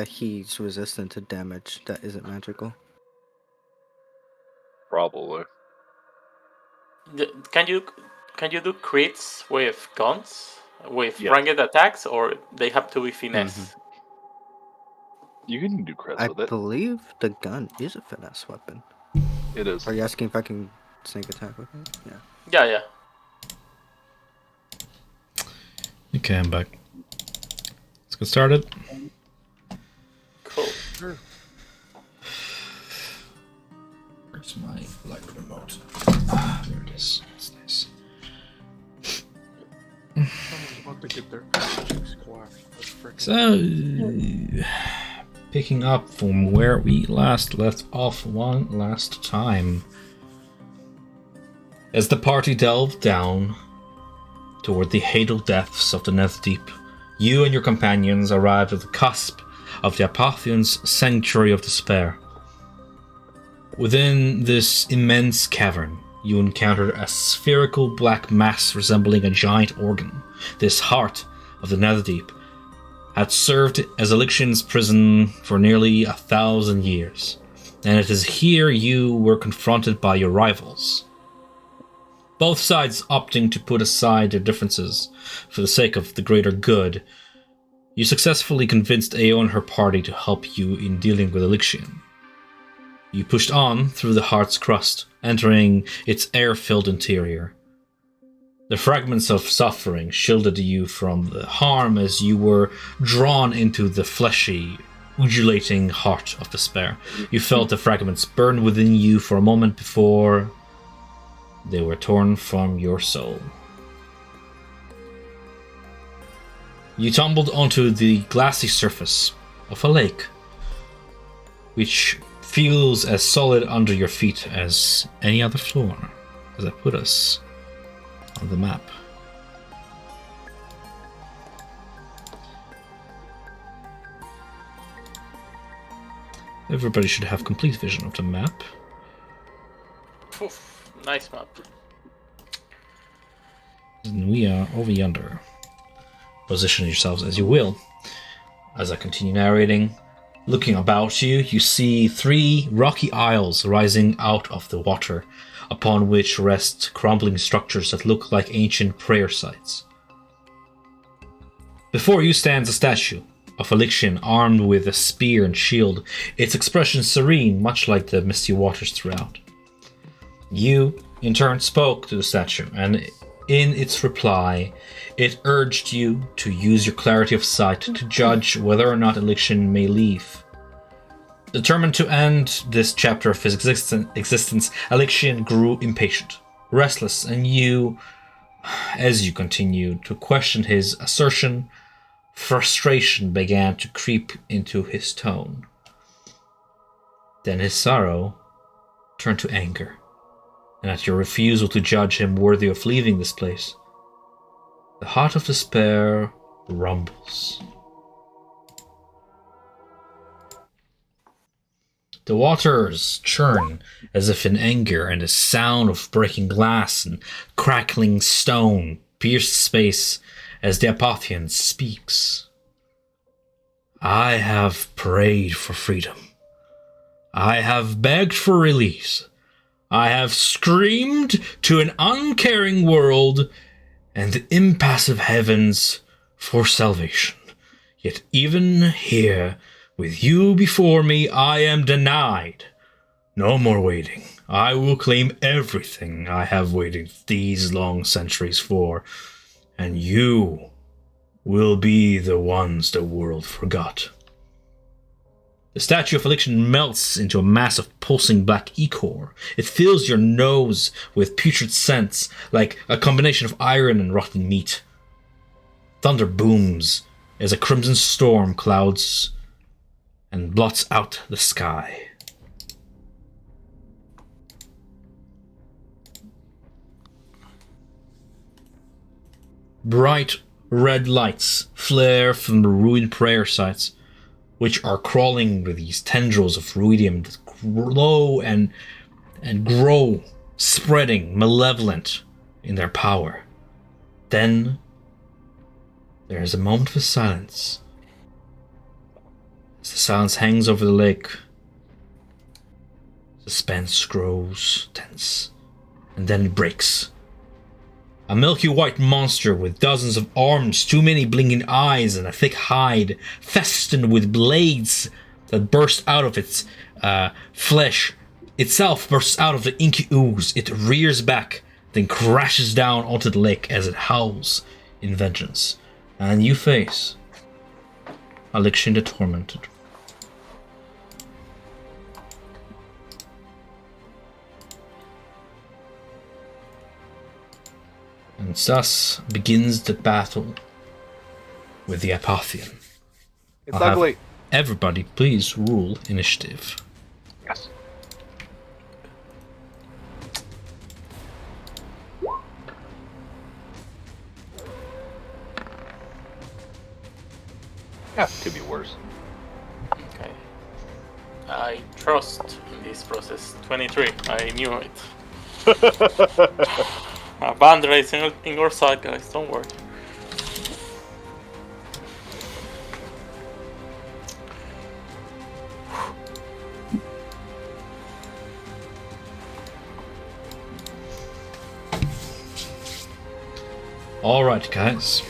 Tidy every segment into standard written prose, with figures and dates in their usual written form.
that he's resistant to damage that isn't magical. Probably. Can you do crits with guns? With Yes. ranged attacks, or they have to be finesse? You can do crits I with it. believe the gun is a finesse weapon. It is. Are you asking if I can sneak attack with it? Yeah, yeah. Okay, I'm back. Let's get started. Cool. Sure. Where's my light remote? There it is. That's nice. Someone's about to get their ass squashed. That's freaking. So, picking up from where we last left off one last time. As the party delved down toward the hated depths of the Netherdeep, you and your companions arrived at the cusp of the Apotheon's Sanctuary of Despair. Within this immense cavern, you encountered a spherical black mass resembling a giant organ. This heart of the Netherdeep had served as Elixion's prison for nearly 1,000 years, and it is here you were confronted by your rivals. Both sides opting to put aside their differences for the sake of the greater good, you successfully convinced Ao and her party to help you in dealing with Elixion. You pushed on through the heart's crust, entering its air-filled interior. The fragments of suffering shielded you from the harm as you were drawn into the fleshy, undulating heart of despair. You felt the fragments burn within you for a moment before they were torn from your soul. You tumbled onto the glassy surface of a lake, which feels as solid under your feet as any other floor, as I put us on the map. Everybody should have complete vision of the map. Oof, nice map. And we are over yonder. Position yourselves as you will. As I continue narrating, looking about you, you see 3 rocky isles rising out of the water, upon which rest crumbling structures that look like ancient prayer sites. Before you stands a statue of Elixion armed with a spear and shield, its expression serene, much like the misty waters throughout. You, in turn, spoke to the statue, and in its reply, it urged you to use your clarity of sight to judge whether or not Elixion may leave. Determined to end this chapter of his existence, Elixion grew impatient, restless, and as you continued to question his assertion, frustration began to creep into his tone. Then his sorrow turned to anger, and at your refusal to judge him worthy of leaving this place, the heart of despair rumbles. The waters churn as if in anger, and the sound of breaking glass and crackling stone pierces space as the Apotheon speaks. I have prayed for freedom. I have begged for release. I have screamed to an uncaring world and the impassive heavens for salvation. Yet even here, with you before me, I am denied. No more waiting. I will claim everything I have waited these long centuries for, and you will be the ones the world forgot. The statue of Elixion melts into a mass of pulsing black ichor. It fills your nose with putrid scents, like a combination of iron and rotten meat. Thunder booms as a crimson storm clouds and blots out the sky. Bright red lights flare from the ruined prayer sites, which are crawling with these tendrils of ruidium that glow and grow, spreading malevolent in their power. Then there is a moment of silence As the silence hangs over the lake, suspense grows tense, and then it breaks. A milky white monster with dozens of arms, too many blinking eyes, and a thick hide festooned with blades that burst out of its flesh itself bursts out of the inky ooze. It rears back, then crashes down onto the lake as it howls in vengeance. And you face Alexian the Tormented. And thus begins the battle with the Apotheon. It's I'll have ugly. everybody please rule initiative. Yes. Yeah, could be worse. Okay. I trust in this process. 23. I knew it. Bandra is in your side, guys. Don't worry. Alright, guys.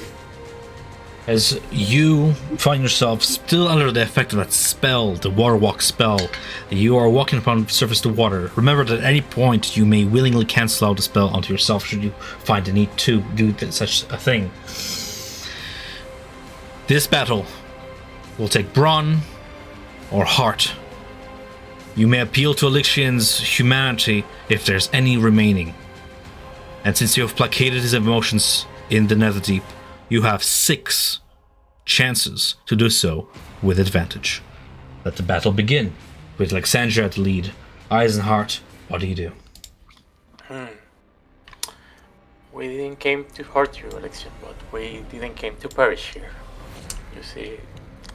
As you find yourself still under the effect of that spell, the water walk spell, you are walking upon the surface of the water. Remember that at any point you may willingly cancel out the spell onto yourself should you find the need to do such a thing. This battle will take brawn or heart. You may appeal to Alexian's humanity if there's any remaining. And since you have placated his emotions in the Netherdeep, you have 6 chances to do so with advantage. Let the battle begin, with Alexandria at the lead. Eisenhart, what do you do? We didn't came to hurt you, Alexian, but we didn't came to perish here. You see,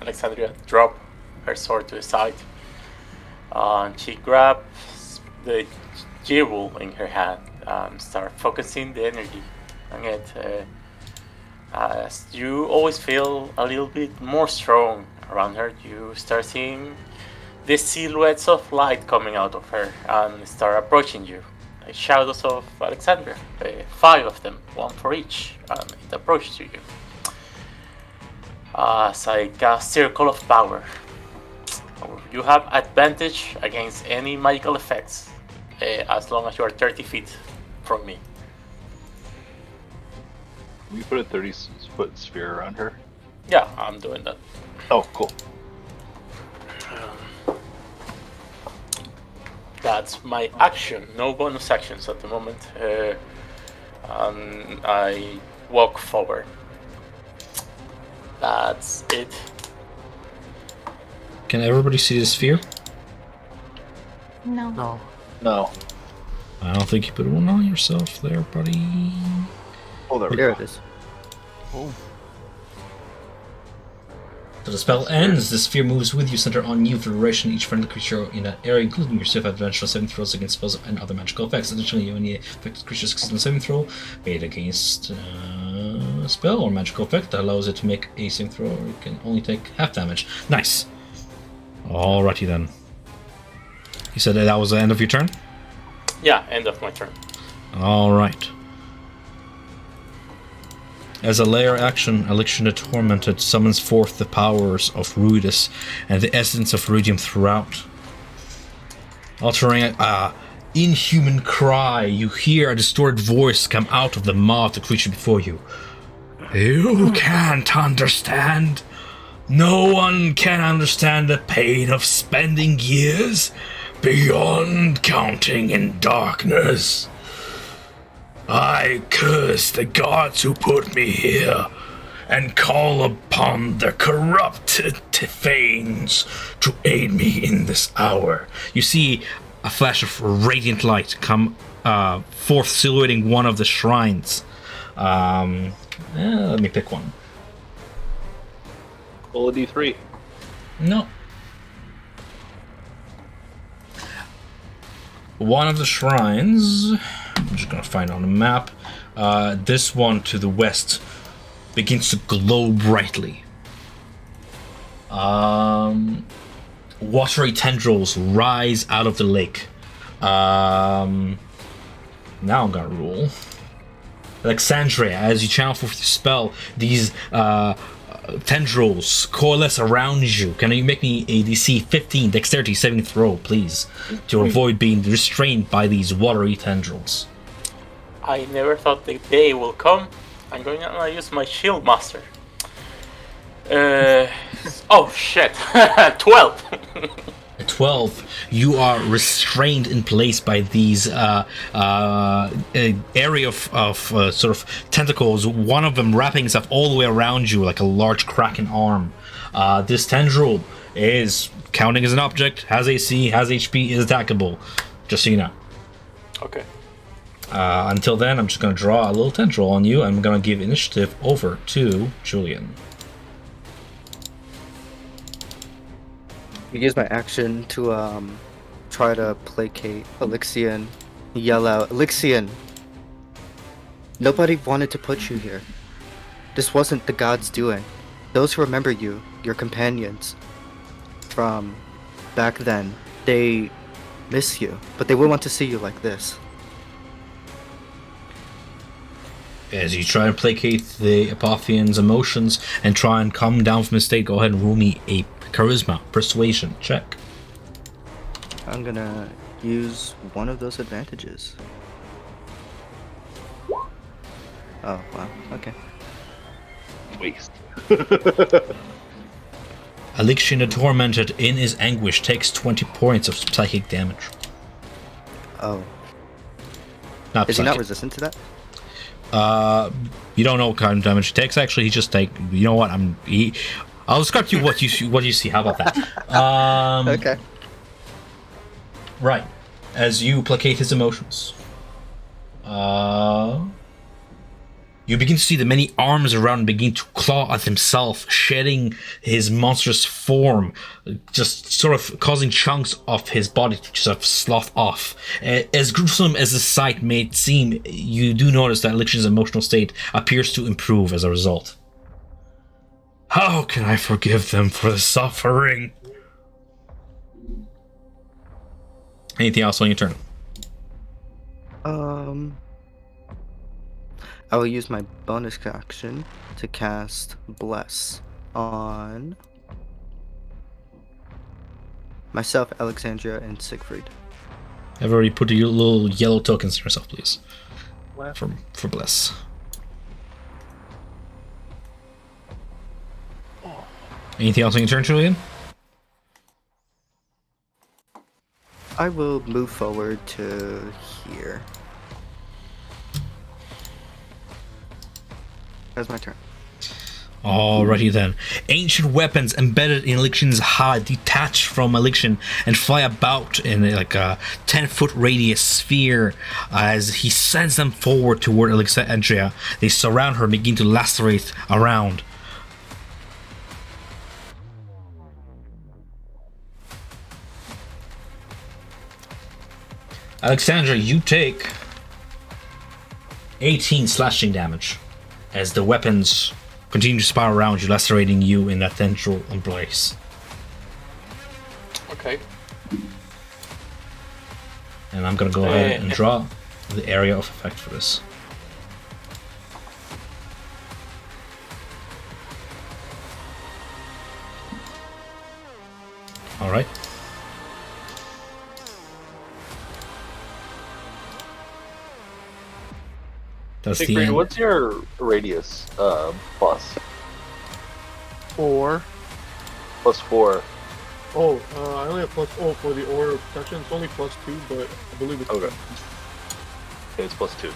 Alexandria drop her sword to the side, and she grabs the jewel in her hand and start focusing the energy on it. As you always feel a little bit more strong around her, you start seeing the silhouettes of light coming out of her and start approaching you. The shadows of Alexandria, 5 of them, 1 for each, and it approaches you. As I cast Circle of Power, you have advantage against any magical effects as long as you are 30 feet from me. We put a 30-foot sphere around her. Yeah, I'm doing that. Oh, cool. That's my action. No bonus actions at the moment. And I walk forward. That's it. Can everybody see the sphere? No. No. No. I don't think you put one on yourself there, buddy. Oh, there we There go. it is. Oh. So the spell ends. The sphere moves with you, center on you for the duration. Each friendly creature in that area, including yourself, have advantage on saving throws against spells and other magical effects. Additionally, you any affected creature succeeds on a saving throw made against a spell or magical effect that allows it to make a saving throw, or you can only take half damage. Nice. Alrighty then. You said that was the end of your turn? Yeah, end of my turn. Alright. As a layer action, Alexian the Tormented summons forth the powers of Ruidus and the essence of Ruidium throughout. Uttering a inhuman cry, you hear a distorted voice come out of the maw of the creature before you. You can't understand. No one can understand the pain of spending years beyond counting in darkness. I curse the gods who put me here, and call upon the corrupted Tifanes to aid me in this hour. You see a flash of radiant light come forth, silhouetting one of the shrines. Let me pick one. Roll a d3. No. One of the shrines, I'm just gonna find on the map, this one to the west begins to glow brightly. Watery tendrils rise out of the lake. Now I'm gonna roll. Alexandria, as you channel forth your spell, these tendrils coalesce around you. Can you make me a DC 15 dexterity saving throw, please, to avoid being restrained by these watery tendrils? I never thought the day will come. I'm going to use my shield master. Oh shit. 12. At 12, you are restrained in place by these area of sort of tentacles, one of them wrapping itself all the way around you like a large kraken arm. This tendril is counting as an object, has AC, has HP, is attackable, just so you know. Okay. Until then, I'm just going to draw a little tendril on you, and I'm going to give initiative over to Julian. Use my action to try to placate Elixion. Yell out, Elixion! Nobody wanted to put you here. This wasn't the gods' doing. Those who remember you, your companions from back then, they miss you, but they would want to see you like this. As you try and placate the Apotheon's emotions and try and calm him down from his state, go ahead and roll me a charisma persuasion check. I'm gonna use one of those advantages. Oh, wow, okay. Waste. Elixion the Tormented, in his anguish, takes 20 points of psychic damage. Oh. Not Is he not psychic. resistant to that? You don't know what kind of damage he takes. Actually, he just you know what? I'll describe to you what you see. How about that? Okay. Right. As you placate his emotions, you begin to see the many arms around him begin to claw at himself, shedding his monstrous form, just sort of causing chunks of his body to sort of slough off. As gruesome as the sight may seem, you do notice that Elixion's emotional state appears to improve as a result. How can I forgive them for the suffering? Anything else on your turn? I will use my bonus action to cast Bless on myself, Alexandria, and Siegfried. I've already put your little yellow tokens to yourself, please. What? For Bless. Anything else on your turn, Julian? I will move forward to here. That's my turn. Alrighty then. Ancient weapons embedded in Elixion's hide detach from Elixion and fly about in like a 10-foot radius sphere. As he sends them forward toward Alexandria, they surround her and begin to lacerate around. Alexandra, you take 18 slashing damage as the weapons continue to spiral around you, lacerating you in that tendril embrace. Okay. And I'm gonna go ahead and draw the area of effect for this. Alright. That's the Siegfried, end. what's your radius plus? 4. Plus 4. Oh, I only have plus. Oh, for the aura of protection, it's only plus 2, but I believe it's Okay. Okay, it's plus 2.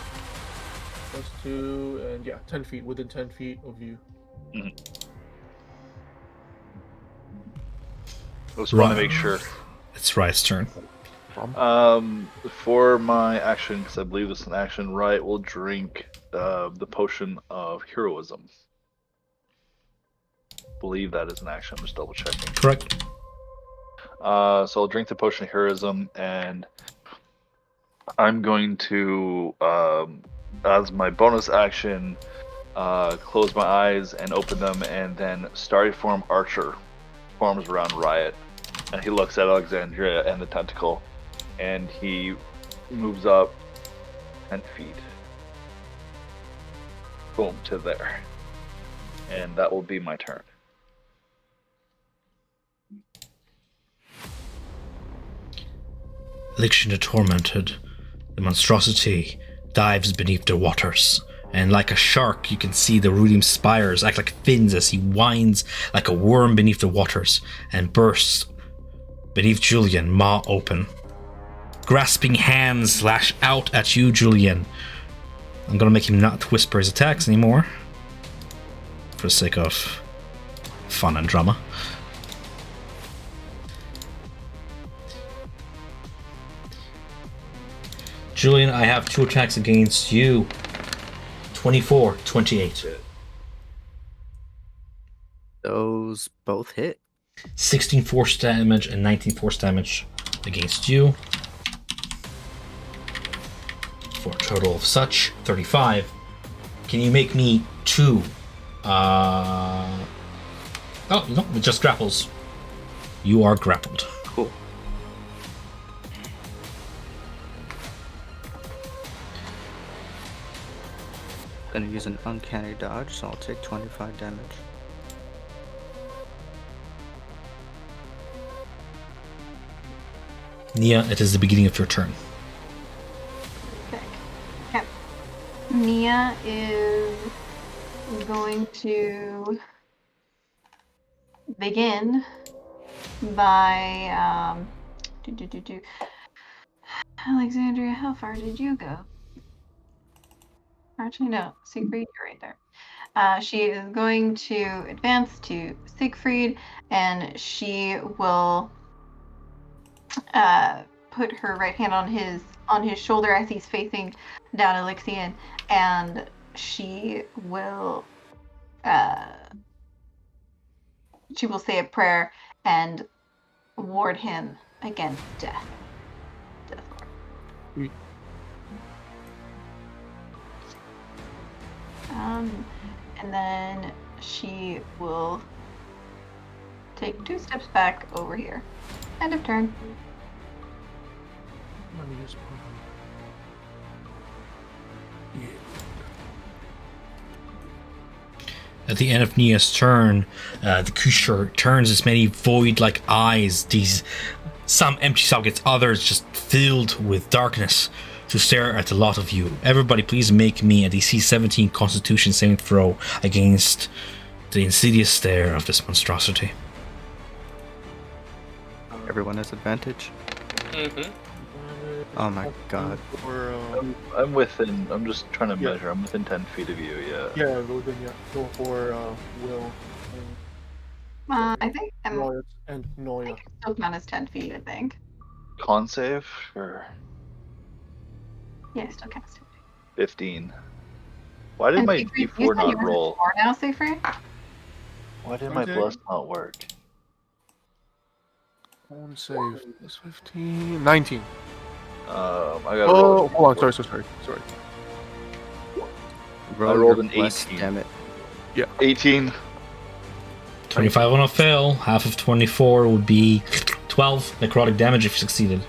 plus 2, and yeah, 10 feet, within 10 feet of you. I just want to make sure. It's Riot's turn. For my action, because I believe this is an action, right, we'll drink the potion of heroism. Believe that is an action. I'm just double checking. Correct. So I'll drink the potion of heroism, and I'm going to, as my bonus action, close my eyes and open them, and then Starry Form Archer forms around Riot, and he looks at Alexandria and the tentacle, and he moves up 10 feet. Boom, to there. And that will be my turn. Lixian the Tormented, the monstrosity dives beneath the waters, and like a shark you can see the rudium spires act like fins as he winds like a worm beneath the waters and bursts beneath Julian, maw open. Grasping hands lash out at you, Julian. I'm gonna make him not whisper his attacks anymore, for the sake of fun and drama. Julian, I have 2 attacks against you. 24, 28. Those both hit. 16 force damage and 19 force damage against you. For a total of such 35. Can you make me 2? Oh, no, it just grapples. You are grappled. Cool. Gonna use an uncanny dodge, so I'll take 25 damage. Nia, it is the beginning of your turn. Okay. Nia is going to begin by Alexandria, how far did you go? Actually, no. Siegfried, you're right there. She is going to advance to Siegfried, and she will put her right hand on his shoulder as he's facing down Elixian, and she will say a prayer and ward him against death. Sweet. And then she will take 2 steps back over here. End of turn. Let me use one. At the end of Nia's turn, the creature turns its many void-like eyes, some empty sockets, others just filled with darkness, to stare at the lot of you. Everybody please make me a DC 17 Constitution saving throw against the insidious stare of this monstrosity. Everyone has advantage. Mm-hmm. Oh my god. Or, I'm within. I'm just trying to Yeah. measure. I'm within 10 feet of you. Yeah. yeah, go for Will I think Noya and I Noya. think it still count as 10 feet, I think. Con save or Yeah, it still counts as 10 feet. 15. Why did And my Siegfried, you D4 said not yours is roll? 4 now, Siegfried? Why did my Okay. bless not work? One save. That's 15. 19. I gotta Oh, roll. hold on. Sorry. Roll rolled your an bless, 18. damn it. 18. 25 on a fail, half of 24 would be 12 necrotic damage if you succeeded.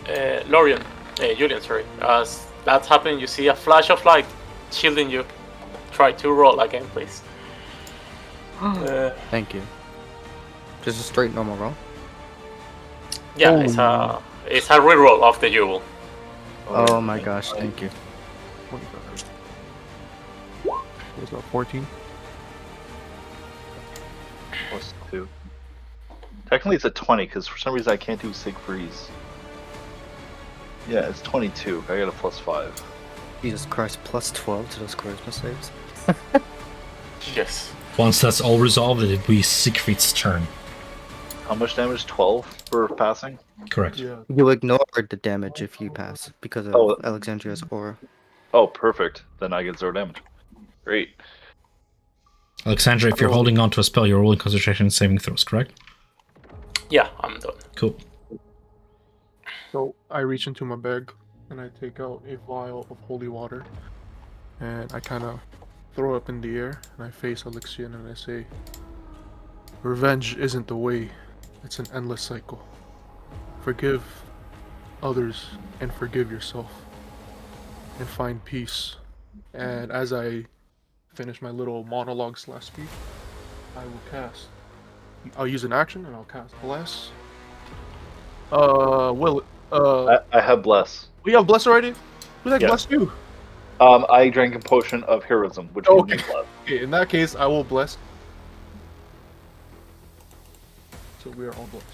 Julian, sorry. As that's happening, you see a flash of light shielding you. Try to roll again, please. Thank you. Just a straight normal roll. Yeah, Oh. it's a reroll of the jewel. Oh my gosh, thank you. Was that 14? Plus 2. Technically it's a 20 because for some reason I can't do Siegfried's. Yeah, it's 22. I got a plus 5. Jesus Christ, plus 12 to those charisma saves. Yes. Once that's all resolved, it'd be Siegfried's turn. How much damage? 12 for passing? Correct. Yeah. You ignore the damage if you pass because of Oh. Alexandria's aura. Oh, perfect. Then I get 0 damage. Great. Alexandra, if you're holding on to a spell, you're rolling concentration saving throws, correct? Yeah, I'm done. Cool. So I reach into my bag and I take out a vial of holy water and I kind of throw it up in the air and I face Elixian and I say, Revenge isn't the way. It's an endless cycle. Forgive others and forgive yourself. And find peace. And as I finish my little monologue / speech, I will cast. I'll use an action and I'll cast Bless. I have bless. We have Bless already? Who the heck Yeah. blessed you? I drank a potion of heroism, which gives me Okay. bless. Okay, in that case, I will bless. So we are all blessed.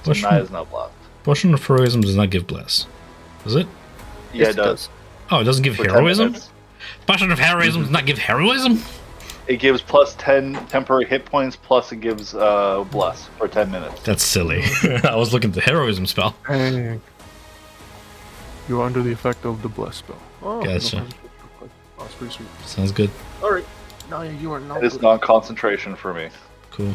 So Potion, Naya is not blessed. Potion of heroism does not give bless. Does it? Yeah, Yes, it does. Oh, it doesn't give For 10 heroism? minutes. Potion of heroism does not give heroism? It gives plus 10 temporary hit points, plus it gives bless for 10 minutes. That's silly. I was looking at the heroism spell. Dang. You're under the effect of the bless spell. Oh, Gotcha. No, oh, that's pretty sweet. Sounds good. Alright. Now you are not It is good. non-concentration for me. Cool.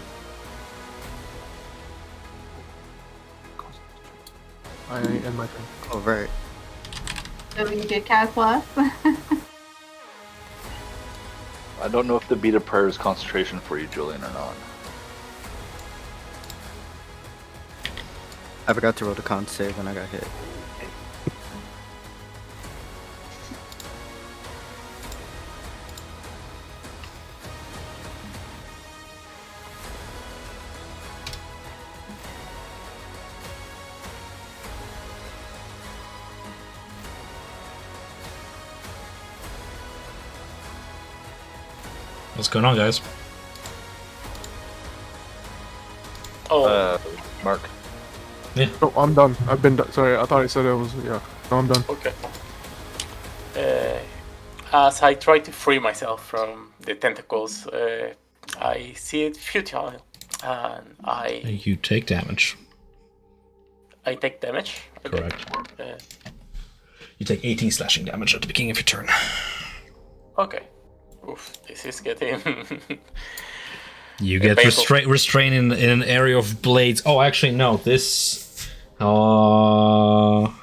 I end my turn. Oh, right. So you did cast Bless. I don't know if the beat of prayer is concentration for you, Julian, or not. I forgot to roll the con save when I got hit. What's going on, guys? Oh, Mark. No, I'm done. I've been done. Sorry, I thought I said I was. Yeah. No, I'm done. okay. As I try to free myself from the tentacles, I see it futile, and I You take damage. take damage. Okay. Correct. Uh, You take 18 slashing damage at the beginning of your turn. okay. Oof, this is getting. You get painful. restrained in an area of blades. Oh, actually, no. This. How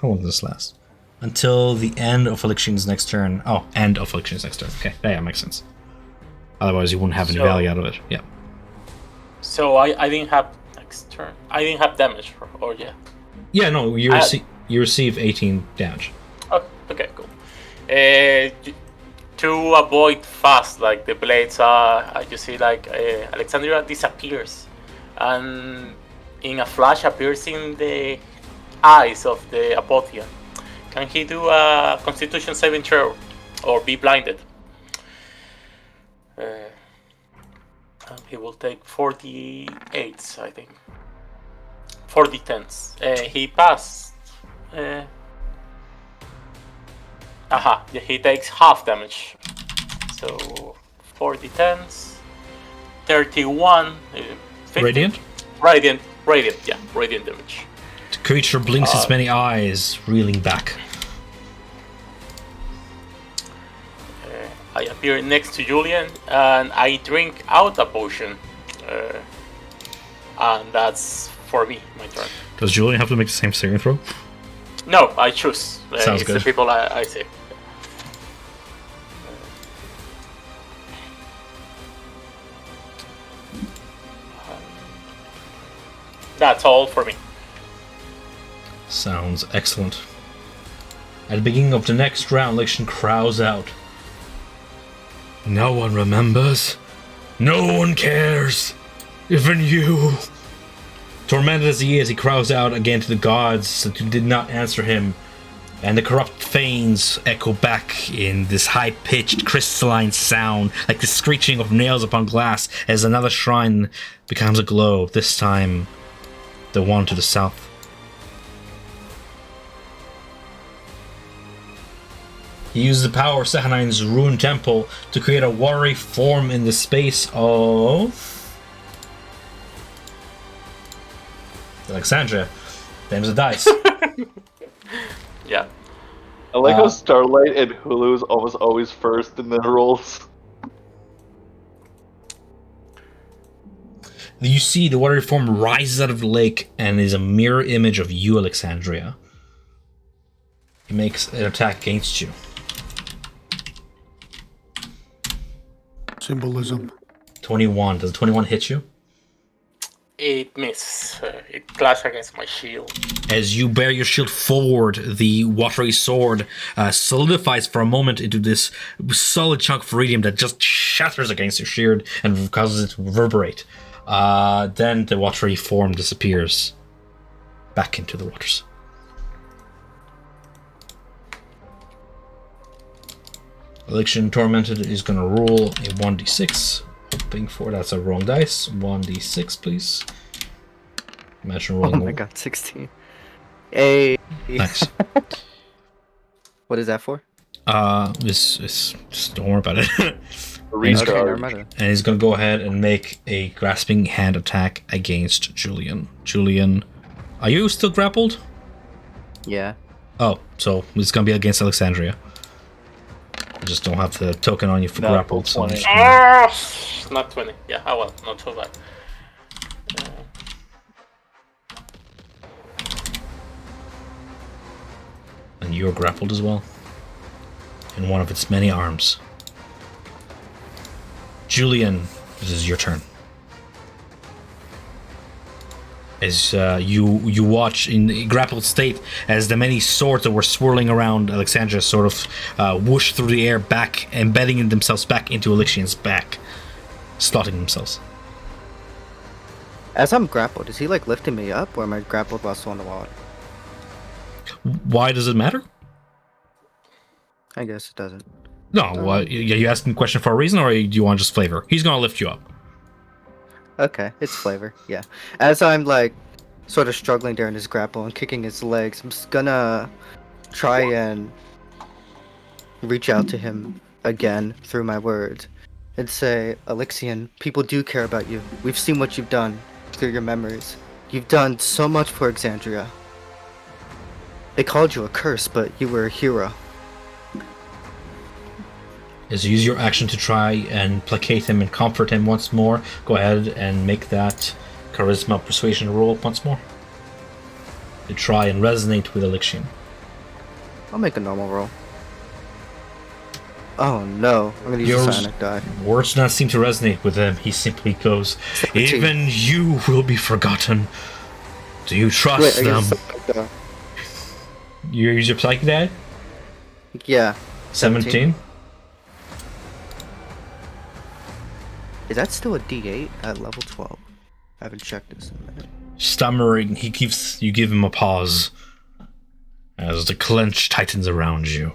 long does this last? Until the end of Affliction's next turn. Oh, end of Affliction's next turn. Okay, yeah, makes sense. Otherwise, you wouldn't have any So- value out of it. Yeah. So I didn't have next turn. I didn't have damage, or yeah. Yeah, no, you I- you receive 18 damage. Oh, okay, cool. To avoid fast, like the blades are, you see, like Alexandria disappears, and in a flash appears in the eyes of the Apotheon. Can he do a Constitution saving throw, or be blinded? He will take 48, I think. 40 10s. He passed. He takes half damage. So 40 10s, 31. 50. Radiant? Radiant, yeah, radiant damage. The creature blinks its many eyes, reeling back. I appear next to Julian and I drink out a potion. And that's for me, my turn. Does Julian have to make the same saving throw? No, I choose. Sounds it's good. the people I see. That's all for me. Sounds excellent. At the beginning of the next round, Lexion cries out. No one remembers. No one cares. Even you. Tormented as he is, he cries out again to the gods that did not answer him, and the corrupt fanes echo back in this high-pitched, crystalline sound, like the screeching of nails upon glass, as another shrine becomes aglow, this time the one to the south. He uses the power of Sahanine's ruined temple to create a watery form in the space of Alexandria. There's a dice. Yeah. I like how Starlight and Hulu is always first in the rolls. You see the watery form rises out of the lake and is a mirror image of you, Alexandria. He makes an attack against you. Symbolism. 21. Does 21 hit you? It misses. It clashes against my shield. As you bear your shield forward, the watery sword solidifies for a moment into this solid chunk of iridium that just shatters against your shield and causes it to reverberate. Then the watery form disappears back into the waters. Elixir Tormented is going to roll a 1d6. Hoping for that's a wrong dice. 1d6, please. Imagine Oh rolling. my god, 16. Hey. Nice. What is that for? This just don't worry about it. A Okay, recharge. never mind. And he's going to go ahead and make a grasping hand attack against Julian. Julian, are you still grappled? Yeah. Oh, so it's going to be against Alexandria. I just don't have the token on you for Natural grappled. So I'm 20. just gonna- Not 20. Yeah, oh well, not so bad. And you're grappled as well. In one of its many arms. Julian, this is your turn. As you watch in grappled state as the many swords that were swirling around Alexandria sort of whoosh through the air back, embedding themselves back into Elixian's back, slotting themselves. As I'm grappled, is he like lifting me up or am I grappled while still on the water? Why does it matter? I guess it doesn't. No, you asking the question for a reason, or do you want just flavor? He's gonna lift you up. Okay, it's flavor, yeah. As I'm like sort of struggling during his grapple and kicking his legs, I'm just gonna try and reach out to him again through my words and say, Elixian, people do care about you. We've seen what you've done through your memories. You've done so much for Exandria. They called you a curse, but you were a hero. Is use your action to try and placate him and comfort him once more. Go ahead and make that charisma persuasion roll once more. To try and resonate with Elixian. I'll make a normal roll. Oh no, I'm gonna use Yours- a psionic die. Words do not seem to resonate with him. He simply goes, 17. even you will be forgotten. Do you trust Wait, I them? use a psionic die. You use your psychic die? Yeah. 17? Is that still a D8 at level 12? I haven't checked this in a minute. Stammering, you give him a pause as the clench tightens around you.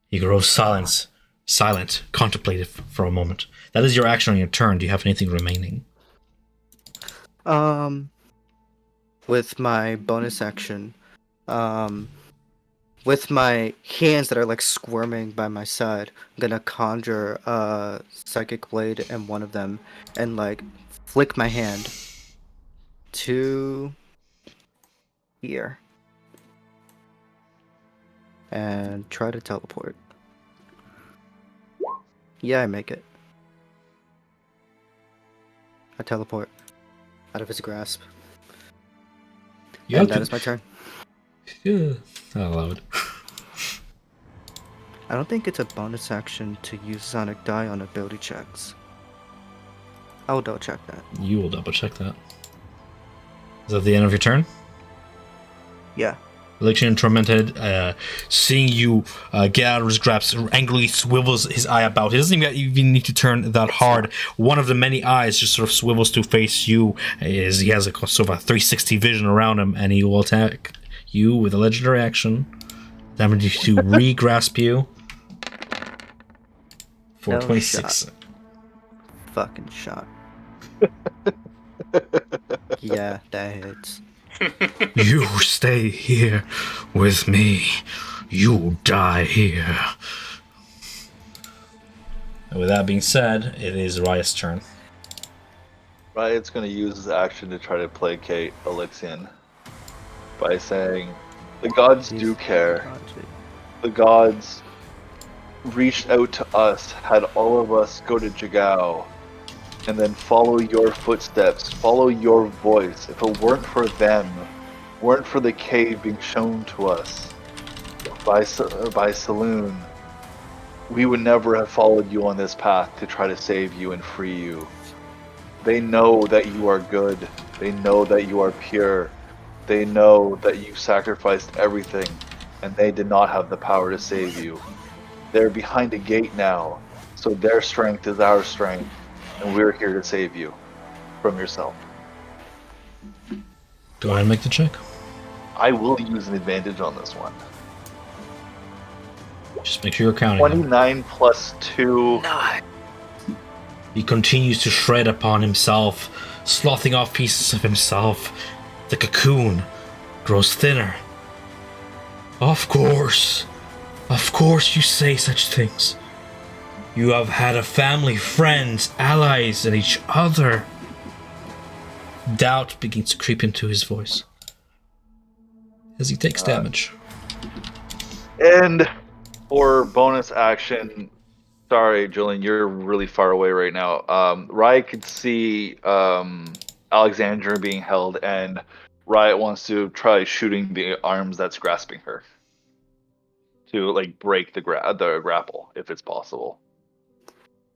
He grows silent, contemplative for a moment. That is your action on your turn. Do you have anything remaining? With my bonus action, with my hands that are like squirming by my side, I'm gonna conjure a psychic blade in one of them and like flick my hand to here and try to teleport. Yeah, I make it. I teleport out of his grasp. You And have that to- is my turn. Yeah, allowed. I don't think it's a bonus action to use Sonic Die on ability checks. I will double check that. You will double check that. Is that the end of your turn? Yeah. Elixian Tormented, seeing you get out of his grasp, angrily swivels his eye about. He doesn't even need to turn that hard. One of the many eyes just sort of swivels to face you. As he has a sort of a 360 vision around him, and he will attack you with a legendary action. Damage to re-grasp you for No 26. shot. Fucking shot. Yeah, that hits. You stay here with me. You die here. And with that being said, it is Riot's turn. Riot's going to use his action to try to placate Elixian by saying, the gods do care. The gods reached out to us, had all of us go to Jagao, and then follow your footsteps, follow your voice. If it weren't for them, weren't for the cave being shown to us by Saloon, we would never have followed you on this path to try to save you and free you. They know that you are good. They know that you are pure. They know that you sacrificed everything, and they did not have the power to save you. They're behind a gate now, so their strength is our strength, and we're here to save you from yourself. Go ahead and make the check. I will use an advantage on this one. Just make sure you're counting them. 29 plus 2. He continues to shred upon himself, sloughing off pieces of himself. The cocoon grows thinner. Of course you say such things. You have had a family, friends, allies, and each other. Doubt begins to creep into his voice as he takes damage. And for bonus action, sorry, Julian, you're really far away right now. Riot could see Alexandra being held, and Riot wants to try shooting the arms that's grasping her to like break the grapple if it's possible.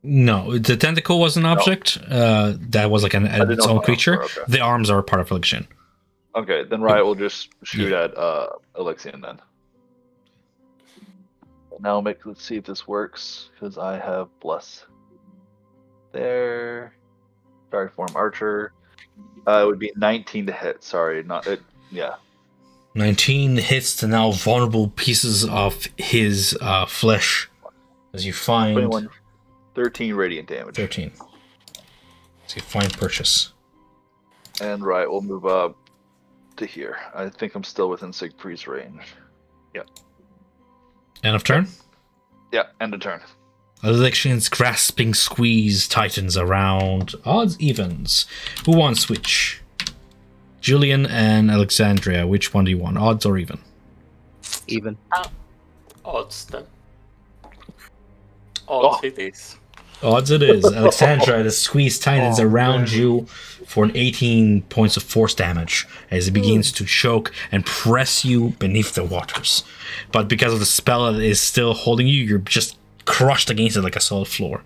No, the tentacle was an object. That was like its own creature. Okay. The arms are part of Elixion. Okay, then Riot will just shoot at Elixion then. Now let's see if this works, because I have Bless. There. Sorry, Form Archer. It would be 19 to hit. Sorry, not it. Yeah. 19 hits the now vulnerable pieces of his flesh as you find 21. 13 radiant damage. 13. So you find purchase. And Riot will move up to here. I think I'm still within Siegfried's range. Yep. End of turn. Yeah, end of turn. Election's grasping squeeze tightens around odds evens. Who wants which? Julian and Alexandria. Which one do you want? Odds or even? Even. Odds then. Odds it is. Odds it is. Alexandra, the squeeze tightens around you for an 18 points of force damage as it begins to choke and press you beneath the waters. But because of the spell that is still holding you, you're just crushed against it like a solid floor.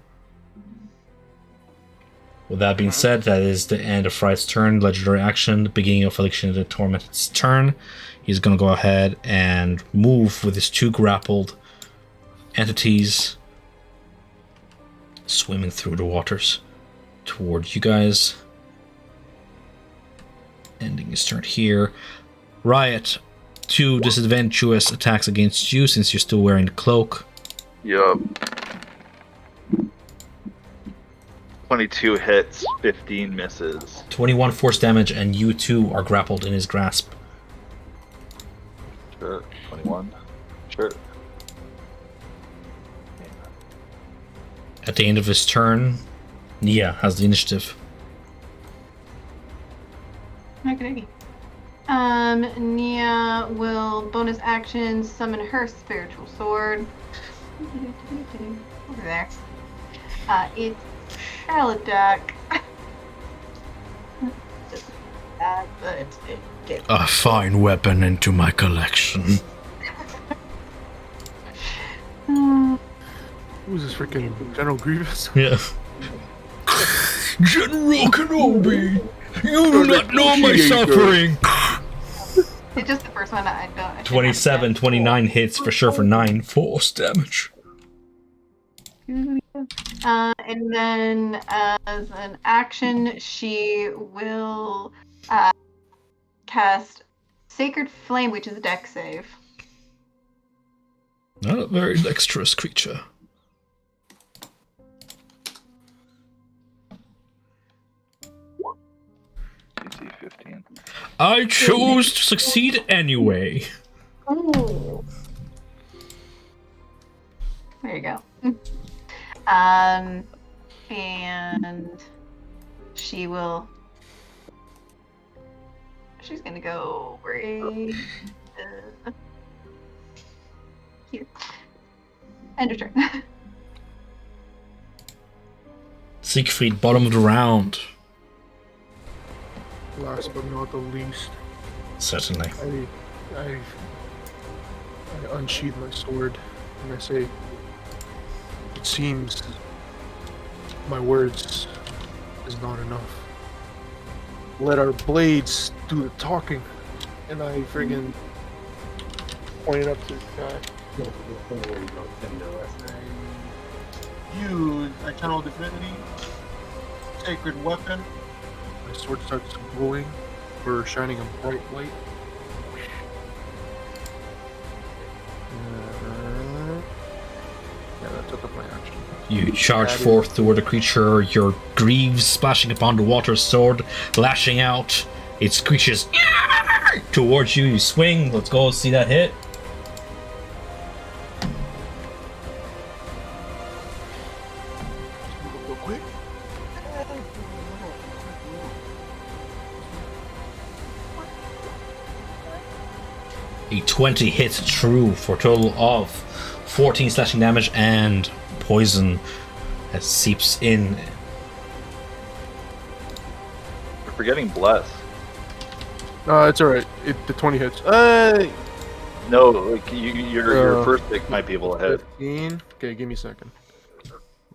With that being said, that is the end of Fright's turn. Legendary action, the beginning of Affliction the Tormented's turn. He's going to go ahead and move with his 2 grappled entities, swimming through the waters towards you guys. Ending his turn here. Riot, 2 disadvantageous attacks against you since you're still wearing the cloak. Yup. 22 hits, 15 misses. 21 force damage, and you too are grappled in his grasp. Sure. 21. Sure. At the end of his turn, Nia has the initiative. Okay. Nia will bonus action summon her spiritual sword. Over there. It's shell attack. But it gets A fine weapon into my collection. Who's this freaking General Grievous? Yeah. General Kenobi, you do not know my suffering. It's just the first one I don't. 27, 29 hits for sure for 9 force damage. And then as an action, she will cast Sacred Flame, which is a dex save. Not a very dexterous creature. DC 15. I chose to succeed anyway. Ooh. There you go. And she will. She's gonna go right here. End of turn. Siegfried, bottom of the round. Last but not the least, Certainly. I unsheath my sword and I say, it seems my words is not enough. Let our blades do the talking. And I friggin' pointed up to the guy. Use Eternal Divinity, Sacred Weapon. My sword starts glowing or shining a bright light. Yeah, that took up my action. You charge forth toward the creature, your greaves splashing upon the water, sword lashing out. It screeches towards you. You swing. Let's go see that hit. Real quick. A 20 hits true for a total of 14 slashing damage and poison that seeps in. You're forgetting bless. It's alright. The 20 hits. No, like your first pick might be able to hit. 15. Okay, give me a second.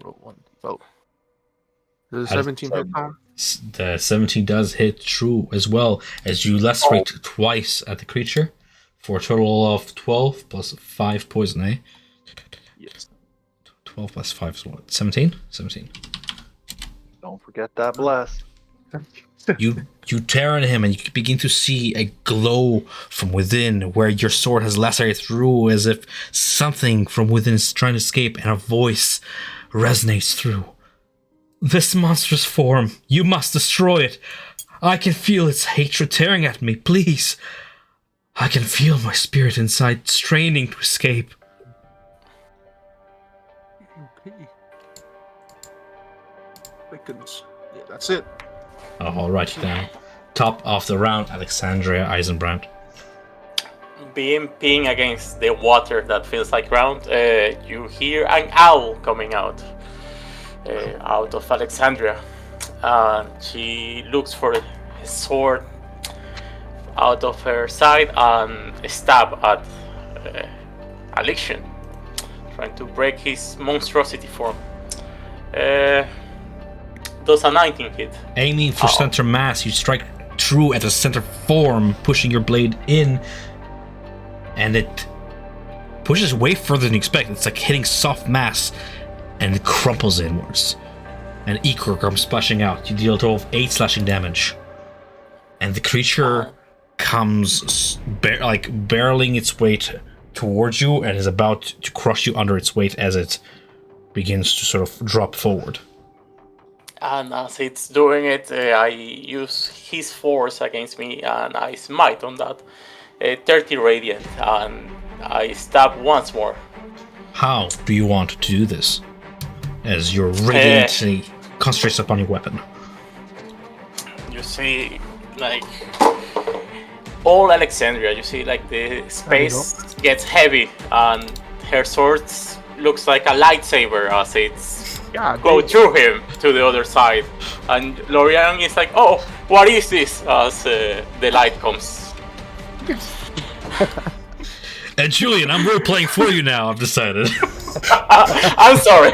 Roll one. Oh. Does the 17 hit, Tom? The 17 does hit true as well, as you lacerate twice at the creature for a total of 12 plus 5 poison, eh? Yes. 12 plus 5 is what? 17? 17. Don't forget that bless. You tear on him and you begin to see a glow from within where your sword has lacerated through, as if something from within is trying to escape, and a voice resonates through. This monstrous form, you must destroy it. I can feel its hatred tearing at me, please. I can feel my spirit inside straining to escape. Okay. My goodness. Yeah, that's it. I'll write it down. Top of the round, Alexandria Eisenbrand. Being against the water that feels like ground, you hear an owl coming out of Alexandria. She looks for a sword out of her side and stab at Alexion, trying to break his monstrosity form. Does a 19 hit? Aiming for center mass, you strike true at the center form, pushing your blade in, and it pushes way further than you expect. It's like hitting soft mass, and it crumples inwards. An ichor comes splashing out. You deal a total of 8 slashing damage, and the creature comes barreling its weight towards you and is about to crush you under its weight as it begins to sort of drop forward. And as it's doing it, I use his force against me and I smite on that. 30 radiant, and I stab once more. How do you want to do this? As your radiantly concentrates upon your weapon. You see, like, all Alexandria, you see, like, the space gets heavy and her sword looks like a lightsaber as it's go through him to the other side. And Lorian is like, oh, what is this? As the light comes. And Julian, I'm role playing for you now, I've decided. I'm sorry.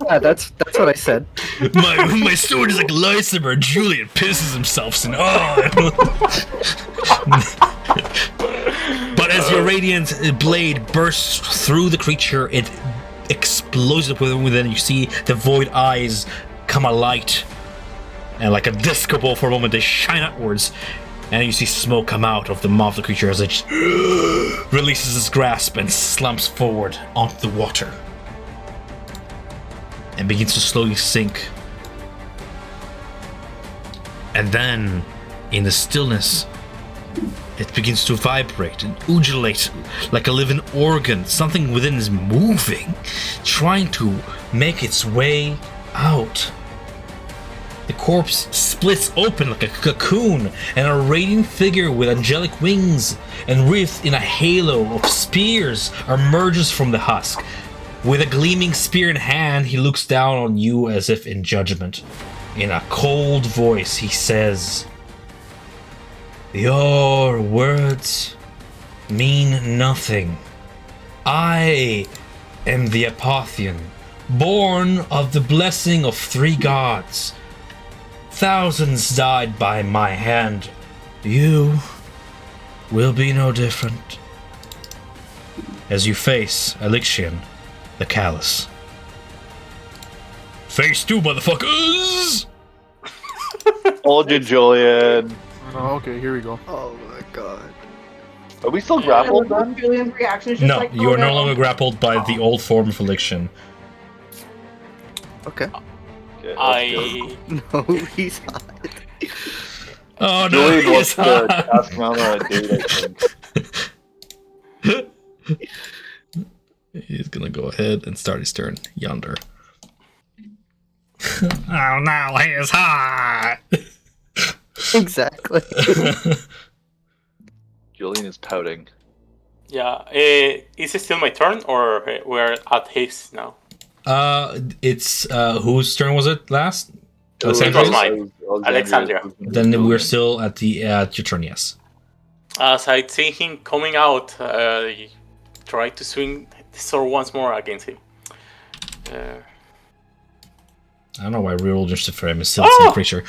Yeah, that's what I said. My sword is like a lightsaber. Julian pisses himself and But as your radiant blade bursts through the creature, it explodes up within. You see the void eyes come alight, and like a disco ball for a moment, they shine outwards, and you see smoke come out of the mouth of the creature as it releases its grasp and slumps forward onto the water and begins to slowly sink. And then, in the stillness, it begins to vibrate and undulate like a living organ. Something within is moving, trying to make its way out. The corpse splits open like a cocoon, and a radiant figure with angelic wings and wreathed in a halo of spears emerges from the husk. With a gleaming spear in hand, he looks down on you as if in judgment. In a cold voice, he says, "Your words mean nothing. I am the Apotheon, born of the blessing of 3 gods. Thousands died by my hand. You will be no different. As you face Elixion, the Callous. Phase 2, motherfuckers! Told you, Julian. Oh, okay, here we go. Oh my god. Are we still grappled then? Julian's reaction is just No, like, you oh, are no no. longer grappled by the old form of Elixion. Okay. Okay, I No, he's not. Oh no, Julian wants he's to hot. ask him out on a date, I think. He's gonna go ahead and start his turn yonder. Oh no, he is hot! Exactly. Julian is pouting. yeah. Is it still my turn, or we're at his now? It's whose turn was it last? It was Alexandria's? mine. Alexandria. Then we're still at the at your turn, yes. As I see him coming out, I try to swing the sword once more against him. I don't know why reroll just for him is still the same creature.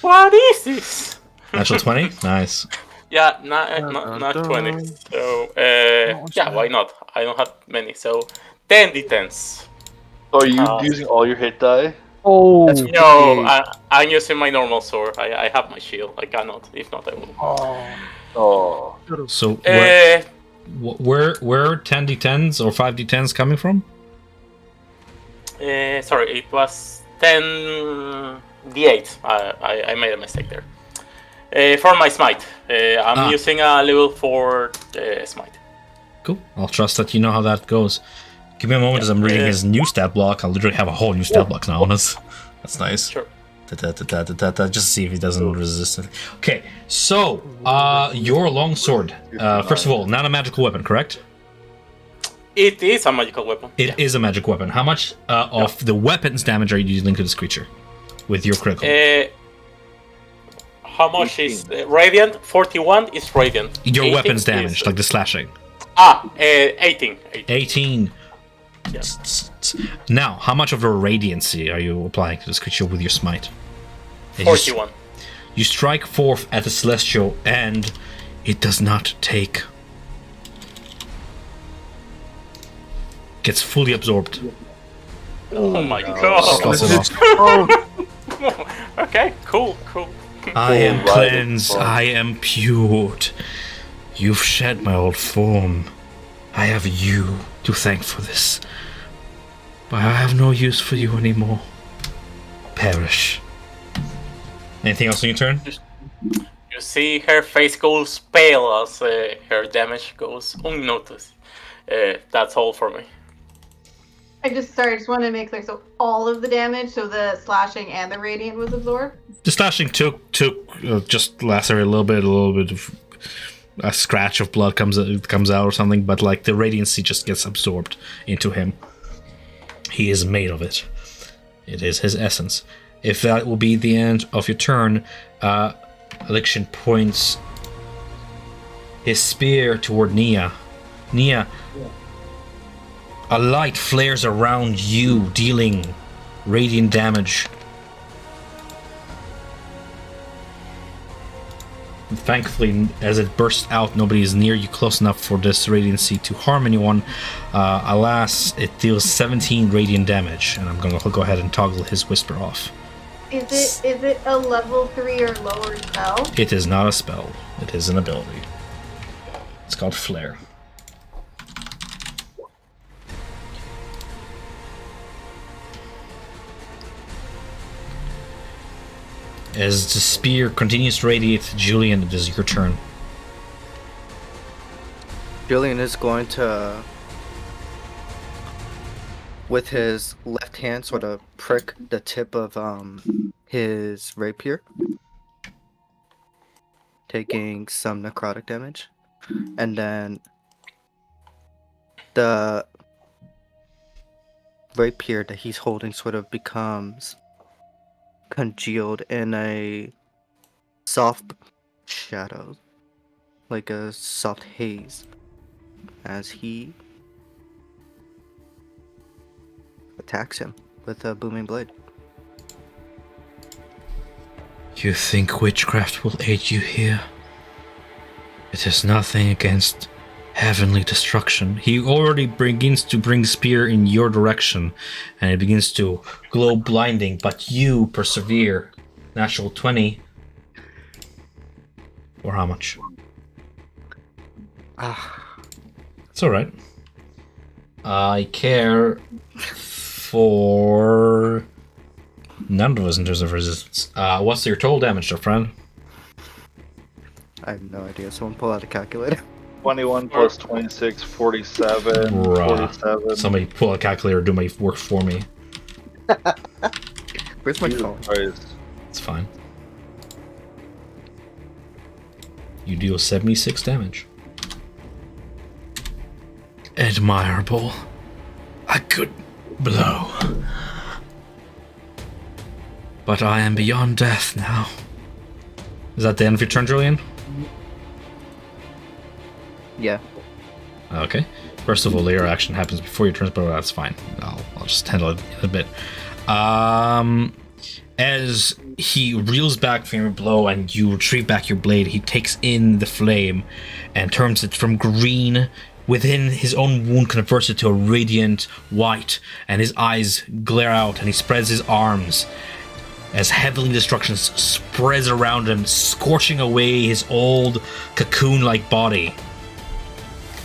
What is this? Natural 20? Nice. Yeah, not 20. So, yeah, why not? I don't have many. So, 10 d10s. So are you using all your hit die? Oh, That's No, I'm using my normal sword. I have my shield. I cannot. If not, I will. Oh. So Uh, where 10d10s or 5d10s coming from? sorry, it was 10 d8. I made a mistake there. For my smite, I'm using a level 4 smite. Cool. I'll trust that you know how that goes. Give me a moment as I'm reading his new stat block. I'll literally have a whole new stat block now on us. That's nice. Sure. Just to see if he doesn't resist it. Okay, so your longsword. First of all, not a magical weapon, correct? It is a magical weapon. It is a magic weapon. How much of the weapon's damage are you dealing to this creature with your critical? How much is radiant? 41 is radiant. Your 18 weapon's is- damage, like the slashing. 18. 18. Yeah. Now, how much of the radiancy are you applying to this creature with your smite? 41. You strike forth at the celestial, and it does not take. Gets fully absorbed. Oh my god. Slots it off. Okay, cool. I am cleansed. I am pured. You've shed my old form. I have you to thank for this. But I have no use for you anymore. Perish. Anything else on your turn? You see her face goes pale as her damage goes unnoticed. That's all for me. I just want to make clear. So all of the damage, so the slashing and the radiant was absorbed? The slashing took just lacerate a little bit of a scratch of blood comes out or something, but like the radiancy just gets absorbed into him. He is made of it. It is his essence. If that will be the end of your turn, Elixion points his spear toward Nia. Nia, a light flares around you, dealing radiant damage. Thankfully, as it bursts out, nobody is near you close enough for this radiancy to harm anyone. Alas, it deals 17 radiant damage, and I'm going to go ahead and toggle his whisper off. Is it a level 3 or lower spell? It is not a spell. It is an ability. It's called Flare. As the spear continues to radiate, Julian, it is your turn. Julian is going to, with his left hand, sort of prick the tip of his rapier, taking some necrotic damage, and then the rapier that he's holding sort of becomes congealed in a soft shadow, like a soft haze, as he attacks him with a booming blade. You think witchcraft will aid you here? It is nothing against heavenly destruction. He already begins to bring spear in your direction, and it begins to glow blinding, but you persevere. Natural 20. Or how much? It's alright. I care for none of us in terms of resistance. What's your total damage, though, friend? I have no idea. Someone pull out a calculator. 21 plus 26, 47, Bruh. 47. Somebody pull a calculator, do my work for me. Where's my Jesus phone? Christ. It's fine. You deal 76 damage. Admirable. A good blow. But I am beyond death now. Is that the end of your turn, Julian? Yeah. Okay. First of all, layer action happens before your turn, but that's fine. I'll just handle it in a bit. As he reels back from your blow and you retrieve back your blade, he takes in the flame and turns it from green within his own wound, converts it to a radiant white, and his eyes glare out and he spreads his arms as heavenly destruction spreads around him, scorching away his old cocoon-like body.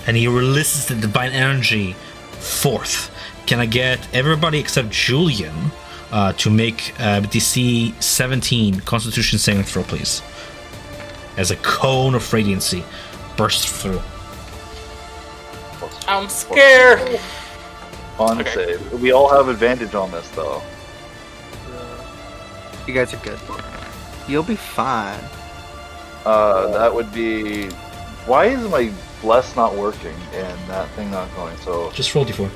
And he releases the divine energy forth. Can I get everybody except Julian to make DC 17 Constitution saving throw, please? As a cone of radiancy bursts through. I'm scared. Fun Okay. save. We all have advantage on this, though. You guys are good. You'll be fine. That would be. Why is my bless not working and that thing not going? So Just roll d4.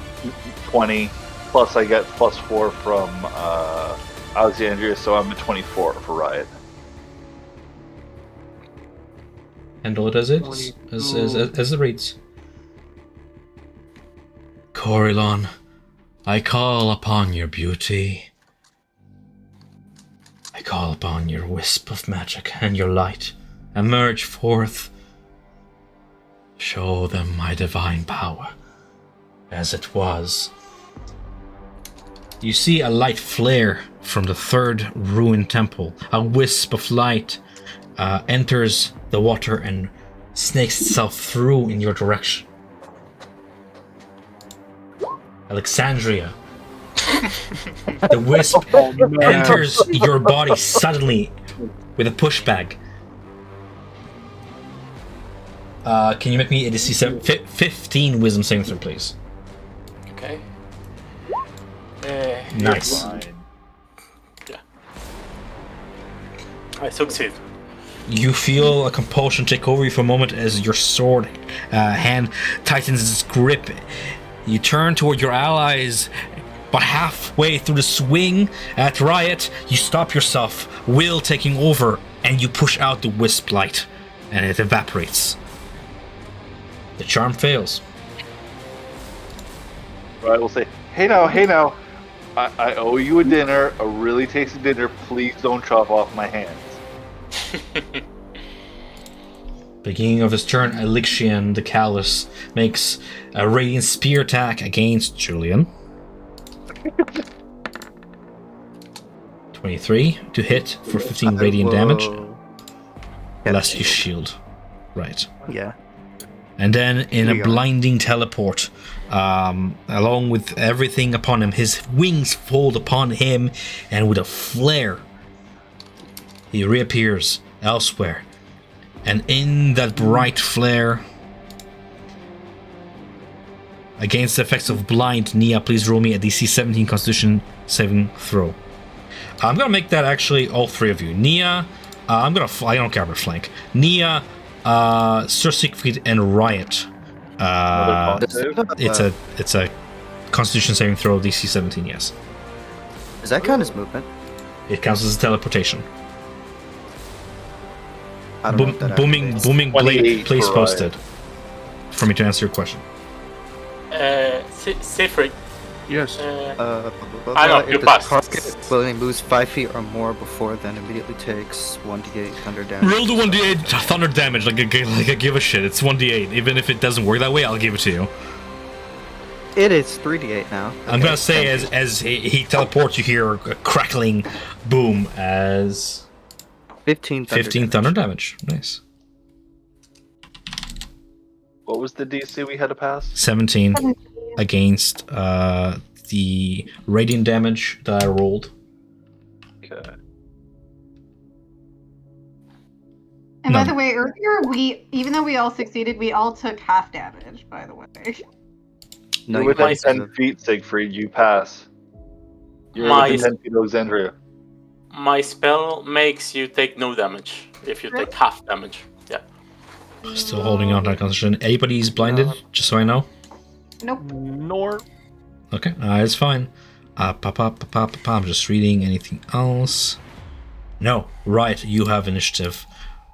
20 plus I get +4 from Alexandria, so I'm at 24 for Riot. Handle it as it as it reads. Corylon, I call upon your beauty. I call upon your wisp of magic and your light. Emerge forth. Show them my divine power, as it was. You see a light flare from the third ruined temple. A wisp of light enters the water and snakes itself through in your direction. Alexandria. The wisp enters your body suddenly with a pushback. Can you make me a DC 15 wisdom saving throw, please? Okay. Nice. Yeah. I succeed. You feel a compulsion take over you for a moment as your sword hand tightens its grip. You turn toward your allies, but halfway through the swing at Riot, you stop yourself, will taking over, and you push out the wisp light, and it evaporates. The charm fails. Riot will say, hey now, I owe you a dinner, a really tasty dinner. Please don't chop off my hands. Beginning of his turn, Elixian the Callous makes a radiant spear attack against Julian. 23 to hit for 15 radiant damage. Less your shield. Right. Yeah. And then in Here a you are. blinding teleport, along with everything upon him, his wings fold upon him, and with a flare, he reappears elsewhere. And in that bright flare, against the effects of blind, Nia, please roll me a DC 17 Constitution saving throw. I'm gonna make that actually all three of you. Nia, I don't care about flank. Nia, Sir Siegfried, and Riot. Another con save? It's a Constitution saving throw, DC 17. Yes, Does that count as movement? it counts as a teleportation. I don't know what that Booming activates. blade, 28 please for post Riot. it for me to answer your question. Siegfried, Yes. I know, If you the passed. target willing moves 5 feet or more before, then immediately takes 1d8 thunder damage. Roll the 1d8 thunder damage like I give a shit. It's 1d8. Even if it doesn't work that way, I'll give it to you. It is 3d8 now. I'm Okay, gonna say thank you. as he teleports, you hear a crackling boom as 15 thunder 15 damage. thunder damage. Nice. What was the DC we had to pass? 17 against the radiant damage that I rolled. Okay. And by No. the way, earlier even though we all succeeded, we all took half damage. By the way. No, You're you within guys 10 have- feet, Siegfried. You pass. You're My- within 10 feet of Alexandria. My spell makes you take no damage if you take half damage. Yeah. Still holding on to that concentration. Anybody's blinded? Just so I know. Nope. Nor. Okay, it's fine. I'm just reading. Anything else? No. Right, you have initiative.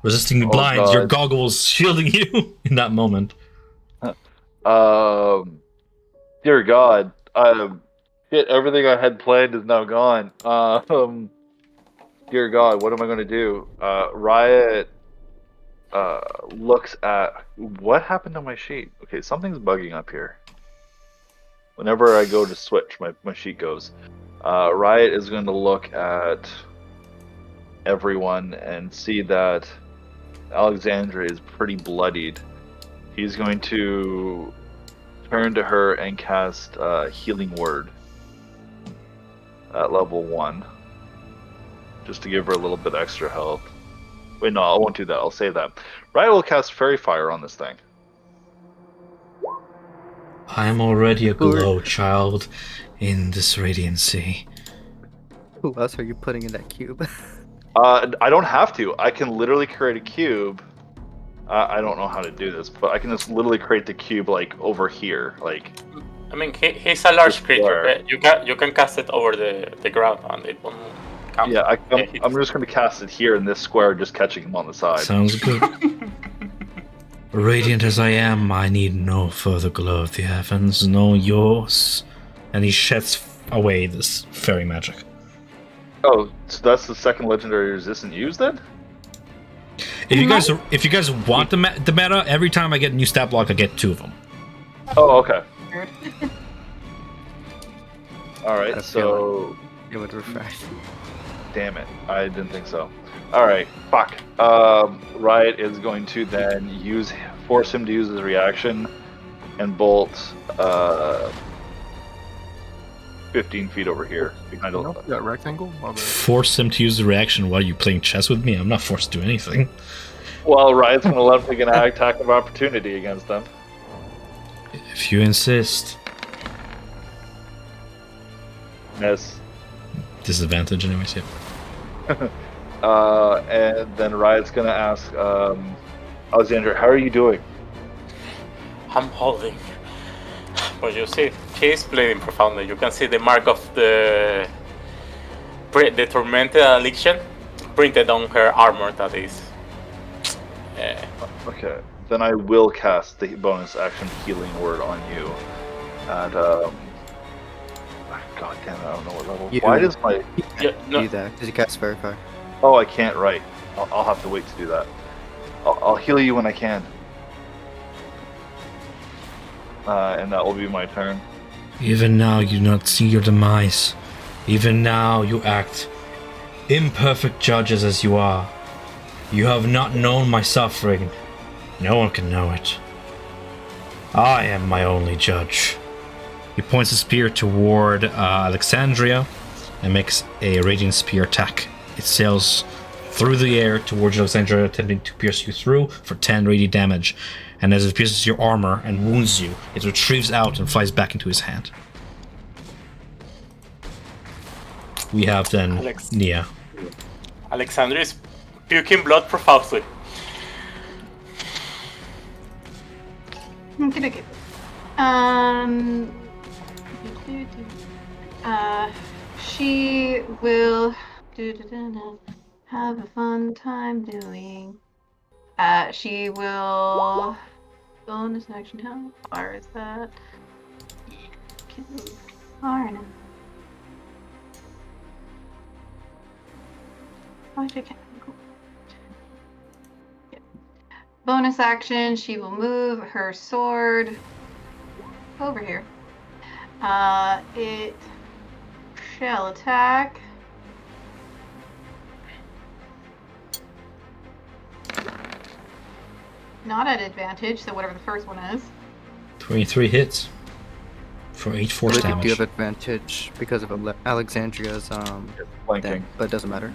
Resisting blinds, your God. goggles shielding you in that moment. Dear God. Shit, everything I had planned is now gone. Dear God, what am I going to do? Riot looks at... What happened to my sheet? Okay, something's bugging up here. Whenever I go to switch, my sheet goes. Riot is going to look at everyone and see that Alexandria is pretty bloodied. He's going to turn to her and cast Healing Word at level 1. Just to give her a little bit extra health. Wait, no, I won't do that. I'll save that. Riot will cast Fairy Fire on this thing. I'm already aglow, child, in this radiancy. Who else are you putting in that cube? I don't have to. I can literally create a cube. I don't know how to do this, but I can just literally create the cube like over here, like. I mean, he's a large Just creature. there. You can cast it over the ground and it won't count. Yeah, I'm Hit. just going to cast it here in this square, just catching him on the side. Sounds good. Radiant as I am, I need no further glow of the heavens, no yours. And he sheds away this fairy magic. Oh, so that's the second legendary resistant used then? If you guys want the meta, every time I get a new stat block, I get 2 of them. Oh, okay. Weird. All right. I So, It would refresh. damn it, I didn't think so. All right, fuck. Riot is going to then force him to use his reaction and bolt 15 feet over here behind Nope, that rectangle? My bad. Force him to use the reaction while you playing chess with me? I'm not forced to do anything. Well, Riot's going to let him take an attack of opportunity against them. If you insist. Miss. Disadvantage anyways, yeah. And then Riot's going to ask Alexandra, how are you doing? I'm holding. But you see, she's bleeding profoundly. You can see the mark of the tormented affliction printed on her armor. That is. Okay, then I will cast the bonus action Healing Word on you. And, God damn it, I don't know what level. You- Why does my... Yeah, no, Do that, because you cast Verify. Oh, I can't write. I'll have to wait to do that. I'll heal you when I can. And that will be my turn. Even now you do not see your demise. Even now you act imperfect judges as you are. You have not known my suffering. No one can know it. I am my only judge. He points a spear toward Alexandria and makes a radiant spear attack. It sails through the air towards Alexandria, attempting to pierce you through for 10 radiant damage. And as it pierces your armor and wounds you, it retrieves out and flies back into his hand. We have then Nia. Alexandria is puking blood profusely. Okay. She will have a fun time doing. She will bonus action. How far is that? Can't move. Alright. Oh, okay. Cool. Yep. Bonus action, she will move her sword over here. It shall attack. Not at advantage, so whatever the first one is. 23 hits for 8 force Look, damage. you have advantage because of Alexandria's Flanking. thing, but it doesn't matter.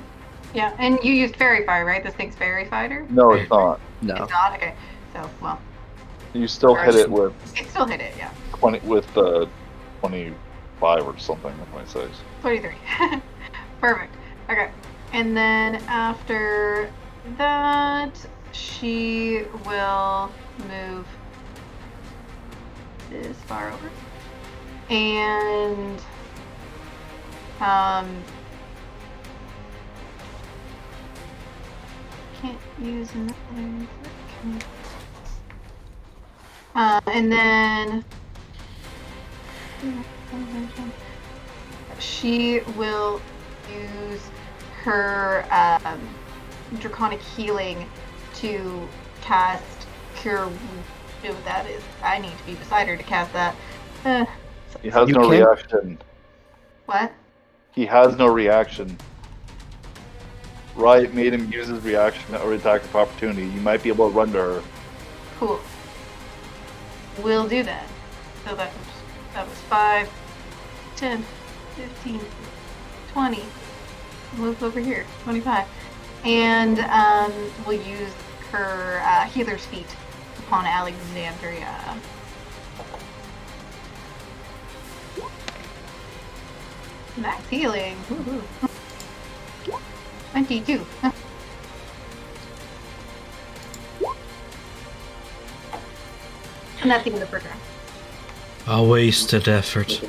Yeah, and you used Fairy Fire, right? This thing's Fairy Fighter? No, it's not. No. It's not? Okay. So, well, You still hit it with it still hit it, yeah. 25 or something. 26. 23. Perfect. Okay. And then after that, she will move this far over. And can't use another. And then she will use her draconic healing to cast Cure. What that is. I need to be beside her to cast that. He has You no can't- reaction. What? He has no reaction. Riot made him use his reaction or attack of opportunity. You might be able to run to her. Cool. We'll do that. So that was 5, 10, 15, 20. Move over here. 25. And we'll use her healer's feat upon Alexandria. Max healing. Woohoo. 22. And that's the end of the program. A wasted effort.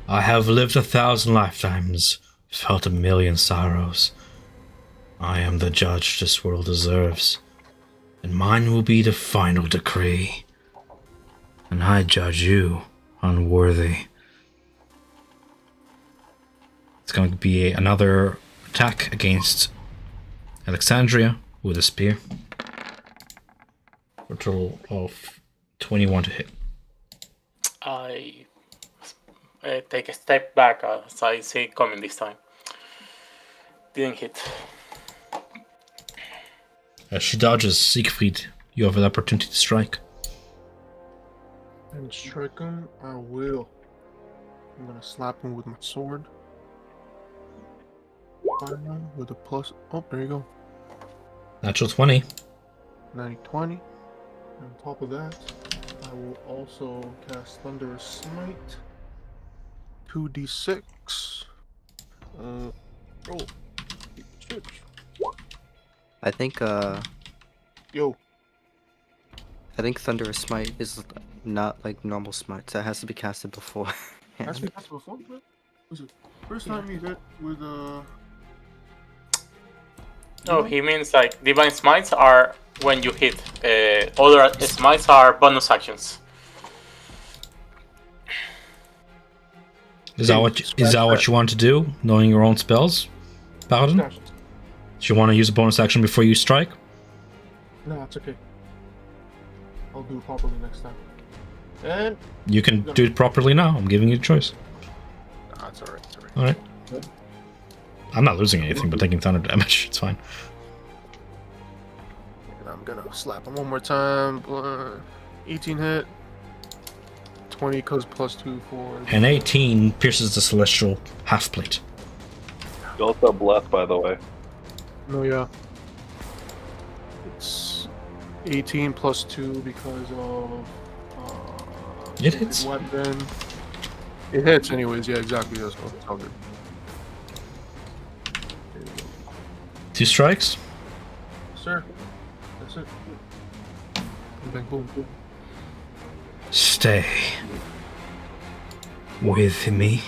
I have lived 1,000 lifetimes, felt 1,000,000 sorrows. I am the judge this world deserves, and mine will be the final decree. And I judge you unworthy. It's going to be another attack against Alexandria with a spear. For a total of 21 to hit. I take a step back as I see it coming this time. Didn't hit. As she dodges, Siegfried, you have an opportunity to strike. And strike him, I will. I'm gonna slap him with my sword. Fire him with a plus. Oh, there you go. Natural 20. 90-20. On top of that, I will also cast Thunderous Smite. 2d6. Oh. Switch. I think Yo. Thunderous Smite is not like normal smite, so it has to be casted before. That's before, bro. Was it first time you hit with No, he means like divine smites are when you hit. Other smites are bonus actions. Is that what you want to do, knowing your own spells, Paladin? Gosh. Do you want to use a bonus action before you strike? No, it's okay. I'll do it properly next time. And You can do it properly now. I'm giving you a choice. nah, it's alright. It's alright. All right. I'm not losing anything, but taking thunder damage. It's fine. And I'm gonna slap him one more time. 18 hit. 20 goes plus 2 for. An 18 pierces the celestial half plate. You also have bless, by the way. No, yeah. It's 18 plus 2 because of. It hits. Weapon. It hits, anyways. Yeah, exactly. That's all. It's all good. 2 strikes. Sir, that's it. Bang, boom, boom. Stay with me.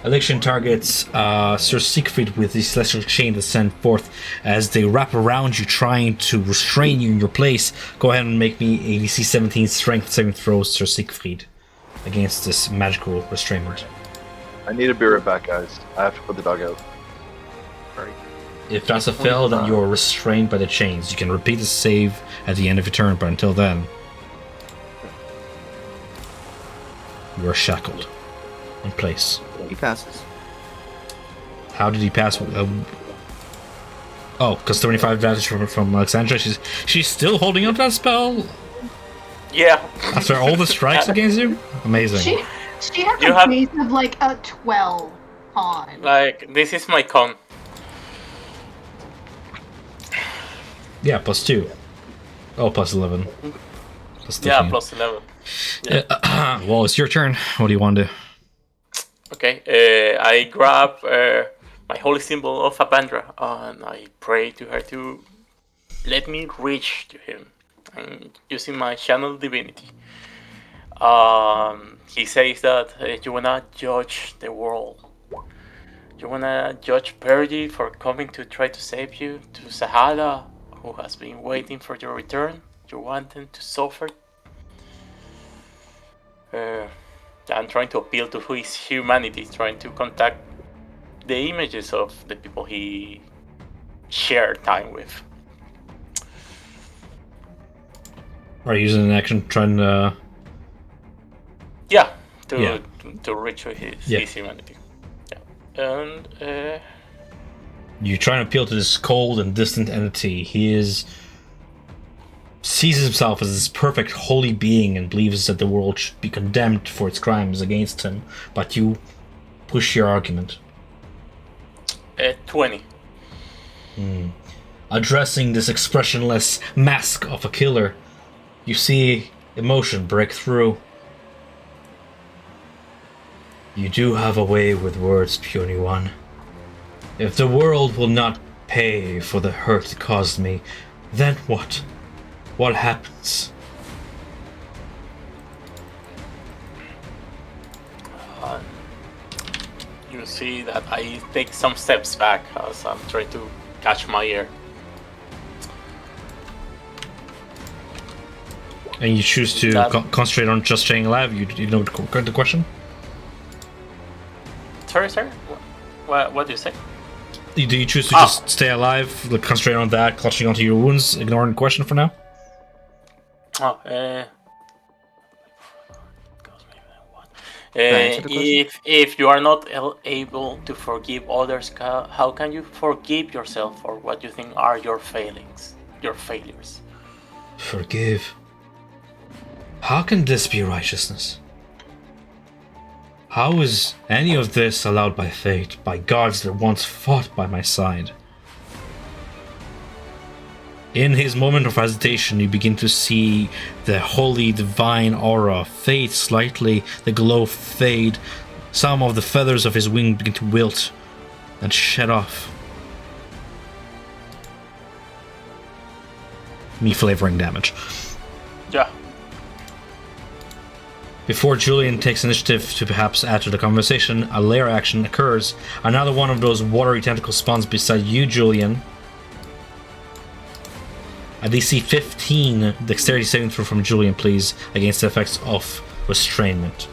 Election targets Sir Siegfried with the celestial chain to send forth as they wrap around you, trying to restrain you in your place. Go ahead and make me a DC 17 strength saving throw, Sir Siegfried. against this magical restrainment. I need to be right back, guys. I have to put the dog out. If that's a fail, then you are restrained by the chains. You can repeat the save at the end of your turn, but until then, you are shackled in place. He passes. How did he pass? Oh, because 25 advantage from Alexandra. She's still holding up that spell Yeah. after all the strikes against you. Amazing. She has You a have- base of like a 12 on. Like, this is my con. Yeah, +2. Oh, +11. +13. Yeah, plus 11. Well, it's your turn. What do you want to do? Okay, I grab my holy symbol of Apandra and I pray to her to let me reach to him. I'm using my channel divinity. He says that you wanna judge the world. You wanna judge Perdi for coming to try to save you, to Sahala, who has been waiting for your return. You want them to suffer. I'm trying to appeal to his humanity, trying to contact the images of the people he shared time with. Are you using an action trying to... Yeah, to Yeah. to reach his, Yeah. his humanity. Yeah, and You try and appeal to this cold and distant entity. He sees himself as this perfect holy being and believes that the world should be condemned for its crimes against him. But you push your argument. 20. Addressing this expressionless mask of a killer, you see emotion break through. You do have a way with words, puny one. If the world will not pay for the hurt it caused me, then what? What happens? You see that I take some steps back as I'm trying to catch my ear. And you choose to That- concentrate on just staying alive? You know the question? Sorry, sir? What do you say? Do you choose to just stay alive, like, concentrate on that, clutching onto your wounds, ignoring the question for now? Oh, answer the question? if you are not able to forgive others, how can you forgive yourself for what you think are your failings, your failures? Forgive. How can this be righteousness? How is any of this allowed by fate, by gods that once fought by my side? In his moment of hesitation, you begin to see the holy divine aura fade slightly, the glow fade, some of the feathers of his wing begin to wilt and shed off. Me flavoring damage. Yeah. Before Julian takes initiative to perhaps add to the conversation, a lair action occurs. Another one of those watery tentacles spawns beside you, Julian. A DC 15 dexterity saving throw from Julian, please, against the effects of restrainment.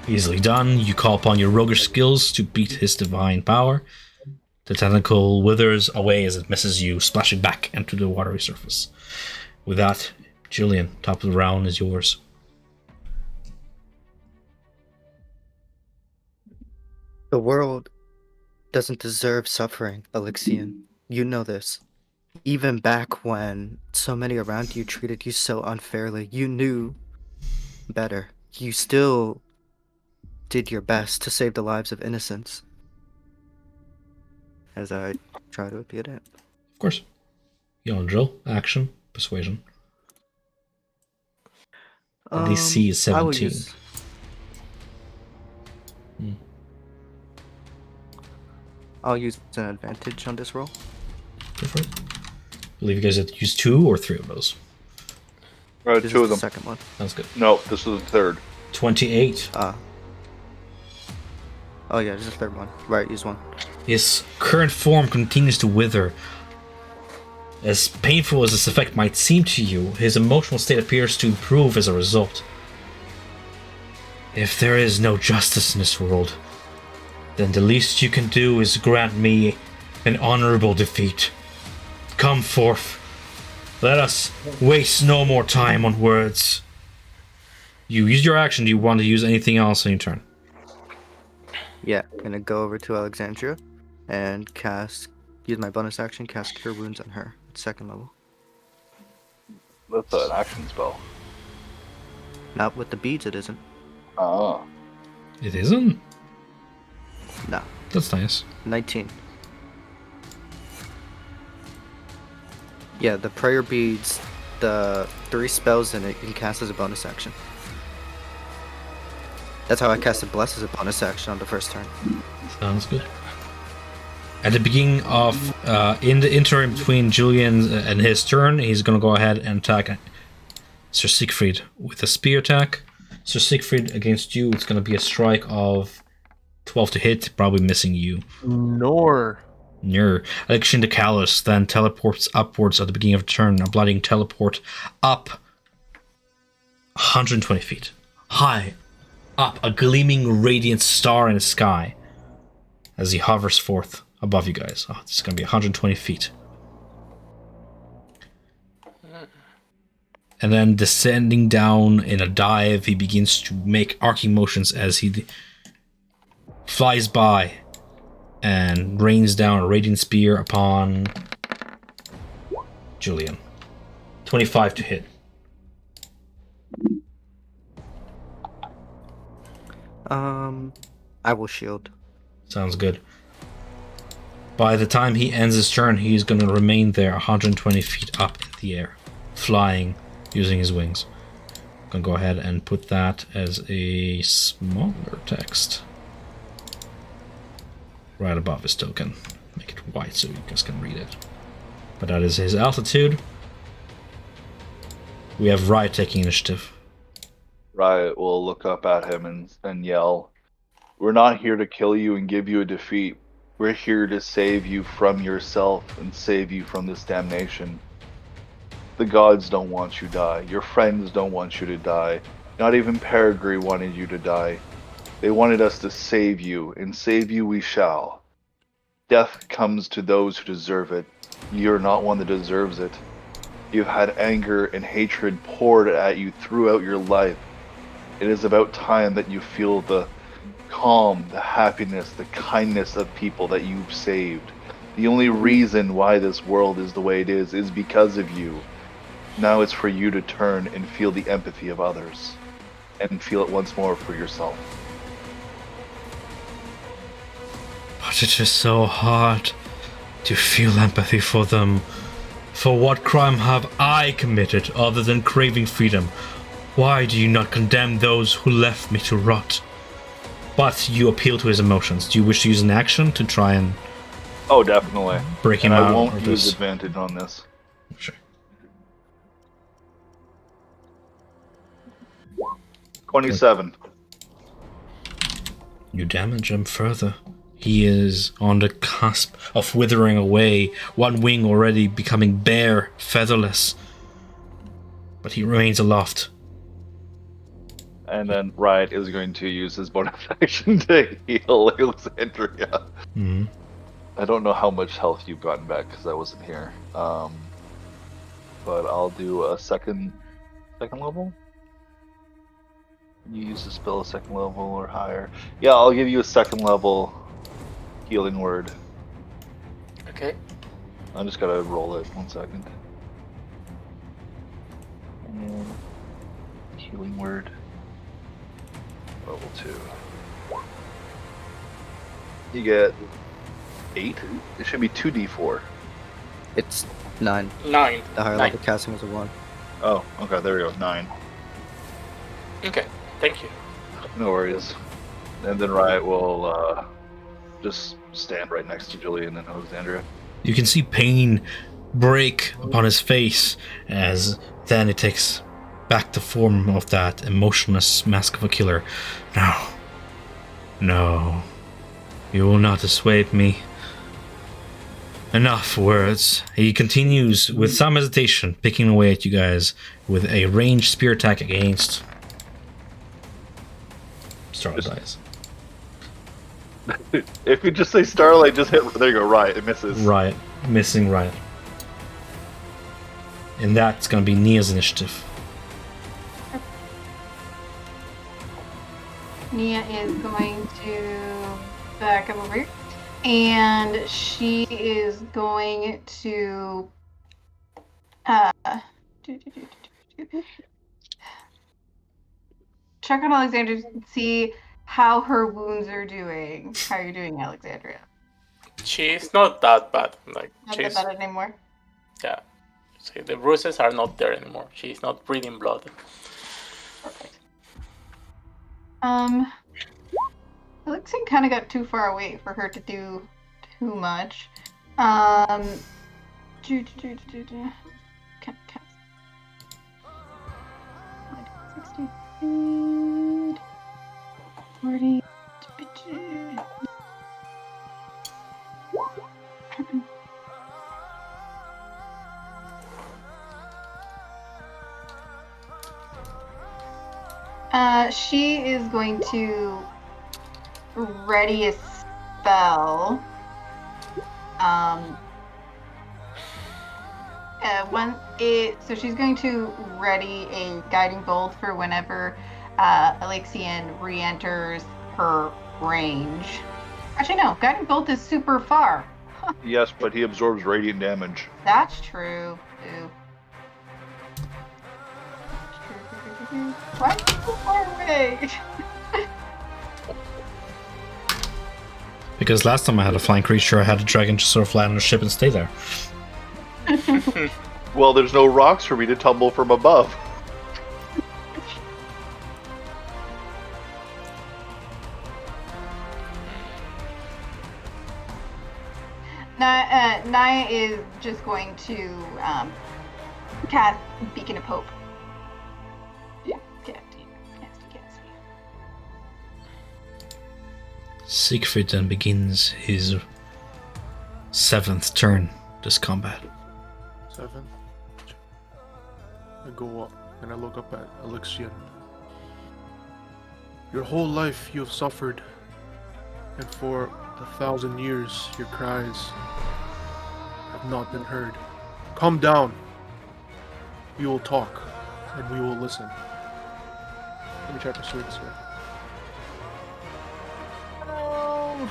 Easily done. You call upon your roguish skills to beat his divine power. The tentacle withers away as it misses you, splashing back into the watery surface. With that, Julian, top of the round is yours. The world doesn't deserve suffering, Alexian. You know this. Even back when so many around you treated you so unfairly, you knew better. You still did your best to save the lives of innocents. As I try to repeat it. Of course. Yondril, action, persuasion. The DC is I will 17. use- I'll use an advantage on this roll. Go for it. I believe you guys have used 2 or 3 of those. This Two is of the them. second one. Sounds good. No, this is the third. 28. Oh yeah, there's a third one. Right, use one. His current form continues to wither. As painful as this effect might seem to you, his emotional state appears to improve as a result. If there is no justice in this world, then the least you can do is grant me an honorable defeat. Come forth. Let us waste no more time on words. You used your action. Do you want to use anything else on your turn? Yeah, I'm gonna go over to Alexandria and use my bonus action, cast Cure Wounds on her at 2nd level. That's an action spell. Not with the beads, it isn't. Oh. It isn't? No. That's nice. 19. Yeah, the prayer beads, the 3 spells in it, you can cast as a bonus action. That's how I casted Bless as a bonus action on the first turn. Sounds good. At the beginning of, in the interim between Julian and his turn, he's going to go ahead and attack Sir Siegfried with a spear attack. Sir Siegfried, against you, it's going to be a strike of 12 to hit, probably missing you. Nor. Near. Election the Callus then teleports upwards at the beginning of the turn, a blooding teleport up 120 feet. High up, a gleaming radiant star in the sky as he hovers forth above you guys. Oh, it's going to be 120 feet. And then descending down in a dive, he begins to make arcing motions as he flies by and rains down a radiant spear upon Julian. 25 to hit. I will shield. Sounds good. By the time he ends his turn, he's going to remain there 120 feet up in the air, flying, using his wings. I'm going to go ahead and put that as a smaller text right above his token. Make it white so you guys can read it. But that is his altitude. We have Riot taking initiative. Riot will look up at him and yell, "We're not here to kill you and give you a defeat. We're here to save you from yourself and save you from this damnation. The gods don't want you to die. Your friends don't want you to die. Not even Peregrine wanted you to die. They wanted us to save you, and save you we shall. Death comes to those who deserve it. You're not one that deserves it. You've had anger and hatred poured at you throughout your life. It is about time that you feel the calm, the happiness, the kindness of people that you've saved. The only reason why this world is the way it is because of you. Now it's for you to turn and feel the empathy of others, and feel it once more for yourself." But it is so hard to feel empathy for them. For what crime have I committed other than craving freedom? Why do you not condemn those who left me to rot? But you appeal to his emotions. Do you wish to use an action to try and Oh, definitely. break him And out I won't of use this? advantage on this. Sure. 27. You damage him further. He is on the cusp of withering away, one wing already becoming bare, featherless. But he remains aloft. And then Riot is going to use his bonus action to heal Alexandria. Hmm. I don't know how much health you've gotten back because I wasn't here. But I'll do a second level. You use the spell a 2nd level or higher. Yeah, I'll give you a 2nd level healing word. Okay. I just gotta roll it 1 second. And healing word. Level 2. You get 8. It should be 2d4. It's 9. 9. The higher 9. level casting is a 1. Oh, okay, there we go. 9. Okay, thank you. No worries. And then Riot will just stand right next to Julian and Alexandria. You can see pain break upon his face as then it takes back the form of that emotionless mask of a killer. No. No. You will not dissuade me. Enough words. He continues with some hesitation, picking away at you guys with a ranged spear attack against Starlight Eyes. If you just say Starlight, just hit. There you go. Right, it misses. Riot. Missing Riot. And that's going to be Nia's initiative. Nia is going to back up over here. And she is going to check on Alexandria and see how her wounds are doing. How are you doing, Alexandria? She's not that bad. Like Not she's that bad anymore. yeah. See, the bruises are not there anymore. She's not breathing blood. Perfect. Alexian kind of got too far away for her to do too much. Can't. 60 feet. 40. She is going to ready a spell. So she's going to ready a guiding bolt for whenever Alexian re-enters her range. Actually, no, guiding bolt is super far. Yes, but he absorbs radiant damage. That's true. Ooh. Why are you so far away? Because last time I had a flying creature, I had a dragon just sort of land on a ship and stay there. Well, there's no rocks for me to tumble from above. Naya is just going to cast Beacon of Hope. Yeah, casty. Siegfried then begins his 7th turn this combat. 7. I go up and I look up at Alexian. Your whole life you have suffered, and for 1,000 years your cries have not been heard. Come down. We will talk, and we will listen. Let me try to persuade this way. Oh.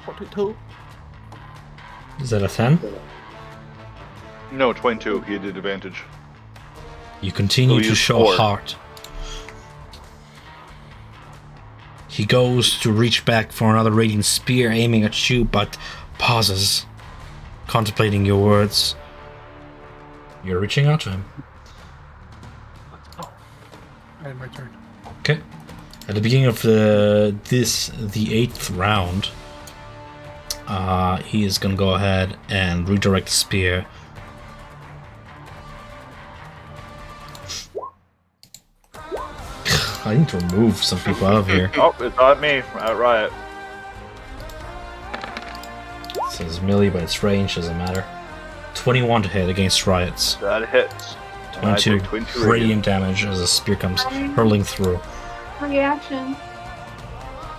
42. Is that a 10? No, 22. He did advantage. You continue So he to used show 4. heart. He goes to reach back for another radiant spear aiming at you, but pauses, contemplating your words. You're reaching out to him. And my turn. Okay. At the beginning of the 8th round, he is gonna go ahead and redirect the spear. I need to remove some people out of here. Oh, it's not me. At Riot. It says melee, but it's range, doesn't matter. 21 to hit against Riots. That hits. And I 22 take 22 radiant damage as a spear comes hurling through. Reaction.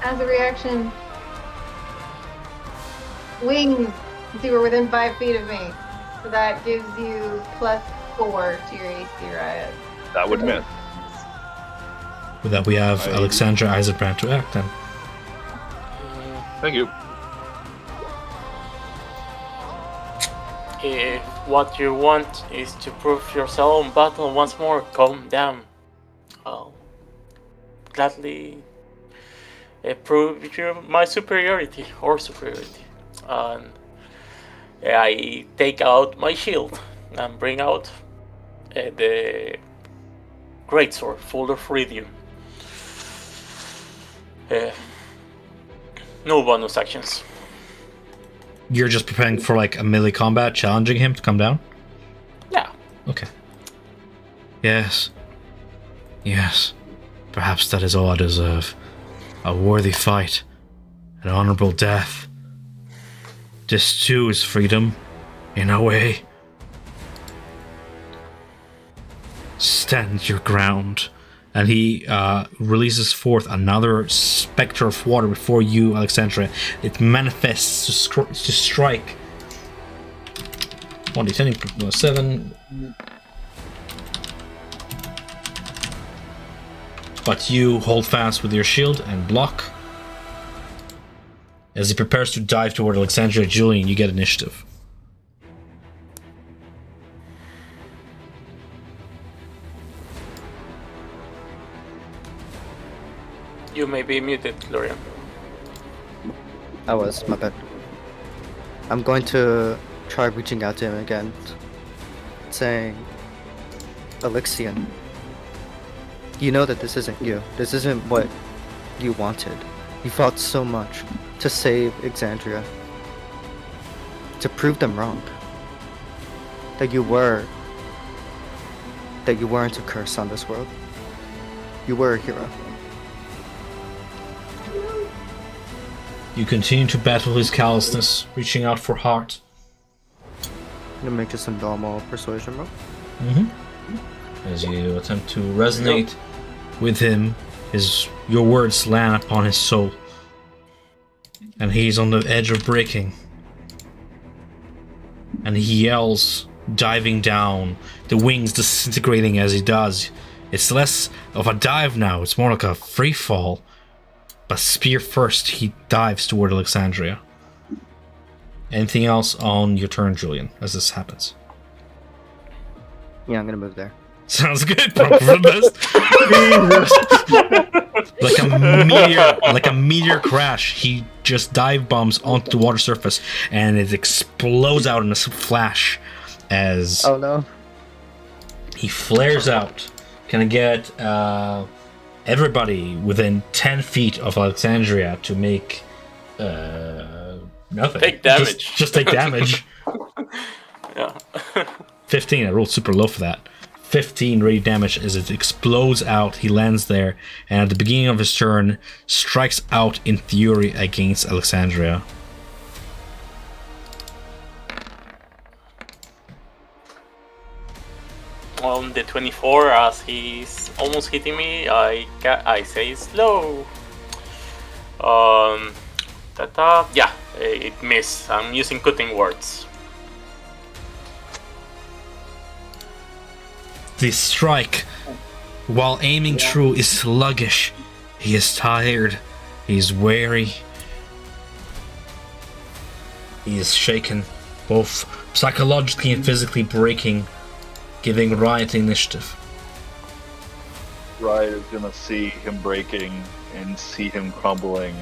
As a reaction, wings. You were within 5 feet of me, so that gives you +4 to your AC, Riot. That would miss. With that, we have Alexandra Eisenbrand to act then. Thank you. If what you want is to prove yourself in battle once more, calm down. I'll gladly prove my superiority. And I take out my shield and bring out the greatsword full of radium. No bonus actions. You're just preparing for like a melee combat, challenging him to come down? Yeah. Okay. Yes. Yes. Perhaps that is all I deserve. A worthy fight. An honorable death. This too is freedom, in a way. Stand your ground. And he releases forth another specter of water before you, Alexandria. It manifests to strike. 1d10 7. But you hold fast with your shield and block. As he prepares to dive toward Alexandria, Julian, you get initiative. You may be muted, Lorian. I was, my bad. I'm going to try reaching out to him again, saying, Alexian, you know that this isn't you. This isn't what you wanted. You fought so much to save Exandria, to prove them wrong. That you weren't a curse on this world. You were a hero. You continue to battle his callousness, reaching out for heart. I'm gonna make just a normal persuasion roll. As you attempt to resonate with him, your words land upon his soul. And he's on the edge of breaking. And he yells, diving down, the wings disintegrating as he does. It's less of a dive now, it's more like a free fall. But spear first, he dives toward Alexandria. Anything else on your turn, Julian, as this happens? Yeah, I'm gonna move there. Sounds good. Probably for the best. like a meteor crash, he just dive bombs onto the water surface, and it explodes out in a flash as Oh no. he flares out. Can I get everybody within 10 feet of Alexandria to make nothing? Take damage. Just take damage. Yeah. 15. I rolled super low for that. 15 radiant damage as it explodes out. He lands there, and at the beginning of his turn, strikes out in fury against Alexandria. On the 24, as he's almost hitting me, I say slow. Yeah, it missed. I'm using cutting words. The strike, while aiming true, is sluggish. He is tired. He's weary. He is shaken, both psychologically and physically breaking, giving Riot initiative. Riot is gonna see him breaking and see him crumbling,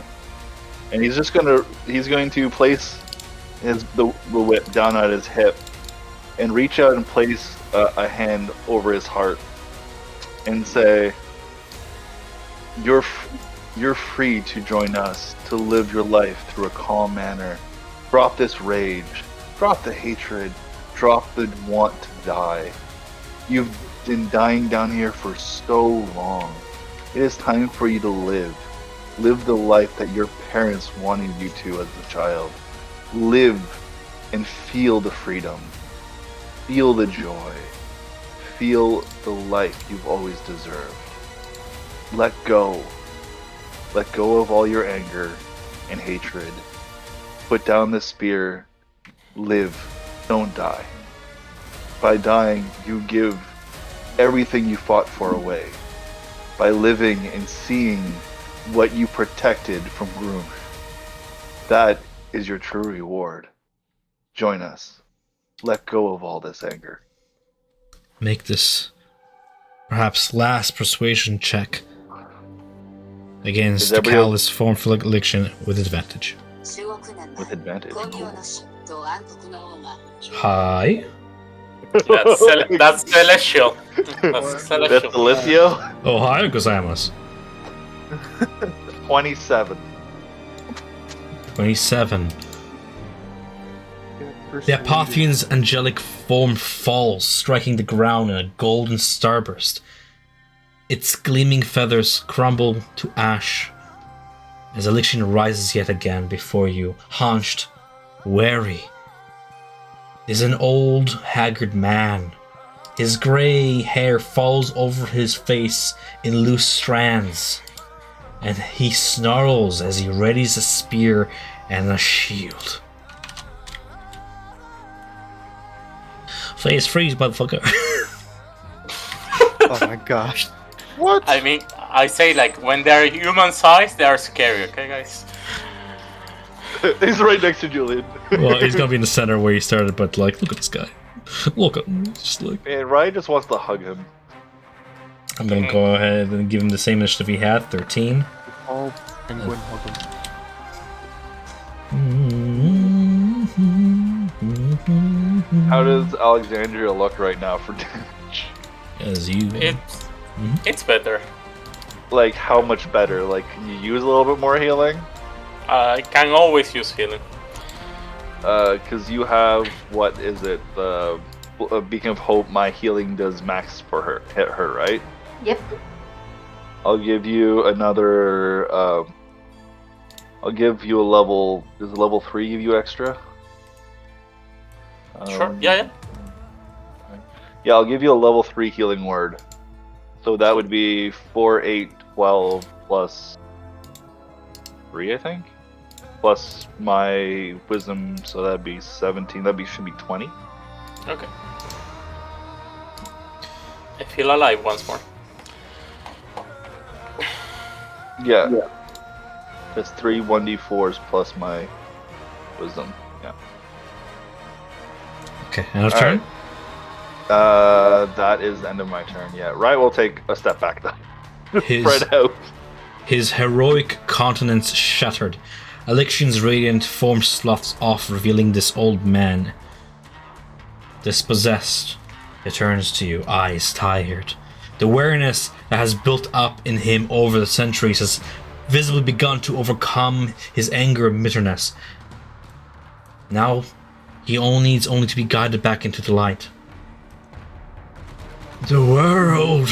and he's going to place the whip down at his hip and reach out and place a hand over his heart and say, you're free to join us, to live your life through a calm manner. Drop this rage, drop the hatred, drop the want to die. You've been dying down here for so long. It is time for you to live. Live the life that your parents wanted you to as a child. Live and feel the freedom. Feel the joy. Feel the life you've always deserved. Let go. Let go of all your anger and hatred. Put down the spear. Live. Don't die. By dying, you give everything you fought for away. By living and seeing what you protected from Groom. That is your true reward. Join us. Let go of all this anger. Make this perhaps last persuasion check against the callous form for affliction with advantage. With advantage. Hi. That's celestial. That's celestial. That's Alessio. Ohio gozaimasu. 27. 27. The Apotheon's angelic form falls, striking the ground in a golden starburst. its gleaming feathers crumble to ash as Elixion rises yet again before you, haunched, weary. Is an old, haggard man. His grey hair falls over his face in loose strands, and he snarls as he readies a spear and a shield. Face freeze, motherfucker. Oh my gosh. What? I mean, I say like when they're human sized, they are scary. Okay, guys. He's right next to Julian. Well, he's gonna be in the center where he started, but like, look at this guy. Look at him. Just like. And Ryan just wants to hug him. I'm gonna go ahead and give him the same initiative he had, 13. All penguin hug him. How does Alexandria look right now for damage? As you. It's better. Like, how much better? Like, can you use a little bit more healing? I can always use healing. Because you have, what is it? The Beacon of Hope, my healing does max for her, hit her, right? Yep. I'll give you another, I'll give you a level, does a level 3 give you extra? Sure. Yeah. Yeah, I'll give you a level 3 healing word. So that would be 4, 8, 12 plus 3, I think? Plus my wisdom, so that'd be 17. Should be 20. Okay. I feel alive once more. Yeah. That's 3 1d4s plus my wisdom. Yeah. Okay, and it's All turn. That is the end of my turn. Yeah. Right, we'll take a step back though. His, Spread out. his heroic countenance shattered. Elixion's radiant form sloughs off, revealing this old man. Dispossessed, he turns to you, eyes tired. The weariness that has built up in him over the centuries has visibly begun to overcome his anger and bitterness. Now, he needs only to be guided back into the light. The world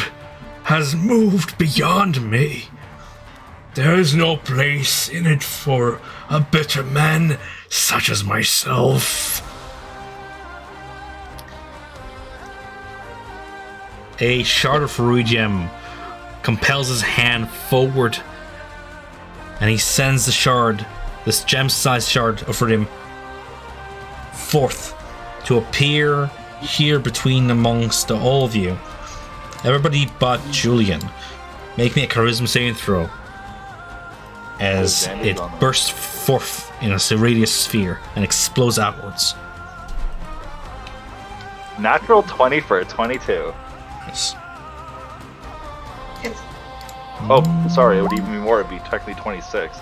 has moved beyond me. There is no place in it for a bitter man such as myself. A shard of Ruidium compels his hand forward, and he sends the shard, this gem-sized shard of Ruidium, forth to appear here between amongst all of you. Everybody but Julian. Make me a charisma saving throw. As it bursts forth in a radius sphere and explodes outwards. Natural 20 for a 22. Yes. It's Oh, sorry, it would even be more. It'd be technically 26.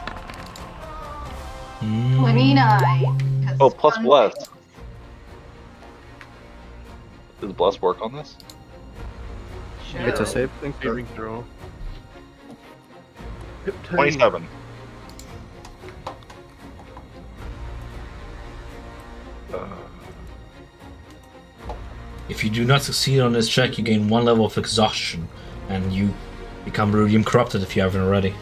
29. 'cause Oh, plus one- bless. Does bless work on this? Sure. It's a save thing. Saving throw. 27. If you do not succeed on this check, you gain 1 level of exhaustion, and you become Rudium corrupted if you haven't already.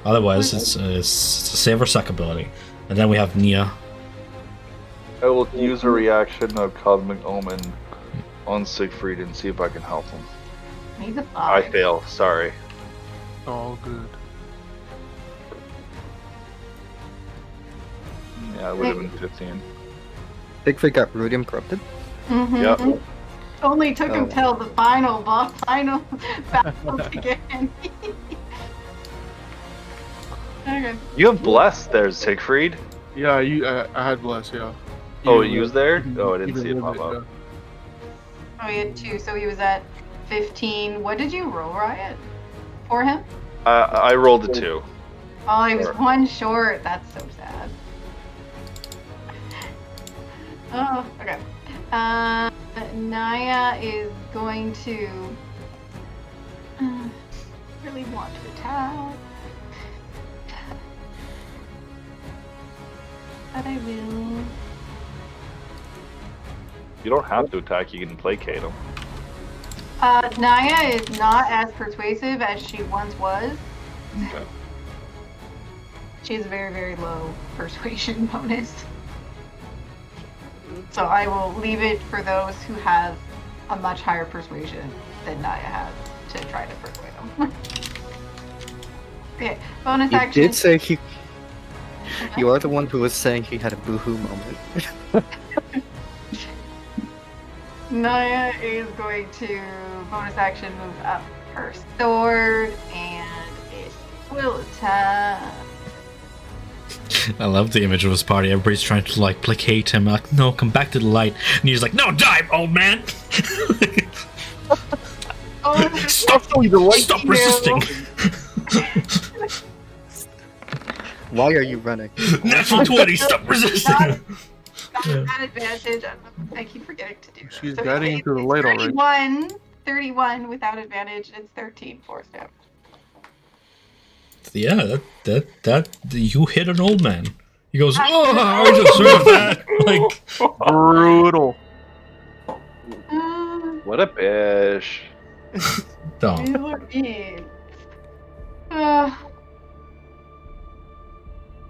Otherwise, it's a save or suck ability. And then we have Nia. I will use a reaction of Cosmic Omen on Siegfried and see if I can help him. He's a I five. fail, sorry. All good. Yeah, it would have been 15. Siegfried got Rudium corrupted. Mhm. Yep. Only took him Oh. till the final battle again. Okay. You have blessed there, Siegfried. Yeah, I had bless, yeah. Oh, Even you was with- there? even- Oh, I didn't even see it with pop up. yeah. Oh, he had 2, so he was at 15. What did you roll, Riot? For him? I rolled a 2. Oh, he was Sure. 1 short. That's so sad. Oh, okay. Naya is going to really want to attack. But I will. You don't have to attack, you can placate him. Naya is not as persuasive as she once was. Okay. She has a very, very low persuasion bonus. So I will leave it for those who have a much higher persuasion than Naya has to try to persuade them. Okay, bonus You action. did say he. You are the one who was saying he had a boohoo moment. Naya is going to bonus action move up her sword, and it will attack. I love the image of his party. Everybody's trying to like placate him. Like, no, come back to the light. And he's like, no, die, old man. Oh, Stop resisting. Why are you running? Natural 20. Stop resisting. got that advantage. I keep forgetting to do. She's So guiding it's into the light already. 31 without advantage. It's 13 force damage. Yeah, that you hit an old man. He goes, oh, I deserve that. Like, Brutal. What a bish. dumb.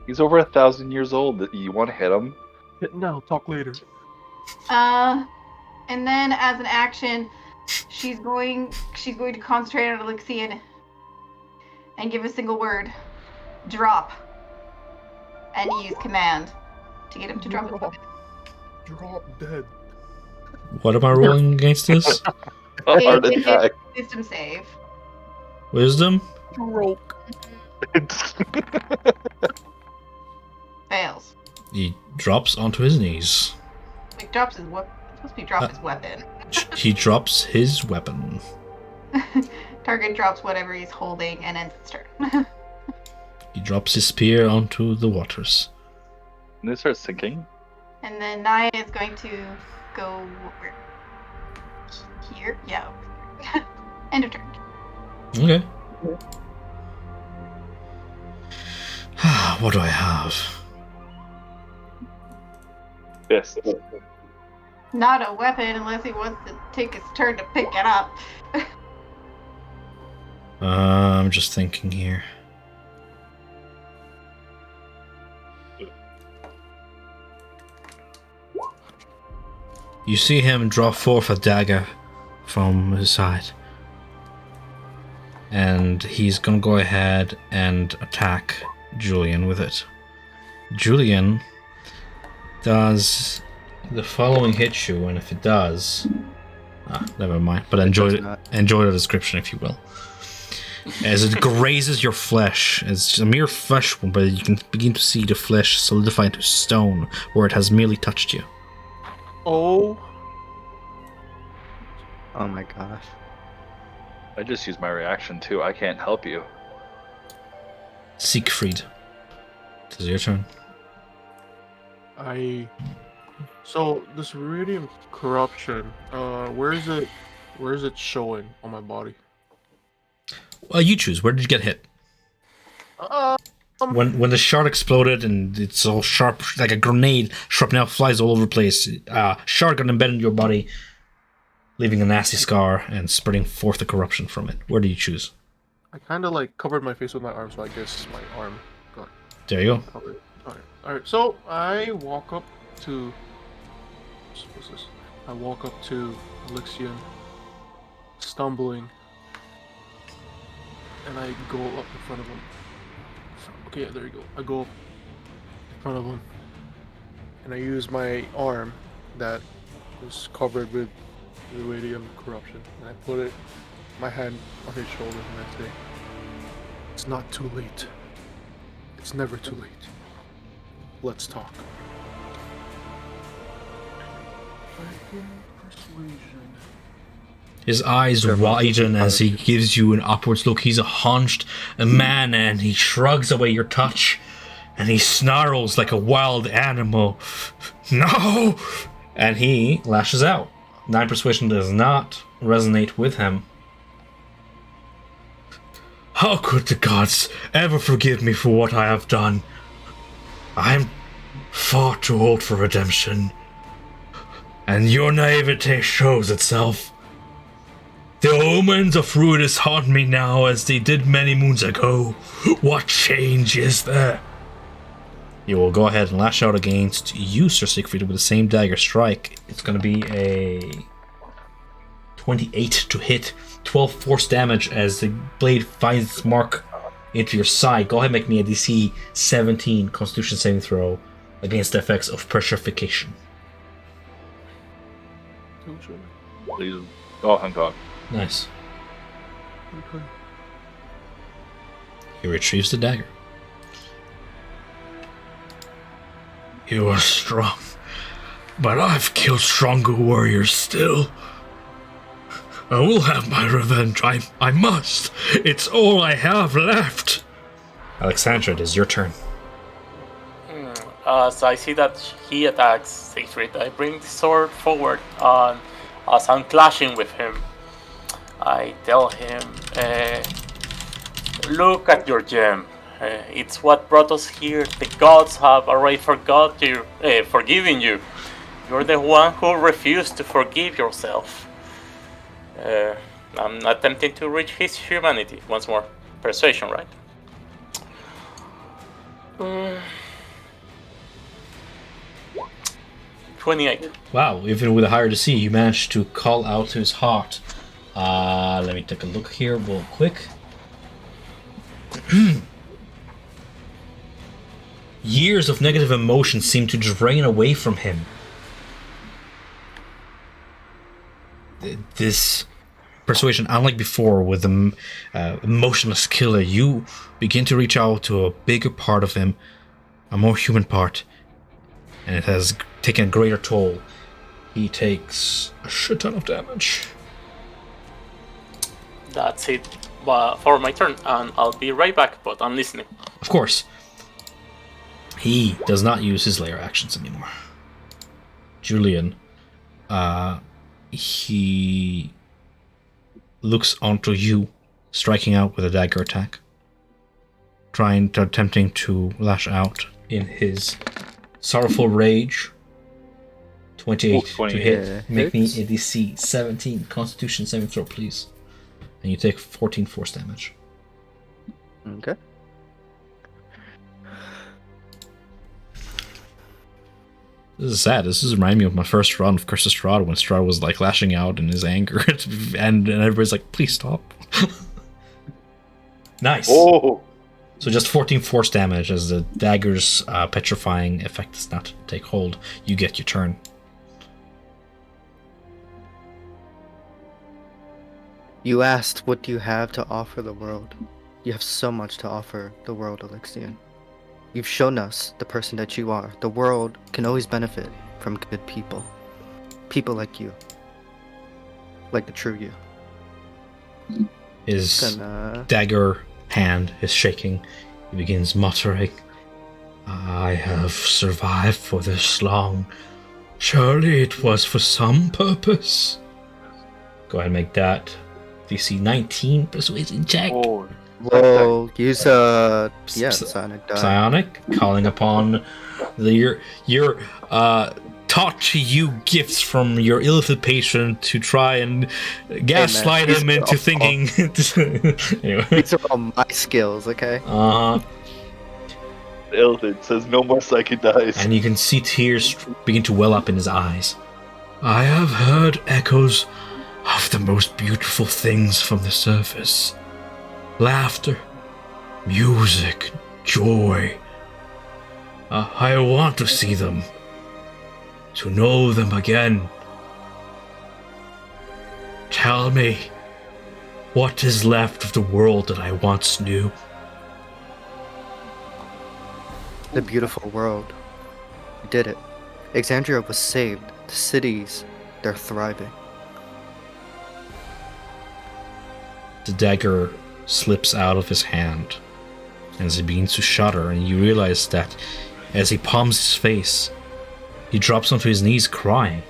He's over 1,000 years old. You want to hit him? Hit now, talk later. And then as an action, she's going to concentrate on Alexian and give a single word. Drop. And use command to get him to drop his weapon. Drop dead. What am I rolling against this? A heart It's attack. Wisdom save. Wisdom? Stroke. Fails. He drops onto his knees. Like drops his weapon. It's supposed to be drop his weapon. He drops his weapon. Target drops whatever he's holding and ends its turn. He drops his spear onto the waters. And they start sinking. And then Naya is going to go where? Here? Yeah. End of turn. Okay. What do I have? Fist. Not a weapon unless he wants to take his turn to pick it up. I'm just thinking here. You see him draw forth a dagger from his side. And he's gonna go ahead and attack Julian with it. Julian does the following hit you, and if it does... never mind. But enjoy the description, if you will. As it grazes your flesh, it's a mere flesh wound, but you can begin to see the flesh solidify into stone where it has merely touched you. Oh. Oh my gosh. I just used my reaction too. I can't help you. Siegfried. It is your turn. So this radiant corruption, where is it showing on my body? Well, you choose. Where did you get hit? When the shard exploded and it's all sharp, like a grenade, shrapnel flies all over the place. Shard got embedded in your body, leaving a nasty scar and spreading forth the corruption from it. Where do you choose? I kind of like covered my face with my arm, so I guess my arm got There you go. covered. Alright, so I walk up to... What's this? I walk up to Alexian, stumbling, and I go up in front of him. Okay, yeah, there you go. I go up in front of him, and I use my arm that is covered with radium corruption, and I put my hand on his shoulder, and I say, "It's not too late. It's never too late. Let's talk." Persuasion. His eyes widen as he gives you an upwards look. He's a hunched man and he shrugs away your touch and he snarls like a wild animal. No! And he lashes out. 9 persuasion does not resonate with him. How could the gods ever forgive me for what I have done? I'm far too old for redemption. and your naivete shows itself. The omens of Ruidus haunt me now as they did many moons ago. What change is there? You will go ahead and lash out against you, Sir Siegfried, with the same dagger strike. It's going to be a 28 to hit, 12 force damage as the blade finds its mark into your side. Go ahead and make me a DC 17 Constitution saving throw against the effects of pressurification. Please. Oh, Hancock. Nice. Okay. He retrieves the dagger. You are strong, but I've killed stronger warriors still. I will have my revenge. I must. It's all I have left. Alexandra, it is your turn. As I see that he attacks Siegfried, I bring the sword forward, and as I'm clashing with him, I tell him, look at your gem. It's what brought us here. The gods have already forgiven you. You're the one who refused to forgive yourself. I'm attempting to reach his humanity once more. Persuasion, right? 28. Wow, even with a higher DC, you managed to call out to his heart. Let me take a look here real quick. Years of negative emotion seem to drain away from him. This persuasion, unlike before with the emotionless killer, you begin to reach out to a bigger part of him, a more human part, and it has taken a greater toll. He takes a shit ton of damage. That's it for my turn, and I'll be right back, but I'm listening. Of course. He does not use his layer actions anymore. Julian, he looks onto you, striking out with a dagger attack, attempting to lash out in his sorrowful rage. 28 to hit. Make me a DC 17 Constitution saving throw, please. And you take 14 force damage. Okay. This is sad. This is reminding me of my first run of Curse of Strahd when Strahd was like lashing out in his anger, and everybody's like, "Please stop." Nice. Oh. So just 14 force damage as the dagger's petrifying effect does not take hold. You get your turn. You asked, what do you have to offer the world? You have so much to offer the world, Alexian. You've shown us the person that you are. The world can always benefit from good people. People like you. Like the true you. His dagger hand is shaking. He begins muttering, I have survived for this long. Surely it was for some purpose. Go ahead and make that DC 19 persuasion check. Oh. Whoa, use psionic die. Psionic, calling upon your taught to you gifts from your illithid patron to try and gaslight him into thinking. Anyway. These are all my skills, okay? Illithid says no more psychic dice. And you can see tears begin to well up in his eyes. I have heard echoes of the most beautiful things from the surface. Laughter, music, joy. I want to see them, to know them again. Tell me, what is left of the world that I once knew? The beautiful world. We did it. Exandria was saved. The cities, they're thriving. The dagger slips out of his hand as he begins to shudder, and you realize that as he palms his face, he drops onto his knees crying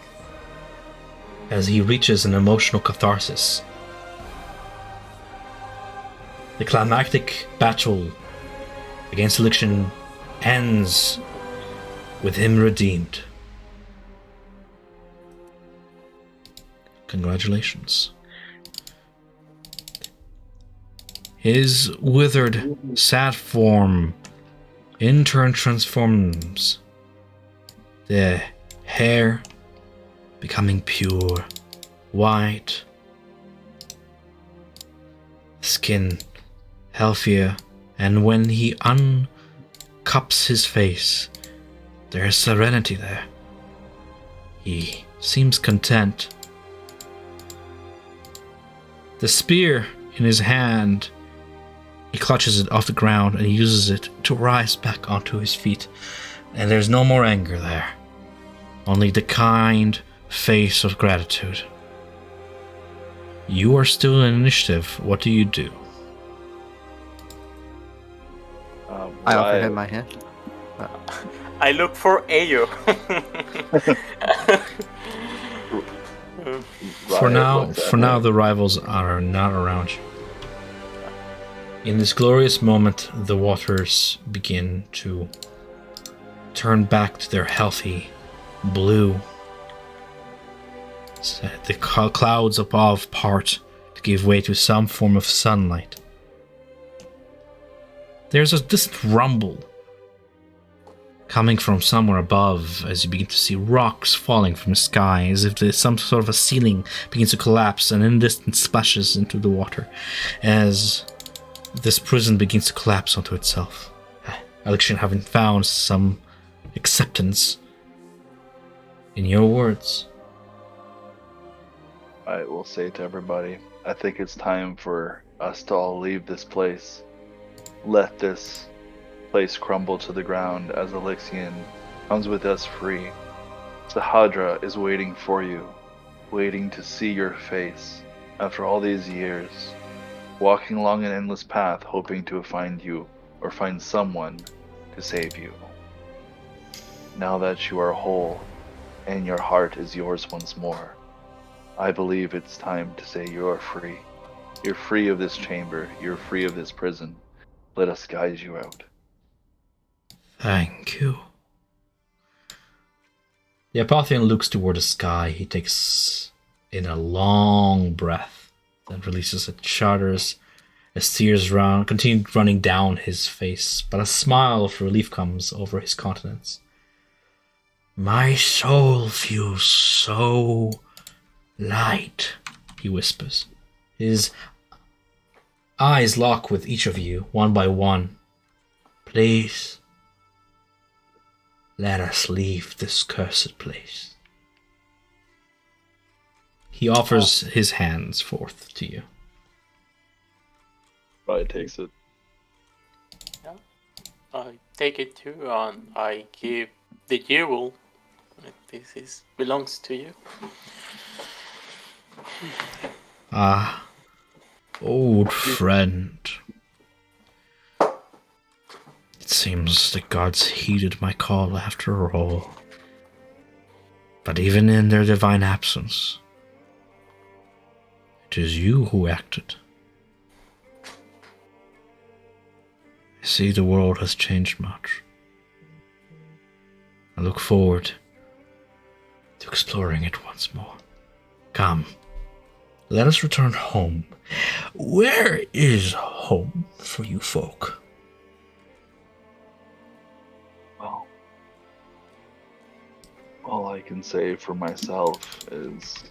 as he reaches an emotional catharsis. The climactic battle against Elixion ends with him redeemed. Congratulations. His withered, sad form in turn transforms, the hair becoming pure, white, skin healthier, and when he uncups his face, there is serenity there. He seems content. The spear in his hand, he clutches it off the ground and he uses it to rise back onto his feet. And there's no more anger there. Only the kind face of gratitude. You are still in initiative. What do you do? I offer him my hand. I look for Ayo. For now, the rivals are not around you. In this glorious moment, the waters begin to turn back to their healthy blue. The clouds above part to give way to some form of sunlight. There's a distant rumble coming from somewhere above as you begin to see rocks falling from the sky, as if there's some sort of a ceiling begins to collapse and in distance splashes into the water as this prison begins to collapse onto itself. Alexian, having found some acceptance in your words. I will say to everybody, I think it's time for us to all leave this place. Let this place crumble to the ground as Alexian comes with us free. Sahadra is waiting for you, waiting to see your face after all these years, walking along an endless path hoping to find you or find someone to save you. Now that you are whole and your heart is yours once more, I believe it's time to say you're free. You're free of this chamber. You're free of this prison. Let us guide you out. Thank you. The Apotheon looks toward the sky. He takes in a long breath, then releases it, shudders as tears continue running down his face, but a smile of relief comes over his countenance. My soul feels so light, he whispers. His eyes lock with each of you, one by one. Please, let us leave this cursed place. He offers his hands forth to you. Probably takes it. Yeah, I take it too, and I give the jewel. This belongs to you. Ah, old friend. It seems the gods heeded my call after all. But even in their divine absence, it is you who acted. I see the world has changed much. I look forward to exploring it once more. Come, let us return home. Where is home for you folk? Well, all I can say for myself is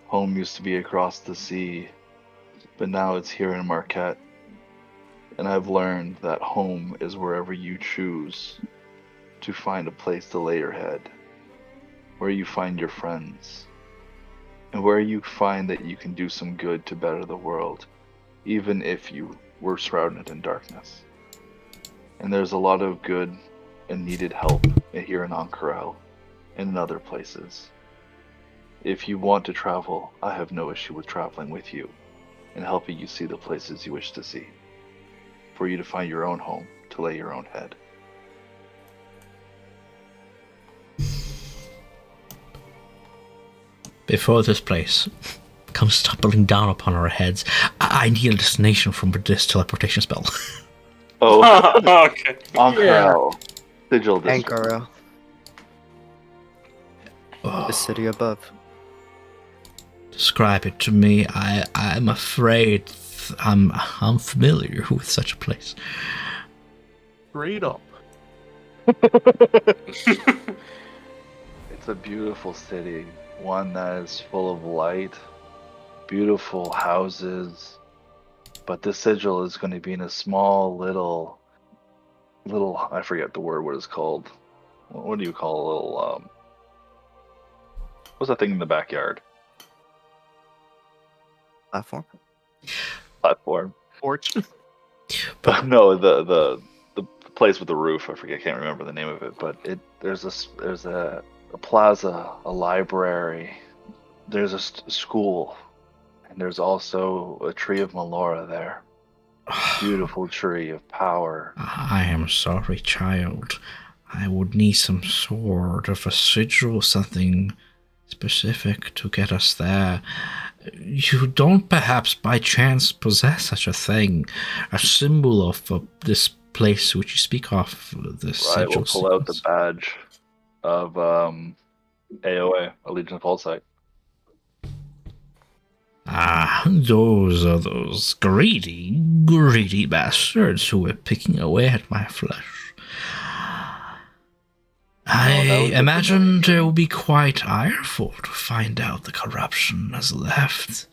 home used to be across the sea, but now it's here in Marquette. And I've learned that home is wherever you choose to find a place to lay your head, where you find your friends, and where you find that you can do some good to better the world, even if you were shrouded in darkness. And there's a lot of good and needed help here in Ank'Harel and in other places. If you want to travel, I have no issue with traveling with you and helping you see the places you wish to see, for you to find your own home, to lay your own head. Before this place comes toppling down upon our heads, I need a destination from this teleportation spell. Oh, Okay. Ank'Harel. Sigil District. Ankara, Oh, the city above. describe it to me. I'm afraid I'm familiar with such a place. Straight up. It's a beautiful city, one that is full of light, beautiful houses, but this sigil is going to be in a small little, I forget the word, what it's called. What do you call a little, what's that thing in the backyard? Platform. Platform. Porch. No, the place with the roof. I forget. I can't remember the name of it. But there's a plaza, a library. There's a school, and there's also a tree of Melora there. Beautiful tree of power. I am sorry, child. I would need some sort of a sigil, something specific to get us there. You don't perhaps by chance possess such a thing, a symbol of this place which you speak of, the sigil. Right, we'll pull out the badge of AOA, a Legion of Hullsight. Ah, those are those greedy bastards who were picking away at my flesh. I imagine they will be quite ireful to find out the corruption has left.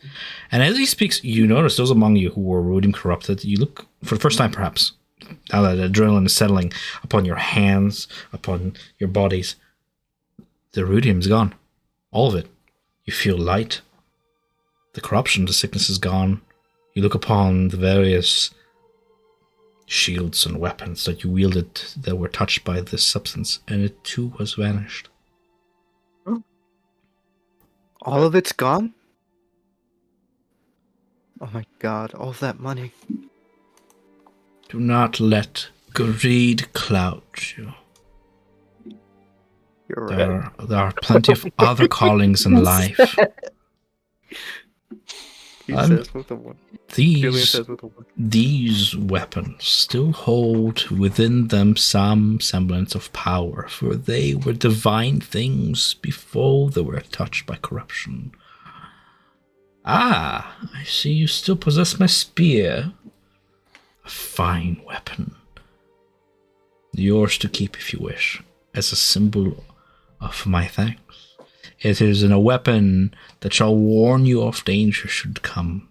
And as he speaks, you notice those among you who were Rudium corrupted, you look, for the first time perhaps, now that adrenaline is settling upon your hands, upon your bodies, the Rudium's gone. All of it. You feel light. The corruption, the sickness is gone. You look upon the various shields and weapons that you wielded that were touched by this substance, and it too has vanished. All of it's gone? Oh my god, all of that money. Do not let greed cloud you. You're right. There are plenty of other callings in life. He says with a one. Julian says with a one. These weapons still hold within them some semblance of power, for they were divine things before they were touched by corruption. Ah, I see you still possess my spear. A fine weapon. Yours to keep if you wish, as a symbol of my thanks. It is a weapon that shall warn you of danger should come.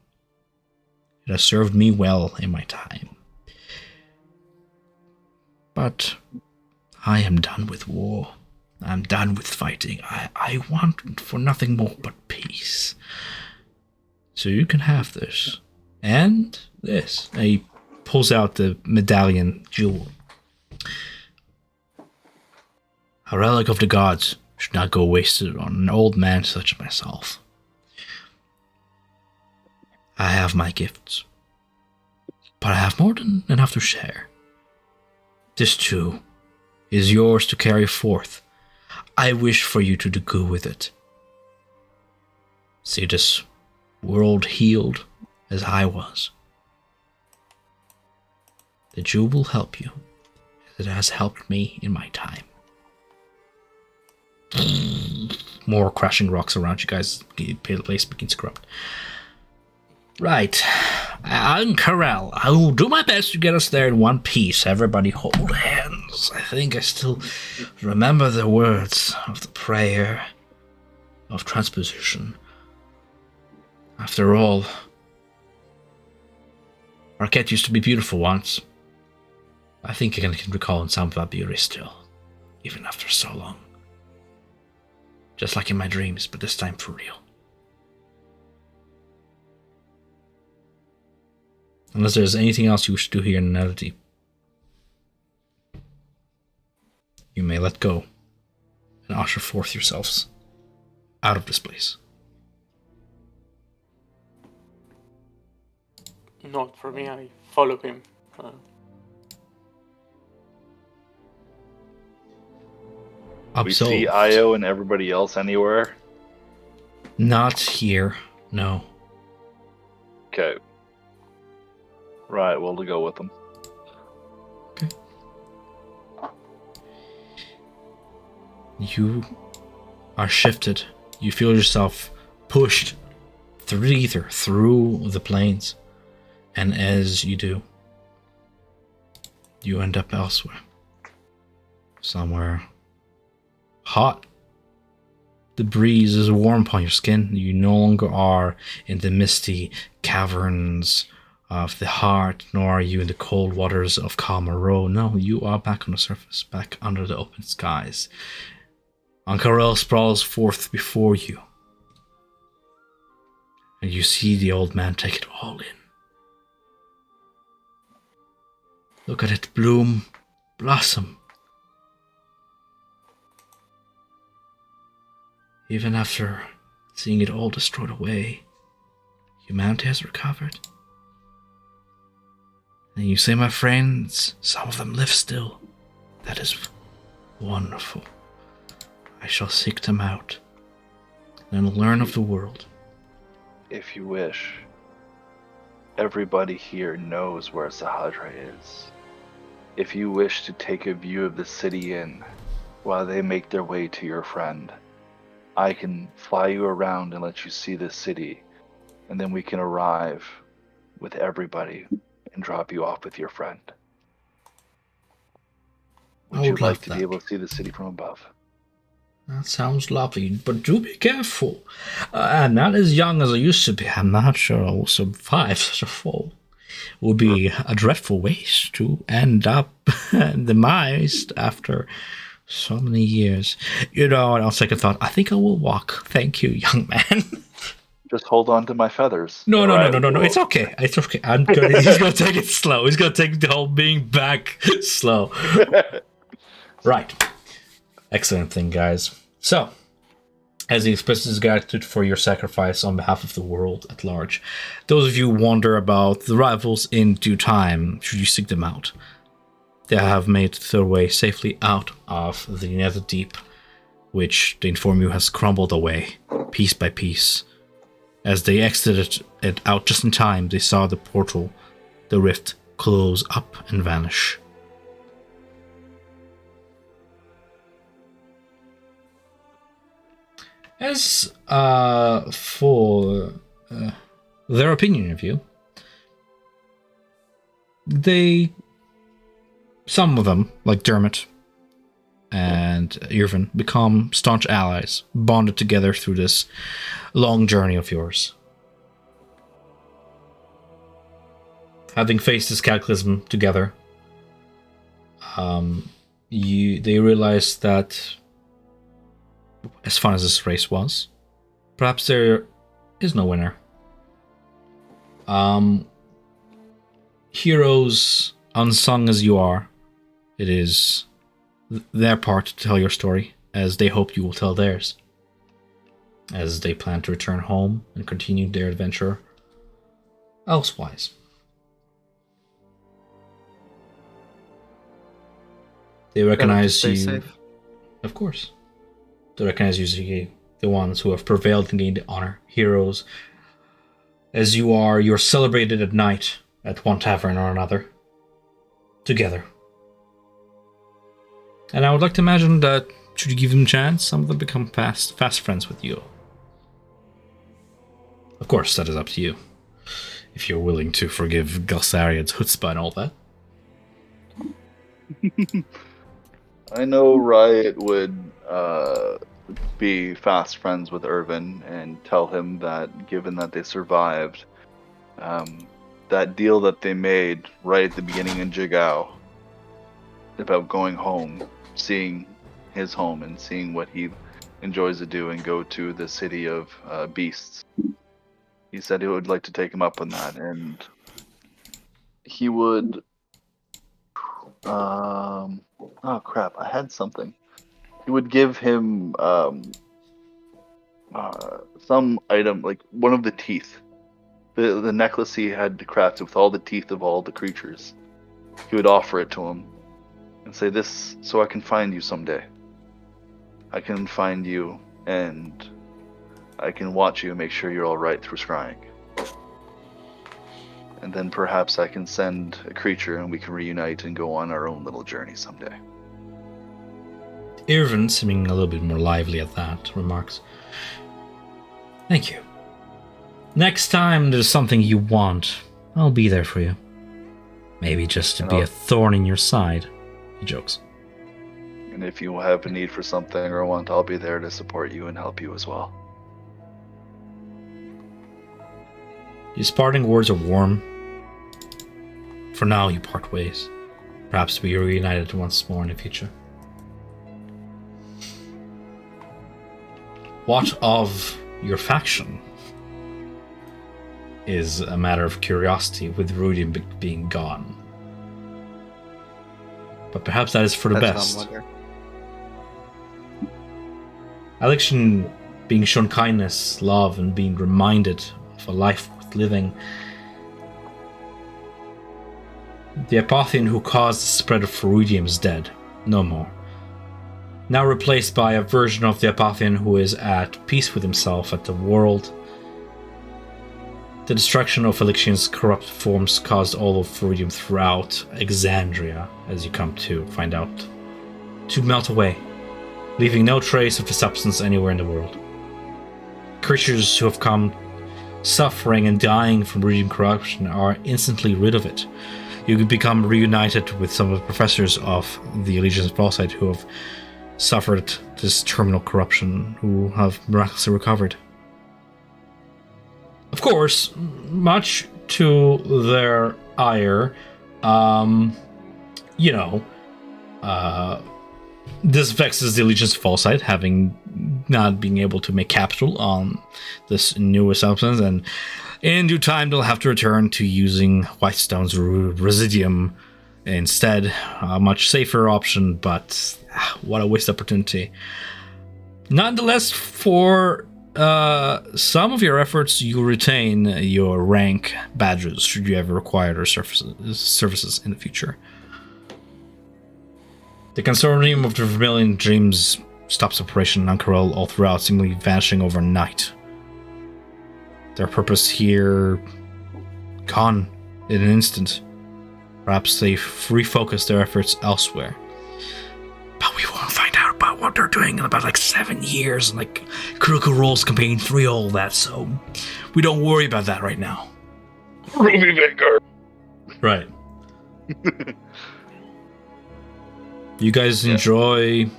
It has served me well in my time. But I am done with war. I'm done with fighting. I want for nothing more but peace. So you can have this. And this. And he pulls out the medallion jewel. A relic of the gods should not go wasted on an old man such as myself. I have my gifts, but I have more than enough to share. This too is yours to carry forth. I wish for you to do good with it. See this world healed as I was. The jewel will help you, as it has helped me in my time. More crashing rocks around you guys. The place begins to corrupt. Right. I'm Corel. I will do my best to get us there in one piece. Everybody hold hands. I think I still remember the words of the prayer of transposition. After all, Arquette used to be beautiful once. I think I can recall some of that beauty still, even after so long. Just like in my dreams, but this time for real. Unless there's anything else you wish to do here in Netherdeep, you may let go and usher forth yourselves out of this place. Not for me, I follow him. We see Io and everybody else anywhere? Not here, no. Okay. Right, well, to go with them. Okay. You are shifted. You feel yourself pushed through the ether, through the plains. And as you do, you end up elsewhere. Somewhere hot. The breeze is warm upon your skin. You no longer are in the misty caverns of the heart, nor are you in the cold waters of Kalmaro. No, you are back on the surface, back under the open skies. Ankarel sprawls forth before you, and you see the old man take it all in. Look at it bloom, blossom. Even after seeing it all destroyed away, humanity has recovered. And you say, my friends, some of them live still. That is wonderful. I shall seek them out and learn of the world. If you wish, everybody here knows where Sahadra is. If you wish to take a view of the city inn while they make their way to your friend, I can fly you around and let you see the city, and then we can arrive with everybody and drop you off with your friend. Would you like to be able to see the city from above? That sounds lovely, but do be careful. I'm not as young as I used to be. I'm not sure I will survive such a fall. It would be a dreadful waste to end up demised after so many years. You know, and on second thought, I think I will walk. Thank you, young man. Just hold on to my feathers. No. It's okay. It's okay. He's gonna take it slow. He's gonna take the whole being back slow. Right. Excellent thing, guys. So, as he expresses his gratitude for your sacrifice on behalf of the world at large, those of you who wonder about the rivals in due time, should you seek them out, they have made their way safely out of the Netherdeep, which they inform you has crumbled away, piece by piece. As they exited it out just in time, they saw the portal, the rift, close up and vanish. As for their opinion of you, some of them, like Dermot and Irvin, become staunch allies, bonded together through this long journey of yours. Having faced this cataclysm together, they realized that as fun as this race was, perhaps there is no winner. Heroes, unsung as you are, it is their part to tell your story, as they hope you will tell theirs, as they plan to return home and continue their adventure elsewise. They recognize you, safe. Of course. They recognize you as the ones who have prevailed and gained honor, heroes. As you are, you're celebrated at night at one tavern or another, together. And I would like to imagine that, should you give them a chance, some of them become fast friends with you. Of course, that is up to you. If you're willing to forgive Gelsariad's chutzpah and all that. I know Riot would be fast friends with Irvin and tell him that, given that they survived, that deal that they made right at the beginning in Jigao about going home, seeing his home and seeing what he enjoys to do and go to the city of beasts. He said he would like to take him up on that, and he would... oh crap, I had something. He would give him some item, like one of the teeth. The necklace he had crafted with all the teeth of all the creatures. He would offer it to him and say, "This, so I can find you someday. I can find you and I can watch you and make sure you're alright through scrying. And then perhaps I can send a creature and we can reunite and go on our own little journey someday." Irvin, seeming a little bit more lively at that, remarks, "Thank you. Next time there's something you want, I'll be there for you. Maybe just to be a thorn in your side. He jokes. And if you have a need for something or want, I'll be there to support you and help you as well. His parting words are warm. For now, you part ways. Perhaps we are reunited once more in the future. What of your faction is a matter of curiosity, with Rudium being gone. But perhaps that is for the best. Alexian being shown kindness, love, and being reminded of a life worth living. The Apotheon who caused the spread of Ferudium is dead. No more. Now replaced by a version of the Apotheon who is at peace with himself, at the world. The destruction of Alexian's corrupt forms caused all of Ferudium throughout Exandria, as you come to find out, to melt away, leaving no trace of the substance anywhere in the world. Creatures who have come suffering and dying from Ferudium corruption are instantly rid of it. You could become reunited with some of the professors of the Allegiance of Farsight who have suffered this terminal corruption, who have miraculously recovered. Of course, much to their ire, this vexes the Allegiance of Farsight, having not being able to make capital on this newest substance, and in due time they'll have to return to using Whitestone's Residium instead. A much safer option, but what a waste opportunity. Nonetheless, for some of your efforts, you retain your rank badges should you ever require their services in the future. The Consortium of the Vermilion Dreams stops operation in Ankarel all throughout, seemingly vanishing overnight. Their purpose here gone in an instant. Perhaps they've refocused their efforts elsewhere. But we won't find out about what they're doing in about 7 years, and Critical Role's Campaign 3, all that, so we don't worry about that right now. Ruby Vanguard. Right. You guys enjoy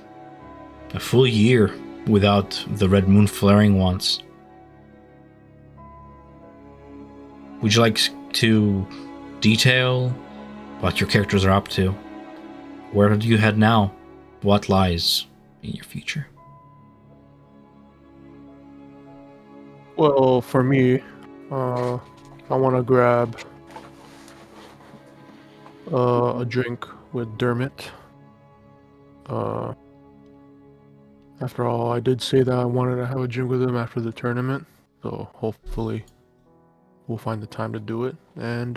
a full year without the red moon flaring once. Would you like to detail what your characters are up to? Where do you head now? What lies in your future? Well, for me, I want to grab a drink with Dermot. After all, I did say that I wanted to have a drink with him after the tournament, so hopefully we'll find the time to do it. And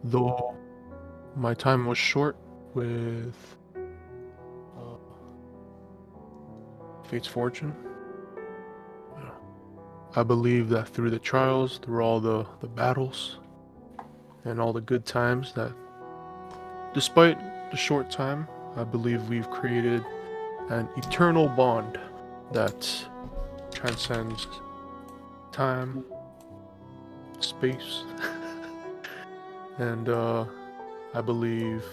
though my time was short with Fate's Fortune, I believe that through the trials, through all the battles, and all the good times, that despite the short time, I believe we've created an eternal bond that transcends time, space, and I believe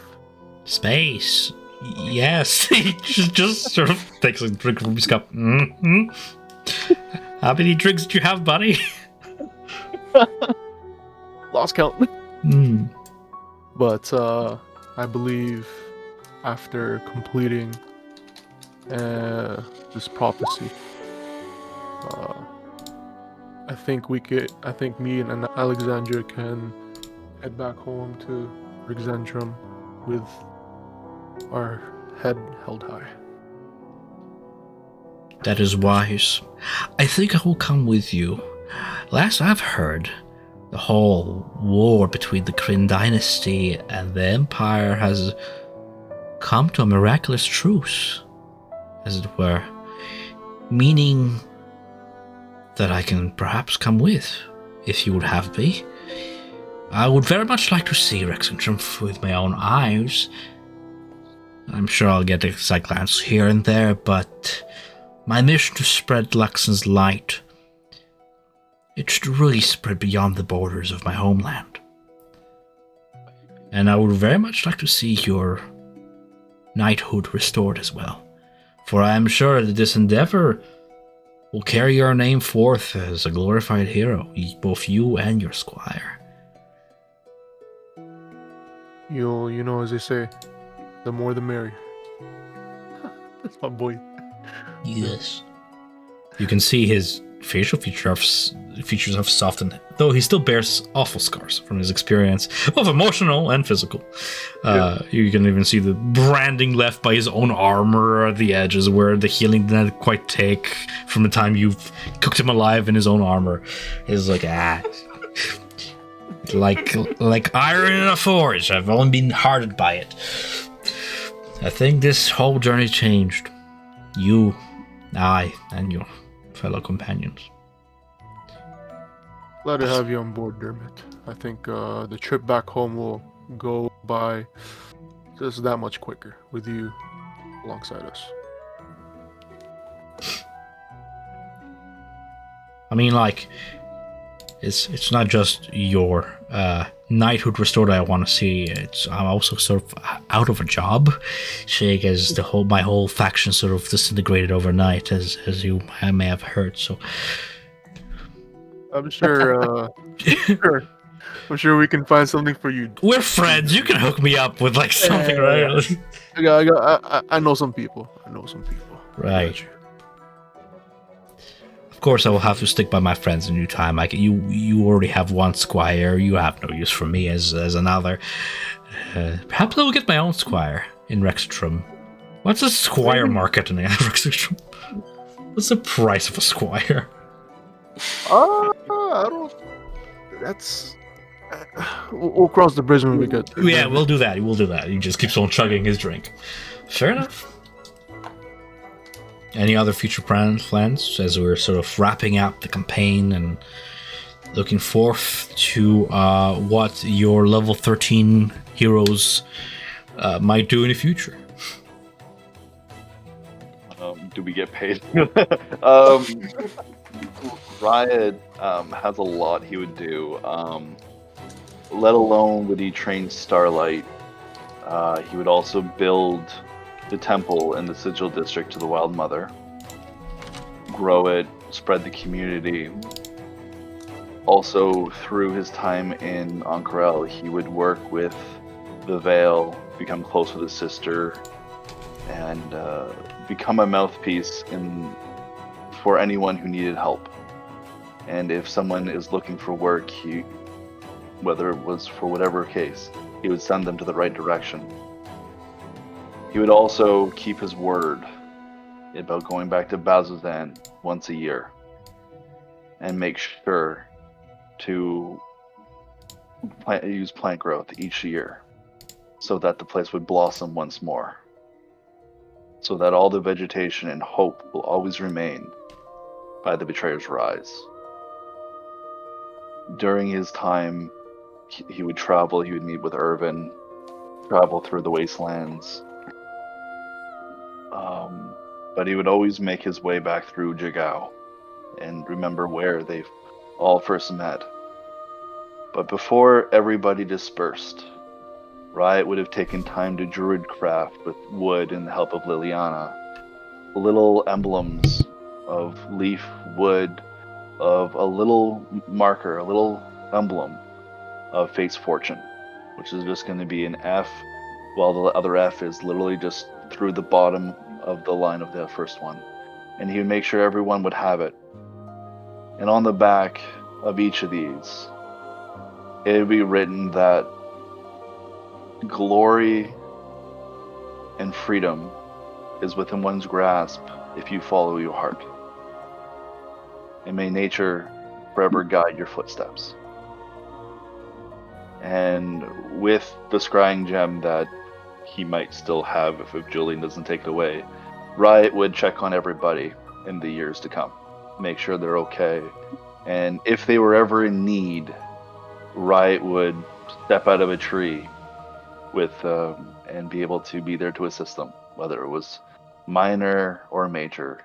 space. Yes. He just sort of takes a drink from his cup. Mm-hmm. How many drinks do you have, buddy? lost count. But I believe after completing this prophecy, I think me and Alexandria can head back home to Exandrum with our head held high. That is wise. I think I will come with you. Last I've heard, the whole war between the Kryn dynasty and the Empire has come to a miraculous truce, as it were, meaning that I can perhaps come with, if you would have me. I would very much like to see Rexentrum with my own eyes. I'm sure I'll get a side glance here and there, but my mission to spread Luxon's light, it should really spread beyond the borders of my homeland. And I would very much like to see your knighthood restored as well. For I am sure that this endeavor will carry your name forth as a glorified hero, both you and your squire. You know, as they say, the more the merrier. That's my boy. Yes. You can see his facial features have softened, though he still bears awful scars from his experience, both emotional and physical. You can even see the branding left by his own armor at the edges, where the healing didn't quite take from the time you've cooked him alive in his own armor. It's like, like iron in a forge. I've only been hardened by it. I think this whole journey changed you, I, and your fellow companions. Glad to have you on board, Dermot. I think the trip back home will go by just that much quicker with you alongside us. I mean, like, it's not just your knighthood restored I want to see. I'm also sort of out of a job, Shake, as my whole faction sort of disintegrated overnight, as you may have heard. So I'm sure. I'm sure we can find something for you. we're friends. You can hook me up with like something, right? I know some people. Right. Of course, I will have to stick by my friends in due time. Like you already have one squire. You have no use for me as another. Perhaps I will get my own squire in Rextrum. What's a squire market in Rextrum? What's the price of a squire? I don't. That's. We'll cross the bridge when we get there. Yeah, we'll do that. He just keeps on chugging his drink. Fair enough. Any other future plans as we're sort of wrapping up the campaign and looking forth to what your level 13 heroes might do in the future? Do we get paid? Riot has a lot he would do. Let alone would he train Starlight. He would also build the temple in the Sigil district to the Wild Mother, grow it, spread the community. Also, through his time in Ank'Harel, he would work with the Veil, become close with his sister, and become a mouthpiece for anyone who needed help. And if someone is looking for work, whether it was for whatever case, he would send them to the right direction. He would also keep his word about going back to Bazzoxan once a year and make sure to use plant growth each year so that the place would blossom once more, so that all the vegetation and hope will always remain by the Betrayer's rise. During his time, he would travel, he would meet with Irvin, travel through the wastelands, but he would always make his way back through Jigao and remember where they all first met. But before everybody dispersed, Riot would have taken time to druidcraft with wood and the help of Liliana little emblems of leaf, wood, of a little marker, a little emblem of Fate's Fortune, which is just going to be an F, while the other F is literally just through the bottom of the line of the first one. And he would make sure everyone would have it. And on the back of each of these, it would be written that glory and freedom is within one's grasp if you follow your heart. And may nature forever guide your footsteps. And with the scrying gem that he might still have if Julian doesn't take it away, Riot would check on everybody in the years to come, make sure they're okay. And if they were ever in need, Riot would step out of a tree with and be able to be there to assist them, whether it was minor or major.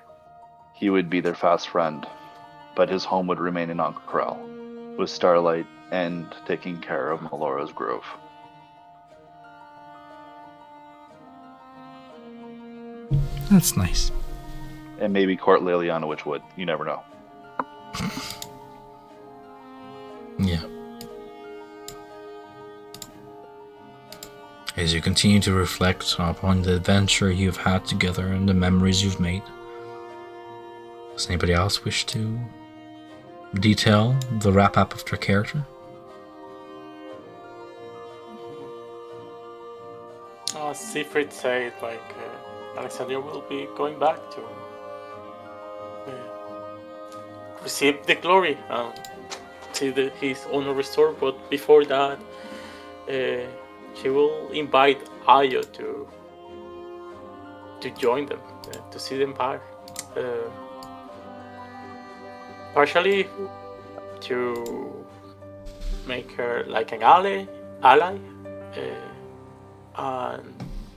he would be their fast friend, but his home would remain in Ank'Harel, with Starlight and taking care of Melora's Grove. That's nice. And maybe court Liliana Witchwood. You never know. Yeah. As you continue to reflect upon the adventure you've had together and the memories you've made, does anybody else wish to detail the wrap-up of their character? Siegfried said, like, Alexander will be going back to receive the glory and see his honor restored, but before that, she will invite Ayo to join them, to see them back. Partially to make her like an ally, and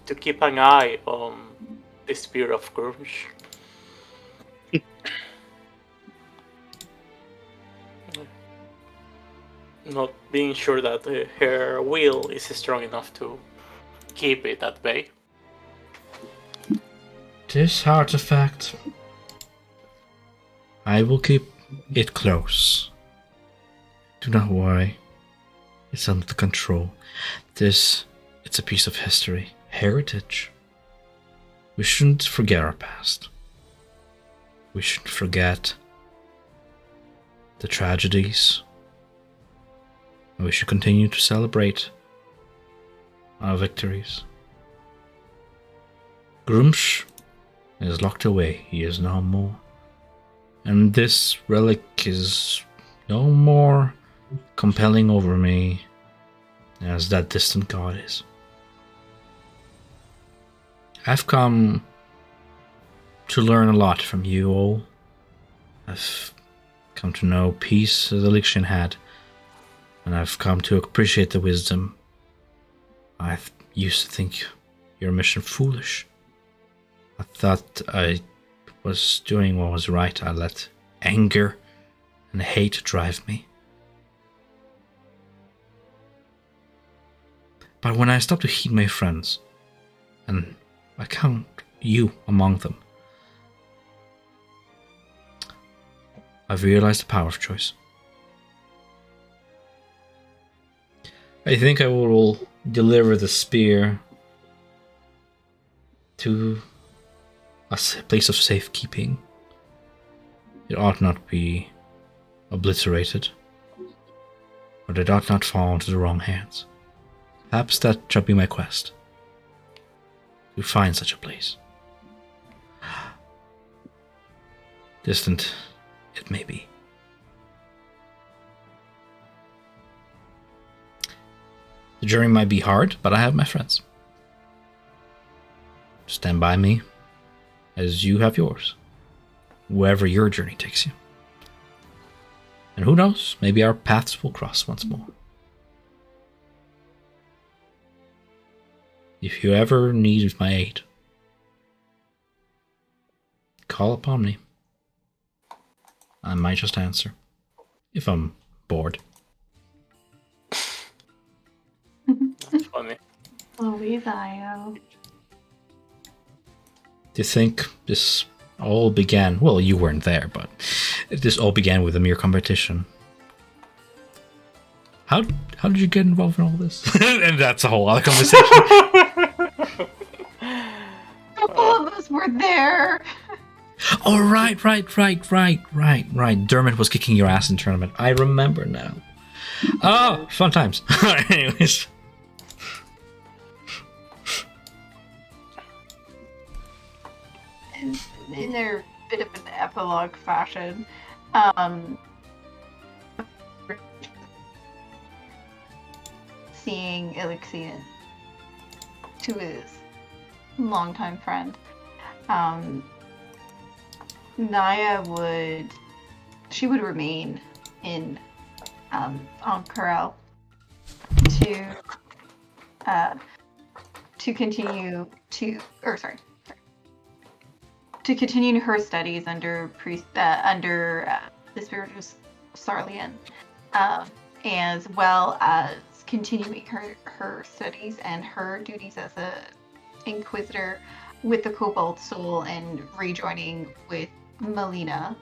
to keep an eye on the spear of Grunge. Not being sure that her will is strong enough to keep it at bay. This artifact, I will keep it close. Do not worry. It's under control. It's a piece of history, heritage. We shouldn't forget our past. We shouldn't forget the tragedies. We should continue to celebrate our victories. Grumsh is locked away. He is no more. And this relic is no more compelling over me as that distant god is. I've come to learn a lot from you all. I've come to know peace as Elixion had, and I've come to appreciate the wisdom. I used to think your mission foolish. I thought I was doing what was right. I let anger and hate drive me. But when I stopped to heed my friends, and I count you among them, I've realized the power of choice. I think I will deliver the spear to a place of safekeeping. It ought not be obliterated, but it ought not fall into the wrong hands. Perhaps that shall be my quest, to find such a place. Distant it may be. The journey might be hard, but I have my friends. Stand by me as you have yours, wherever your journey takes you. And who knows, maybe our paths will cross once more. If you ever need my aid, call upon me. I might just answer, if I'm bored. That's funny. Louise Io. Do you think this all began... Well, you weren't there, but this all began with a mere competition. How did you get involved in all this? And that's a whole other conversation. All of us were there. Oh, right. Dermot was kicking your ass in tournament. I remember now. Oh, fun times. Anyways. In their bit of an epilogue fashion, seeing Elixion to his longtime friend, Naya would remain in Ank'Harel to continue to to continue her studies under the spirit of Sarlian, as well as continuing her studies and her duties as a inquisitor with the Cobalt Soul and rejoining with Melina.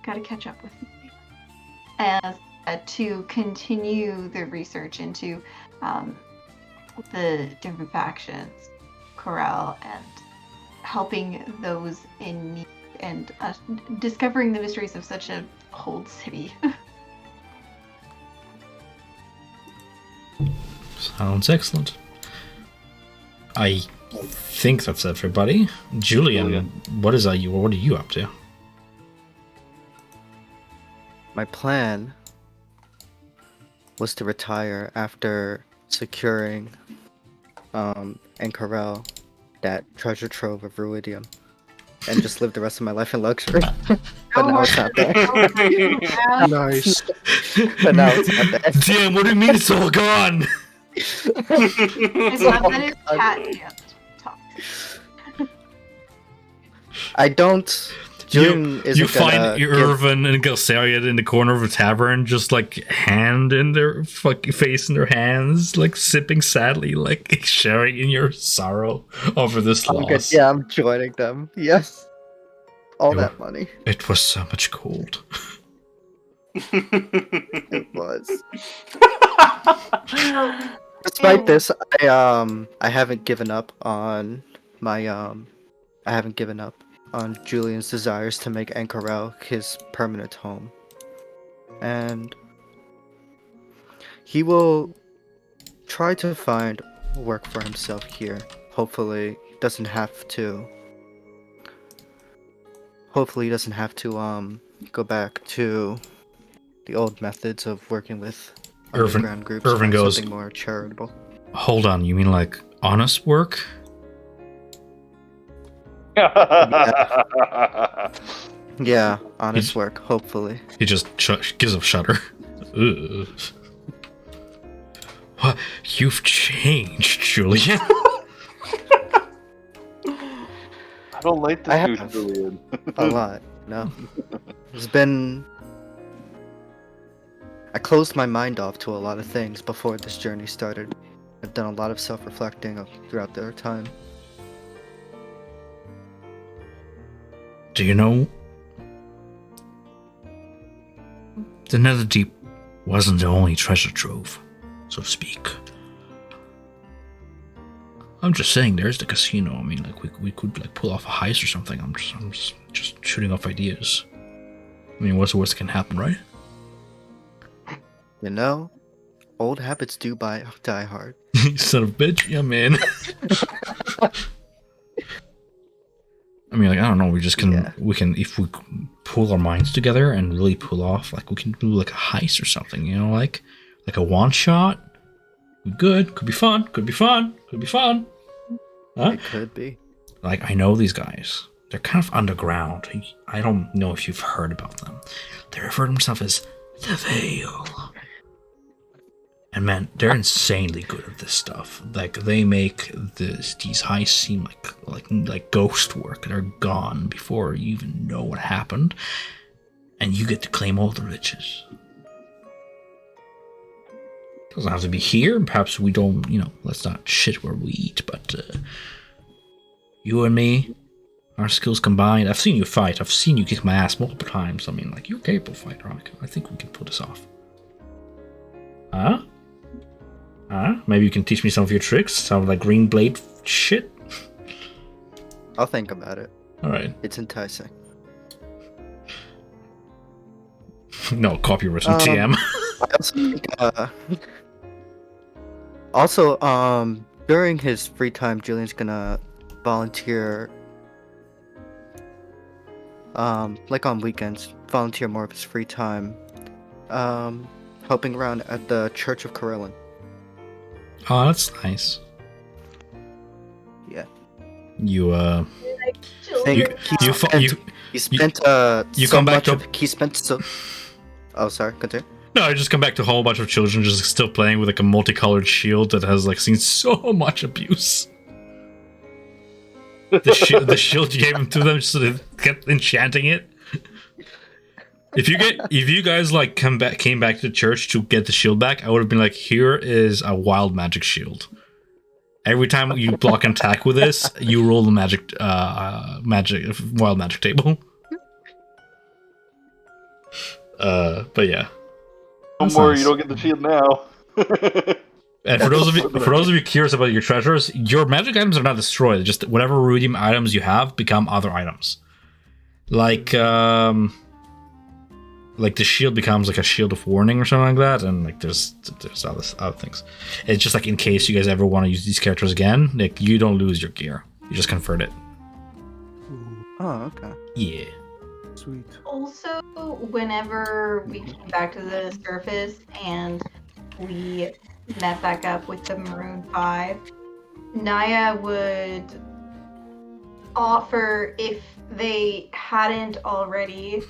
Gotta catch up with me. As to continue the research into the different factions, Corral, and helping those in need and discovering the mysteries of such a old city. Sounds excellent. I think that's everybody. Julian, what are you up to? My plan was to retire after securing Ankarel that treasure trove of Ruidium and just live the rest of my life in luxury. But now it's not there. Nice. But now it's not there. Damn, what do you mean it's all gone? I love that his cat just talks. I don't. June You find Irvin and Gelsariad in the corner of a tavern, just like hand in their fucking face in their hands, like sipping sadly, like sharing in your sorrow over this loss. Yeah, I'm joining them. Yes. All that money. It was so much gold. It was. Despite this, I haven't given up on my I haven't given up on Julian's desires to make Ankarel his permanent home. And he will try to find work for himself here. Hopefully he doesn't have to go back to the old methods of working with underground groups. Irvin goes, something more charitable. Hold on, you mean like honest work? Yeah, honest work, hopefully. He just gives a shudder. Ugh. What? You've changed, Julian. I don't like this dude, Julian. A lot, no. It's been... I closed my mind off to a lot of things before this journey started. I've done a lot of self-reflecting throughout their time. Do you know? The Netherdeep wasn't the only treasure trove, so to speak. I'm just saying, there's the casino. I mean, like we could like pull off a heist or something. I'm just shooting off ideas. I mean, what's the worst that can happen, right? You know, old habits do die hard. You son of a bitch, yeah, man. I mean, like, I don't know. We can, if we pull our minds together and really pull off, like, we can do like a heist or something. You know, like a one shot. Good. Could be fun. Huh? It could be. Like, I know these guys. They're kind of underground. I don't know if you've heard about them. They refer to themselves as the Veil. And man, they're insanely good at this stuff. Like, they make these heists seem like ghost work. They're gone before you even know what happened, and you get to claim all the riches. Doesn't have to be here. Perhaps we don't. Let's not shit where we eat. But you and me, our skills combined. I've seen you fight. I've seen you kick my ass multiple times. I mean, like, you're a capable fighter. I think we can pull this off. Huh? Maybe you can teach me some of your tricks. Sound like green blade shit. I'll think about it. All right. It's enticing. No copyright from TM. I also think, during his free time, Julian's gonna volunteer. Like on weekends, volunteer more of his free time. Helping around at the Church of Corellin. Oh, that's nice. Yeah. You spent so. Oh, sorry. Continue. No, I just come back to a whole bunch of children just still playing with like a multicolored shield that has like seen so much abuse. the shield you gave him to them, so they kept enchanting it. If you guys like came back to the church to get the shield back, I would have been like, here is a wild magic shield. Every time you block an attack with this, you roll the wild magic table. But yeah. Don't worry, you don't get the shield now. And for those of you curious about your treasures, your magic items are not destroyed. Just whatever rudium items you have become other items. Like the shield becomes like a shield of warning or something like that, and like there's other things. It's just like in case you guys ever want to use these characters again, like you don't lose your gear. You just convert it. Oh, okay. Yeah. Sweet. Also, whenever we came back to the surface and we met back up with the Maroon 5, Naya would offer, if they hadn't already,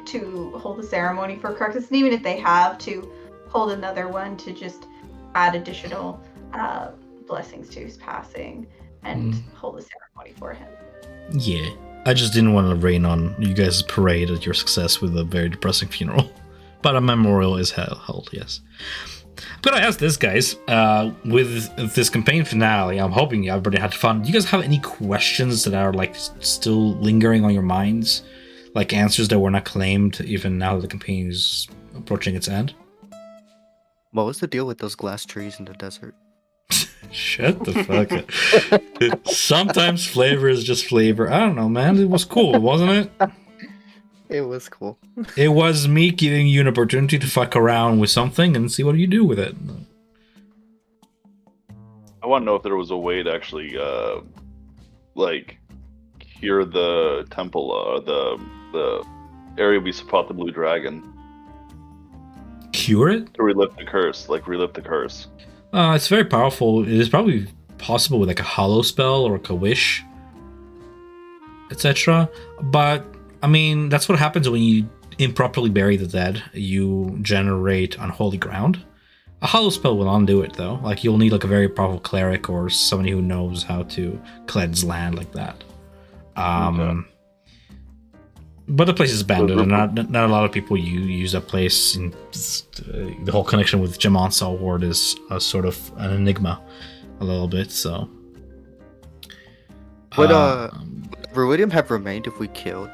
to hold a ceremony for Cruxus, and even if they have, to hold another one to just add additional blessings to his passing and hold a ceremony for him. Yeah. I just didn't want to rain on you guys' parade at your success with a very depressing funeral. But a memorial is held, yes. I'm gonna ask this, guys. With this campaign finale, I'm hoping everybody had fun. Do you guys have any questions that are like still lingering on your minds? Like answers that were not claimed even now that the campaign is approaching its end? What was the deal with those glass trees in the desert? Shut the fuck up. Sometimes flavor is just flavor. I don't know, man. It was cool, wasn't it? It was cool. It was me giving you an opportunity to fuck around with something and see what you do with it. I want to know if there was a way to actually, like, cure the temple, the area we fought the blue dragon. Cure it? To relive the curse, It's very powerful. It is probably possible with like a hollow spell or like a wish, etc. But I mean, that's what happens when you improperly bury the dead. You generate unholy ground. A hollow spell will undo it though. Like you'll need like a very powerful cleric or somebody who knows how to cleanse land like that. Okay. But the place is abandoned, and not a lot of people use that place. And the whole connection with Jamonsa Ward is a sort of an enigma, a little bit. So, would Ruidium have remained if we killed?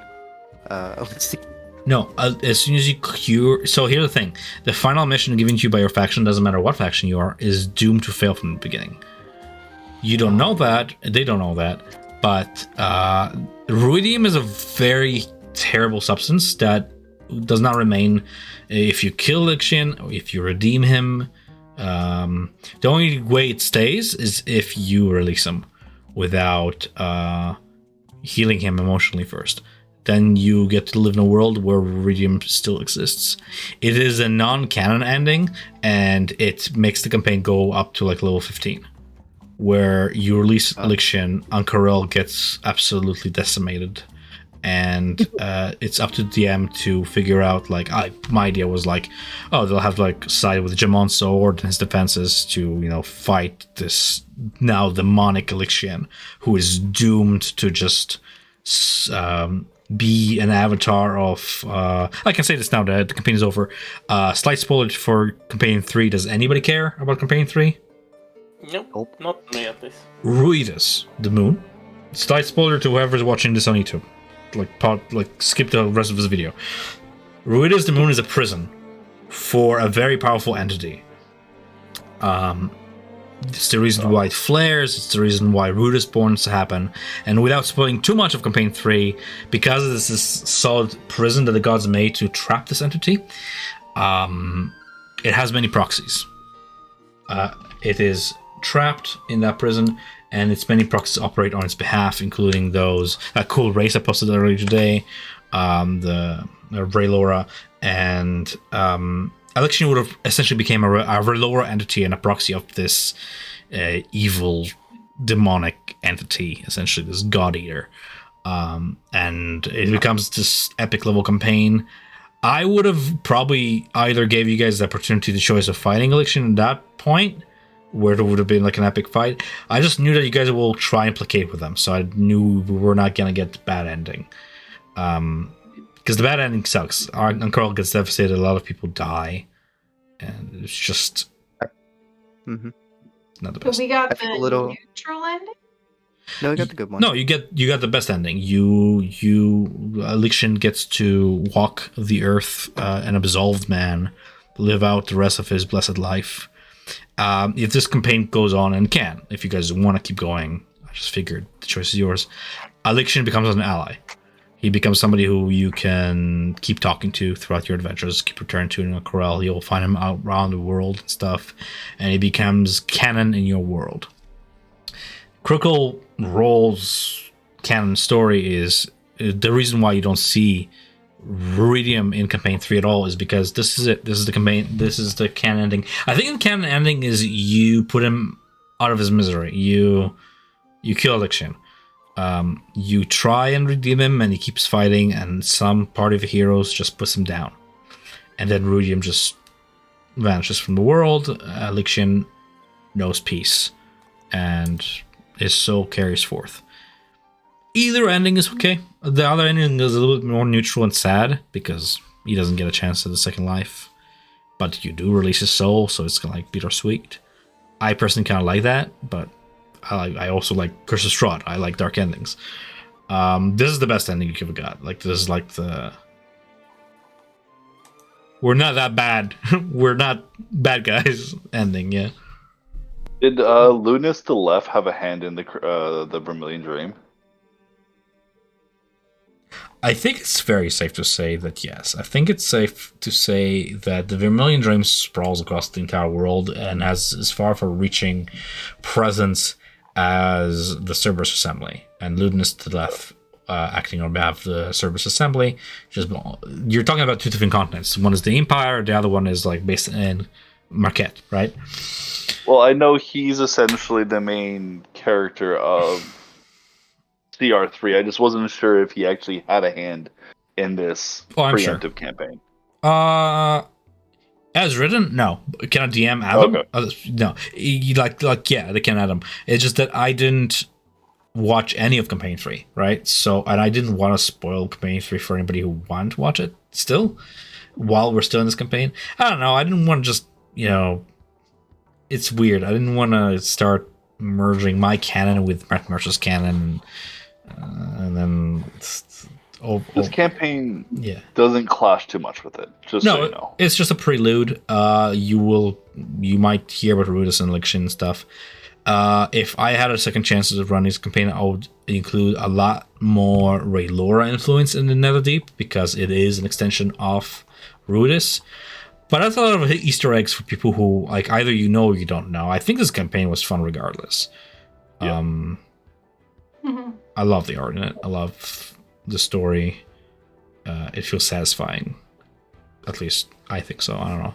Let's see. No, as soon as you cure. So here's the thing: the final mission given to you by your faction, doesn't matter what faction you are, is doomed to fail from the beginning. You don't know that; they don't know that. But Ruidium is a very terrible substance that does not remain if you kill Lixian or if you redeem him. The only way it stays is if you release him without healing him emotionally first. Then you get to live in a world where Ruidium still exists. It is a non-canon ending, and it makes the campaign go up to like level 15, where you release Lixian, Ankarel gets absolutely decimated. And it's up to DM to figure out, like, my idea was like, oh, they'll have to like side with Jamon Sword and his defenses to, fight this now demonic Elixian who is doomed to just be an avatar of. I can say this now that the campaign is over. Slight spoiler for campaign 3. Does anybody care about campaign 3? Nope, not me at least. Ruidus, the moon. Slight spoiler to whoever's watching this on YouTube. Skip the rest of this video. Ruidus the Moon is a prison for a very powerful entity. It's the reason why it flares, it's the reason why Ruidus Borns happen, and without spoiling too much of campaign 3, because this is solid prison that the gods made to trap this entity, it has many proxies. It is trapped in that prison, and its many proxies operate on its behalf, including those cool race I posted earlier today, the Raylora, and Alexian would have essentially became a Raylora entity and a proxy of this evil demonic entity, essentially this god eater, and it becomes this epic level campaign. I would have probably either gave you guys the opportunity, the choice of fighting Alexian at that point, where there would have been like an epic fight. I just knew that you guys will try and placate with them, so I knew we were not gonna get the bad ending. Because the bad ending sucks. Uncle gets devastated, a lot of people die, and it's just not the But best. we got I the feel a little- neutral ending. No, we got the good one. No, you got the best ending. Elixion gets to walk the earth, an absolved man, live out the rest of his blessed life. If this campaign goes on, and can, if you guys want to keep going, I just figured the choice is yours. Elixion becomes an ally. He becomes somebody who you can keep talking to throughout your adventures, keep returning to in a corral. You'll find him out around the world and stuff, and he becomes canon in your world. Critical Role's canon story is the reason why you don't see Ruidium in campaign 3 at all is because this is it. This is the campaign. This is the canon ending. I think the canon ending is you put him out of his misery. You kill Elixion. You try and redeem him, and he keeps fighting, and some party of heroes just puts him down, and then Ruidium just vanishes from the world. Elixion knows peace, and his soul carries forth. Either ending is okay. The other ending is a little bit more neutral and sad because he doesn't get a chance at the second life, but you do release his soul, so it's kind of like bittersweet. I personally kind of like that, but I also like Curse of Strahd. I like dark endings. This is the best ending you could have got. Like, this is like the... We're not that bad. We're not bad guys ending, yeah. Did Lunas the Left have a hand in the Vermilion Dream? I think it's very safe to say that yes. I think it's safe to say that the Vermilion Dream sprawls across the entire world and has as far of a reaching presence as the Cerberus Assembly. And Ludinus to the left, acting on behalf of the Cerberus Assembly. You're talking about two different continents. One is the Empire, the other one is like based in Marquette, right? Well, I know he's essentially the main character of CR3. I just wasn't sure if he actually had a hand in this preemptive campaign. As written, no. Can I DM Adam? Okay. No. Yeah, they can add him. It's just that I didn't watch any of campaign 3, right? So, and I didn't want to spoil campaign 3 for anybody who wanted to watch it still, while we're still in this campaign. I don't know. I didn't want to just, it's weird. I didn't want to start merging my canon with Matt Mercer's canon, and then this campaign yeah doesn't clash too much with it. Just so you know. It's just a prelude. You might hear about Rudis and Elixion and stuff. If I had a second chance to run this campaign, I would include a lot more Raylora influence in the Netherdeep because it is an extension of Rudis. But that's a lot of Easter eggs for people who like either you know or you don't know. I think this campaign was fun regardless. Yeah. I love the art in it. I love the story. It feels satisfying. At least I think so. I don't know.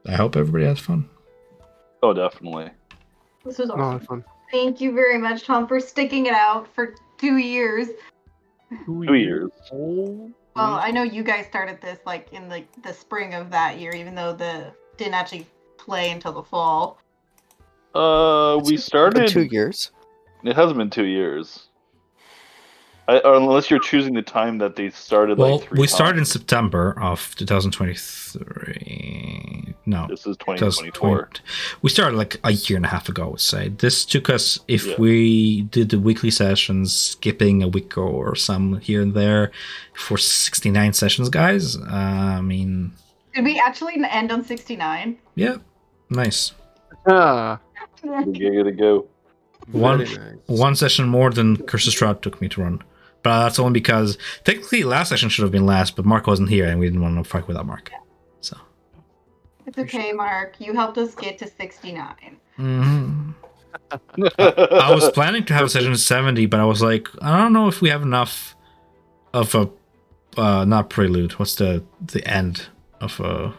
I hope everybody has fun. Oh, definitely. This was No, awesome. fun. Thank you very much, Tom, for sticking it out for 2 years. 2 years. Well, I know you guys started this like in the spring of that year, even though didn't actually play until the fall. We started 2 years. It hasn't been 2 years. Unless you're choosing the time that they started. Well, like 3 we started in times. September of 2023. No, This is 2024. We started like a year and a half ago, I would say. This took us, if Yeah. we did the weekly sessions, skipping a week or some here and there, for 69 sessions, guys. I mean... Did we actually end on 69? Yeah, nice. Ah, Giga to go. One very nice. one session more than Curse of Strahd took me to run. But that's only because, technically, last session should have been last, but Mark wasn't here, and we didn't want to fight without Mark. So... It's okay, Mark. You helped us get to 69. Mm-hmm. I was planning to have a session 70, but I was like, I don't know if we have enough of a not prelude. What's the end of a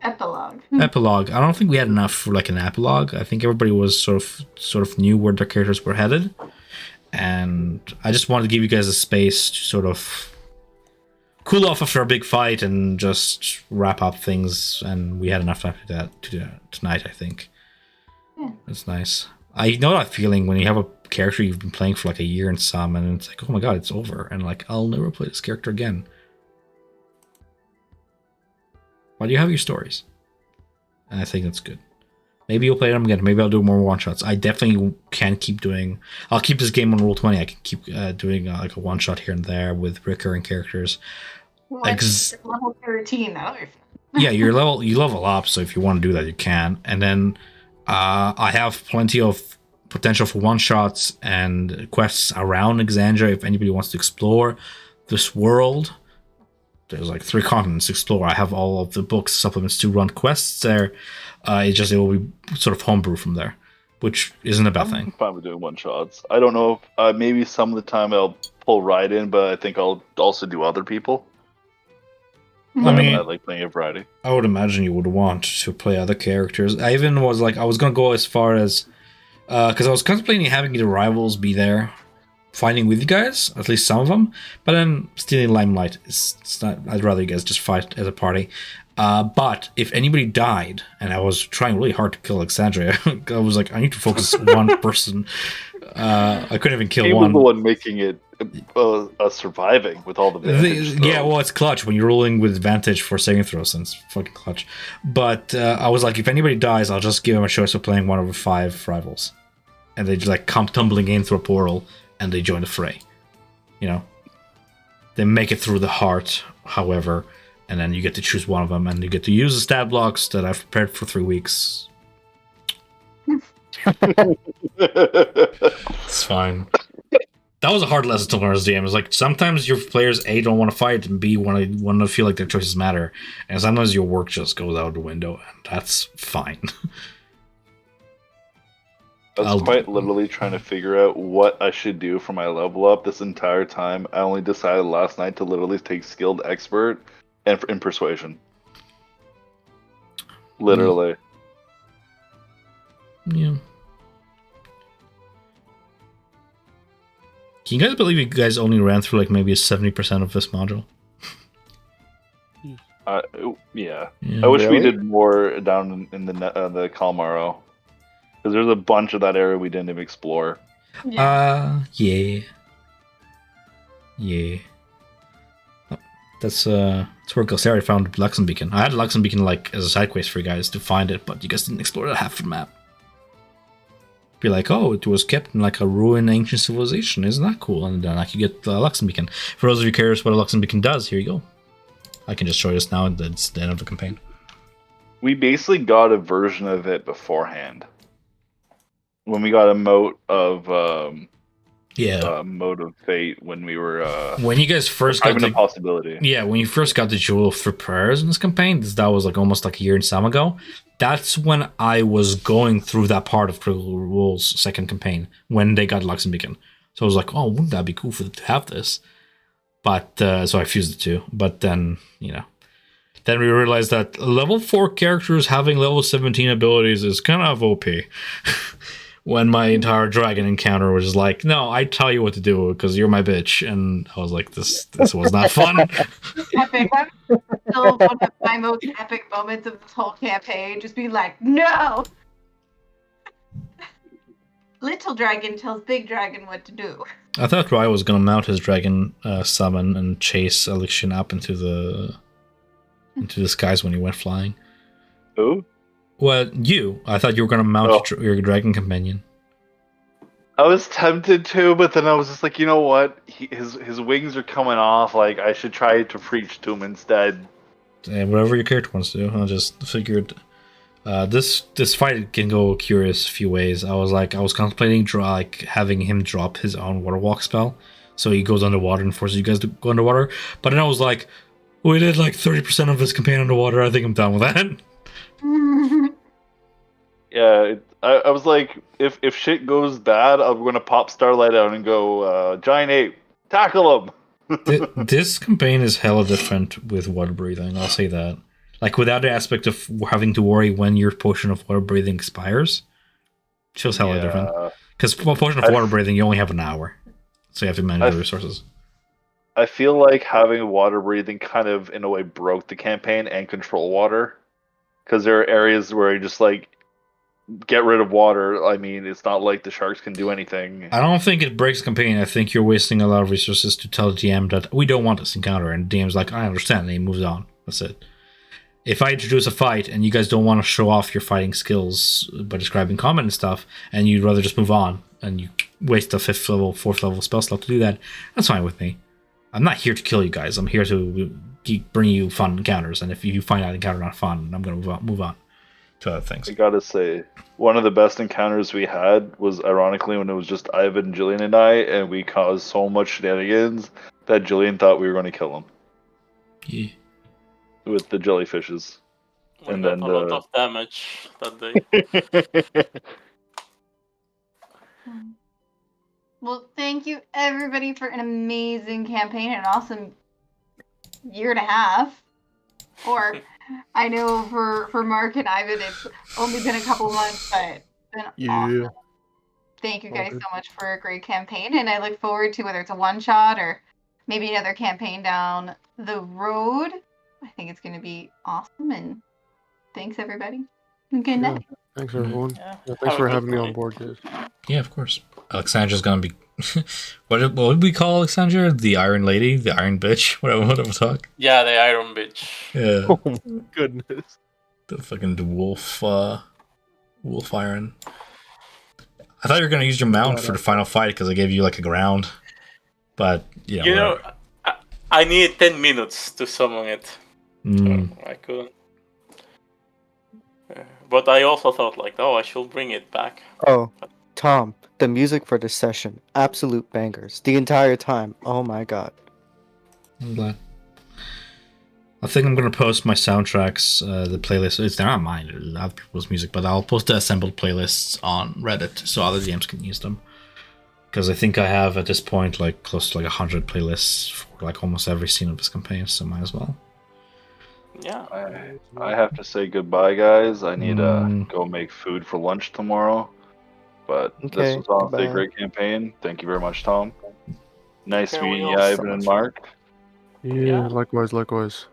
Epilogue. epilogue? I don't think we had enough for like an epilogue. I think everybody was sort of knew where their characters were headed, and I just wanted to give you guys a space to sort of cool off after a big fight and just wrap up things. And we had enough time to do that tonight, I think. Yeah. That's nice. I know that feeling when you have a character you've been playing for like a year and some, and it's like, oh my god, it's over, and like I'll never play this character again. But you have your stories, and I think that's good. Maybe you'll play them again. Maybe I'll do more one shots. I definitely can keep doing. I'll keep this game on Roll20. I can keep doing like a one shot here and there with recurring characters. Level 13 though. Yeah, you level up. So if you want to do that, you can. And then I have plenty of potential for one shots and quests around Exandria. If anybody wants to explore this world, there's like 3 continents to explore. I have all of the books, supplements to run quests there. It will be sort of homebrew from there, which isn't a bad thing. I'm fine with doing one shots. I don't know if maybe some of the time I'll pull right in, but I think I'll also do other people. I mean, I like playing a variety. I would imagine you would want to play other characters. I even was like, I was gonna go as far as because I was contemplating having the rivals be there, fighting with you guys, at least some of them. But then stealing Limelight it's not. I'd rather you guys just fight as a party. But if anybody died, and I was trying really hard to kill Alexandria, I was like, I need to focus one person. I couldn't even kill He one. was the one making it surviving with all the damage. Yeah, well, it's clutch when you're rolling with advantage for saving throws, and it's fucking clutch. But I was like, if anybody dies, I'll just give them a choice of playing 1 over 5 rivals, and they just like come tumbling in through a portal, and they join the fray. You know, they make it through the heart, however, and then you get to choose one of them, and you get to use the stat blocks that I've prepared for 3 weeks. It's fine. That was a hard lesson to learn as DM. It's like sometimes your players A don't want to fight and B want to feel like their choices matter, and sometimes your work just goes out the window, and that's fine. I was quite literally trying to figure out what I should do for my level up this entire time. I only decided last night to literally take skilled expert and in persuasion. Literally. Yeah. Can you guys believe you guys only ran through like maybe 70% of this module? Yeah. I wish we did more down in the Kalmaro. Because there's a bunch of that area we didn't even explore. Yeah. Yeah. Oh, that's where Gulsari found Luxon Beacon. I had Luxon Beacon like as a side quest for you guys to find it, but you guys didn't explore that half of the map. Be like, oh, it was kept in like a ruined ancient civilization. Isn't that cool? And then like you get the Luxon Beacon. For those of you curious what a Luxon Beacon does, here you go. I can just show you this now, and it's the end of the campaign. We basically got a version of it beforehand. When we got a mote of Mode of Fate when we were when you guys first got the possibility. Yeah, when you first got the Jewel of Three Prayers in this campaign, that was like almost like a year and some ago. That's when I was going through that part of Critical Role's second campaign when they got Luxon Beacon. So I was like, oh, wouldn't that be cool for them to have this? But so I fused the two. But then, then we realized that level 4 characters having level 17 abilities is kind of OP. When my entire dragon encounter was like, no, I tell you what to do because you're my bitch. And I was like, this was not fun. Epic. Still one of my most epic moments of this whole campaign. Just being like, no! Little dragon tells big dragon what to do. I thought Rye was going to mount his dragon summon and chase Elixion up into the skies when he went flying. Who? Well, I thought you were going to mount your dragon companion. I was tempted to, but then I was just like, you know what? His wings are coming off. Like, I should try to preach to him instead. Whatever your character wants to do. I just figured this fight can go a curious few ways. I was contemplating having him drop his own water walk spell, so he goes underwater and forces you guys to go underwater. But then I was like, we did like 30% of his campaign underwater. I think I'm done with that. Yeah, I was like, if shit goes bad, I'm gonna pop Starlight out and go, Giant Ape, tackle him. This campaign is hella different with water breathing. I'll say that. Like without the aspect of having to worry when your potion of water breathing expires, it feels hella different. Because potion of water breathing, you only have an hour, so you have to manage the resources. I feel like having water breathing kind of, in a way, broke the campaign and control water. Because there are areas where you just, like, get rid of water. I mean, it's not like the sharks can do anything. I don't think it breaks the campaign. I think you're wasting a lot of resources to tell the DM that we don't want this encounter, and the DM's like, I understand, and he moves on. That's it. If I introduce a fight and you guys don't want to show off your fighting skills by describing combat and stuff, and you'd rather just move on, and you waste a 5th level, 4th level spell slot to do that, that's fine with me. I'm not here to kill you guys. I'm here to bring you fun encounters, and if you find that encounter not fun, I'm going to move on to other things. I gotta say, one of the best encounters we had was, ironically, when it was just Ivan, Jillian, and I, and we caused so much shenanigans that Jillian thought we were going to kill him. Yeah. With the jellyfishes. We And got then a lot of damage that day. Well, thank you everybody for an amazing campaign, an awesome year and a half. Or I know for Mark and Ivan, it's only been a couple months, but it's been awesome. Thank you guys so much for a great campaign, and I look forward to whether it's a one-shot or maybe another campaign down the road. I think it's going to be awesome, and thanks, everybody. Good night. Yeah, thanks, everyone. Yeah. Thanks for having me on board, guys. Yeah, of course. Alexandra's gonna be... what would we call Alexandra? The Iron Lady? The Iron Bitch? Whatever talk. Yeah, the Iron Bitch. Yeah. Oh my goodness. The fucking wolf iron. I thought you were gonna use your mount for the final fight because I gave you like a ground. But yeah. You know, I needed 10 minutes to summon it. So I couldn't. But I also thought like, I should bring it back. Oh, Tom, the music for this session, absolute bangers. The entire time. Oh my god. I'm glad. I think I'm gonna post my soundtracks, the playlist. It's not mine, it's other people's music, but I'll post the assembled playlists on Reddit so other DMs can use them. Because I think I have at this point like close to like 100 playlists for like almost every scene of this campaign, so might as well. Yeah. I have to say goodbye, guys. I need to go make food for lunch tomorrow. But Okay, this was honestly a goodbye. great campaign. Thank you very much, Tom. Nice Okay, meeting we you, all Ivan so and much Mark. Yeah, likewise. Cheers,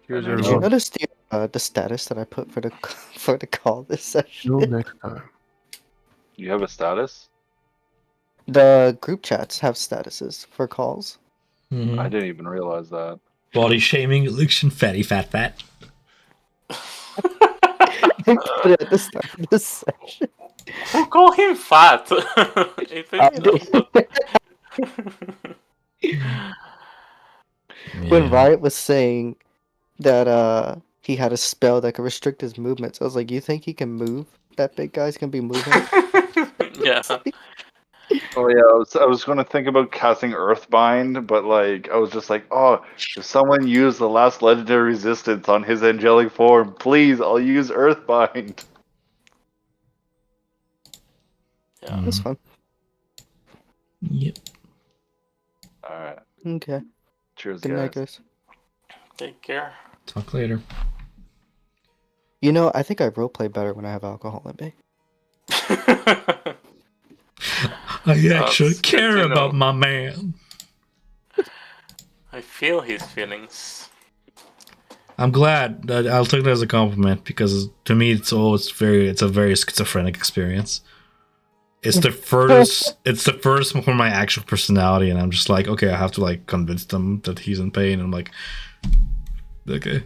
Did you Did you everyone. notice the status that I put for the for the call this session? Till next time. You have a status? The group chats have statuses for calls. I didn't even realize that. Body shaming, election, fatty, fat. Put it at the start of this session. Who call him fat? If I it- did. When Riot was saying that he had a spell that could restrict his movements, I was like, you think he can move? That big guy's gonna be moving? yeah. Oh yeah, I was going to think about casting Earthbind, but like I was just like, oh, if someone used the last legendary resistance on his angelic form, please, I'll use Earthbind. Yeah. That's fun. Yep. All right, Okay. cheers, Good night, guys. guys. Take care. Talk later. You know, I think I roleplay better when I have alcohol in me. I actually That's care good to about know. my man. I feel his feelings. I'm glad. I'll take that as a compliment because to me, it's a very schizophrenic experience. It's the first for my actual personality, and I'm just like, okay, I have to like convince them that he's in pain. And I'm like, okay.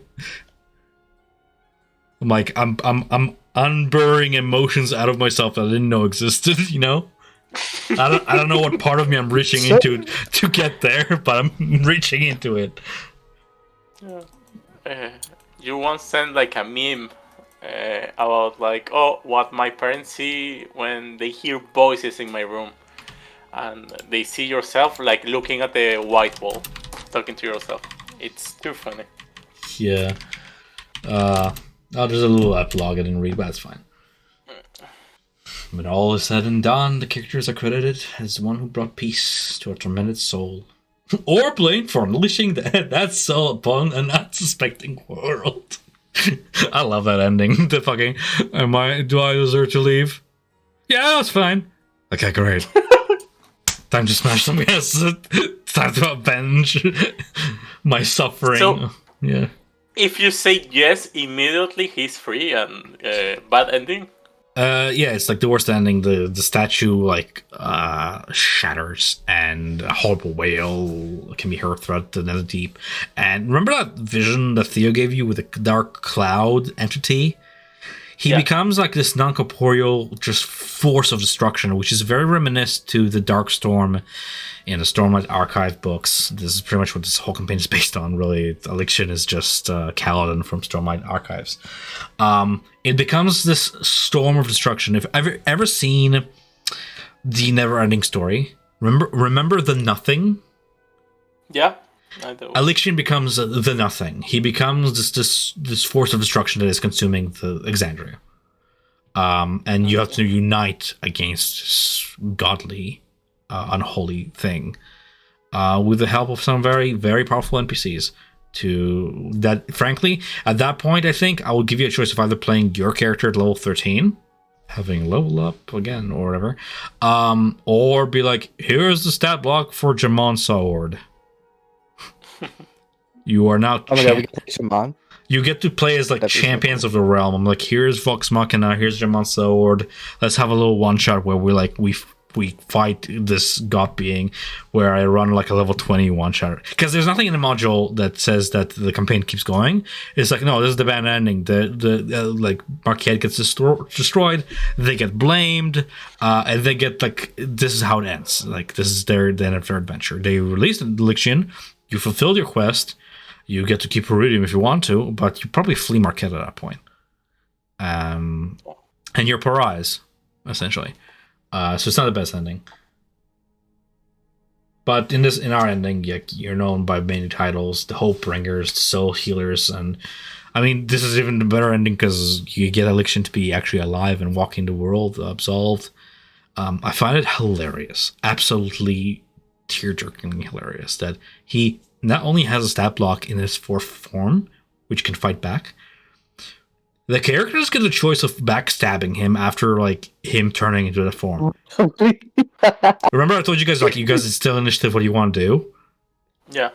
I'm like, I'm unburying emotions out of myself that I didn't know existed. You know, I don't know what part of me I'm reaching into to get there, but I'm reaching into it. Yeah. You once sent like a meme about like, what my parents see when they hear voices in my room, and they see yourself like looking at the white wall, talking to yourself. It's too funny. Yeah. There's a little epilogue I didn't read, but that's fine. When all is said and done, the characters are credited as the one who brought peace to a tormented soul. Or blamed for unleashing that soul upon an unsuspecting world. I love that ending. The fucking, do I deserve to leave? Yeah, that's fine. Okay, great. Time to smash some gas. Time to avenge my suffering. So- yeah. If you say yes immediately, he's free and bad ending. Yeah, it's like the worst ending. The statue like shatters, and a horrible wail can be heard throughout the Netherdeep. And remember that vision that Theo gave you with the dark cloud entity? He becomes like this non-corporeal just force of destruction, which is very reminiscent to the Dark Storm in the Stormlight Archive books. This is pretty much what this whole campaign is based on, really. Elixion is just Kaladin from Stormlight Archives. It becomes this storm of destruction. If ever seen the Never-Ending Story, remember the Nothing? Yeah, I do. Elixion becomes the Nothing. He becomes this force of destruction that is consuming the Exandria. And you have to unite against this godly, unholy thing with the help of some very, very powerful NPCs. Frankly, at that point, I think I will give you a choice of either playing your character at level 13, having level up again or whatever, or be like, here's the stat block for Jamon Sword. You are now. Oh my god, we can play Shaman. You get to play as like champions of the realm. I'm like, here's Vox Machina, here's Jamon Sword. Let's have a little one shot where we fight this god being, where I run like a level 20 one shot. Because there's nothing in the module that says that the campaign keeps going. It's like, no, this is the bad ending. The like Marquette gets destroyed, they get blamed, and they get like, this is how it ends. Like, this is the end of their adventure. They released Elixion, you fulfilled your quest, you get to keep Iridium if you want to, but you probably flee Marquette at that point. And you're pariahs, essentially. So it's not the best ending. But in our ending, you're known by many titles: the Hope Bringers, the Soul Healers, and I mean, this is even the better ending because you get Elixion to be actually alive and walking the world, absolved. I find it hilarious, absolutely tear-jerkingly hilarious, that he not only has a stat block in his fourth form, which can fight back. The characters get the choice of backstabbing him after like him turning into the form. Remember, I told you guys it's still initiative. What do you want to do? Yeah.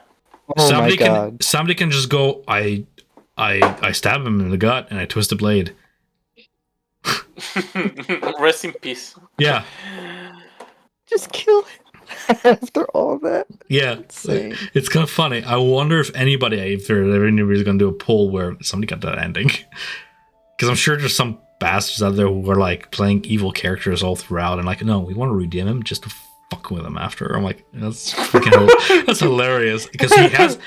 Oh my god. Somebody can just go. I stab him in the gut and I twist the blade. Rest in peace. Yeah. Just kill him after all that. Yeah. Insane. It's kind of funny. I wonder if anybody's going to do a poll where somebody got that ending. Because I'm sure there's some bastards out there who are like playing evil characters all throughout and like, no, we want to redeem him just to fuck with him after. I'm like, that's freaking that's hilarious. Because he has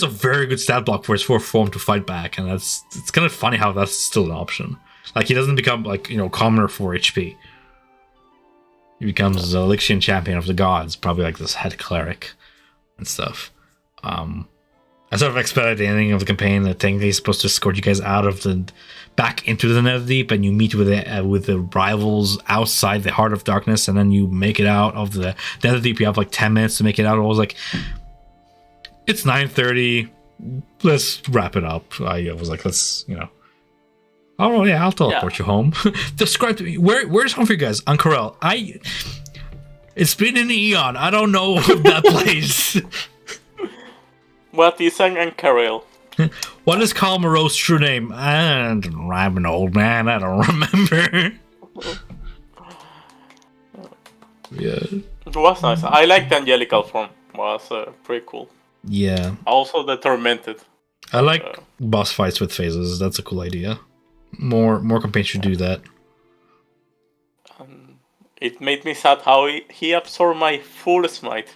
a very good stat block for his fourth form to fight back, and it's kind of funny how that's still an option. Like, he doesn't become like, commoner 4 HP. He becomes the Elixion champion of the gods, probably like this head cleric and stuff. I sort of expedited the ending of the campaign. I think he's supposed to escort you guys back into the Netherdeep, and you meet with the rivals outside the Heart of Darkness, and then you make it out of the Netherdeep. You have like 10 minutes to make it out. I was like, it's 9:30. Let's wrap it up. I was like, let's, oh yeah, I'll teleport you home. Describe to me where's home for you guys? Ankarel. It's been an eon. I don't know that place. What is an Ankarel? What is Karl Moreau's true name? I'm an old man. I don't remember. Yeah. It was nice. I like the angelical form. It was pretty cool. Yeah. Also the tormented. I like boss fights with phases. That's a cool idea. More campaigns should do that. It made me sad how he absorbed my full smite.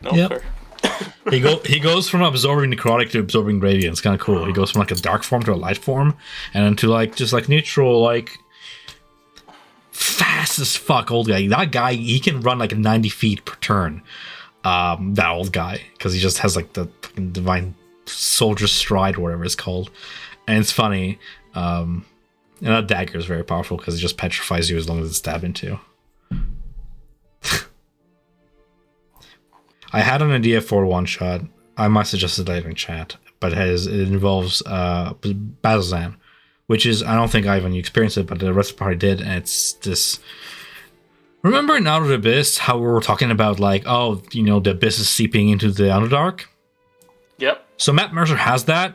No fair. He goes from absorbing necrotic to absorbing radiant. It's kind of cool. He goes from like a dark form to a light form, and then to like just like neutral, like fast as fuck old guy. That guy, he can run like 90 feet per turn. That old guy, because he just has like the fucking divine soldier stride, or whatever it's called, and it's funny. And that dagger is very powerful because it just petrifies you as long as it's stabbed into. I had an idea for one shot. I might suggest it later in chat, but it involves Bazzoxan, which is, I don't think Ivan you experienced it, but the rest of the party did, and it's this Remember in Out of the Abyss how we were talking about like, oh, you know, the abyss is seeping into the Underdark? Yep. So Matt Mercer has that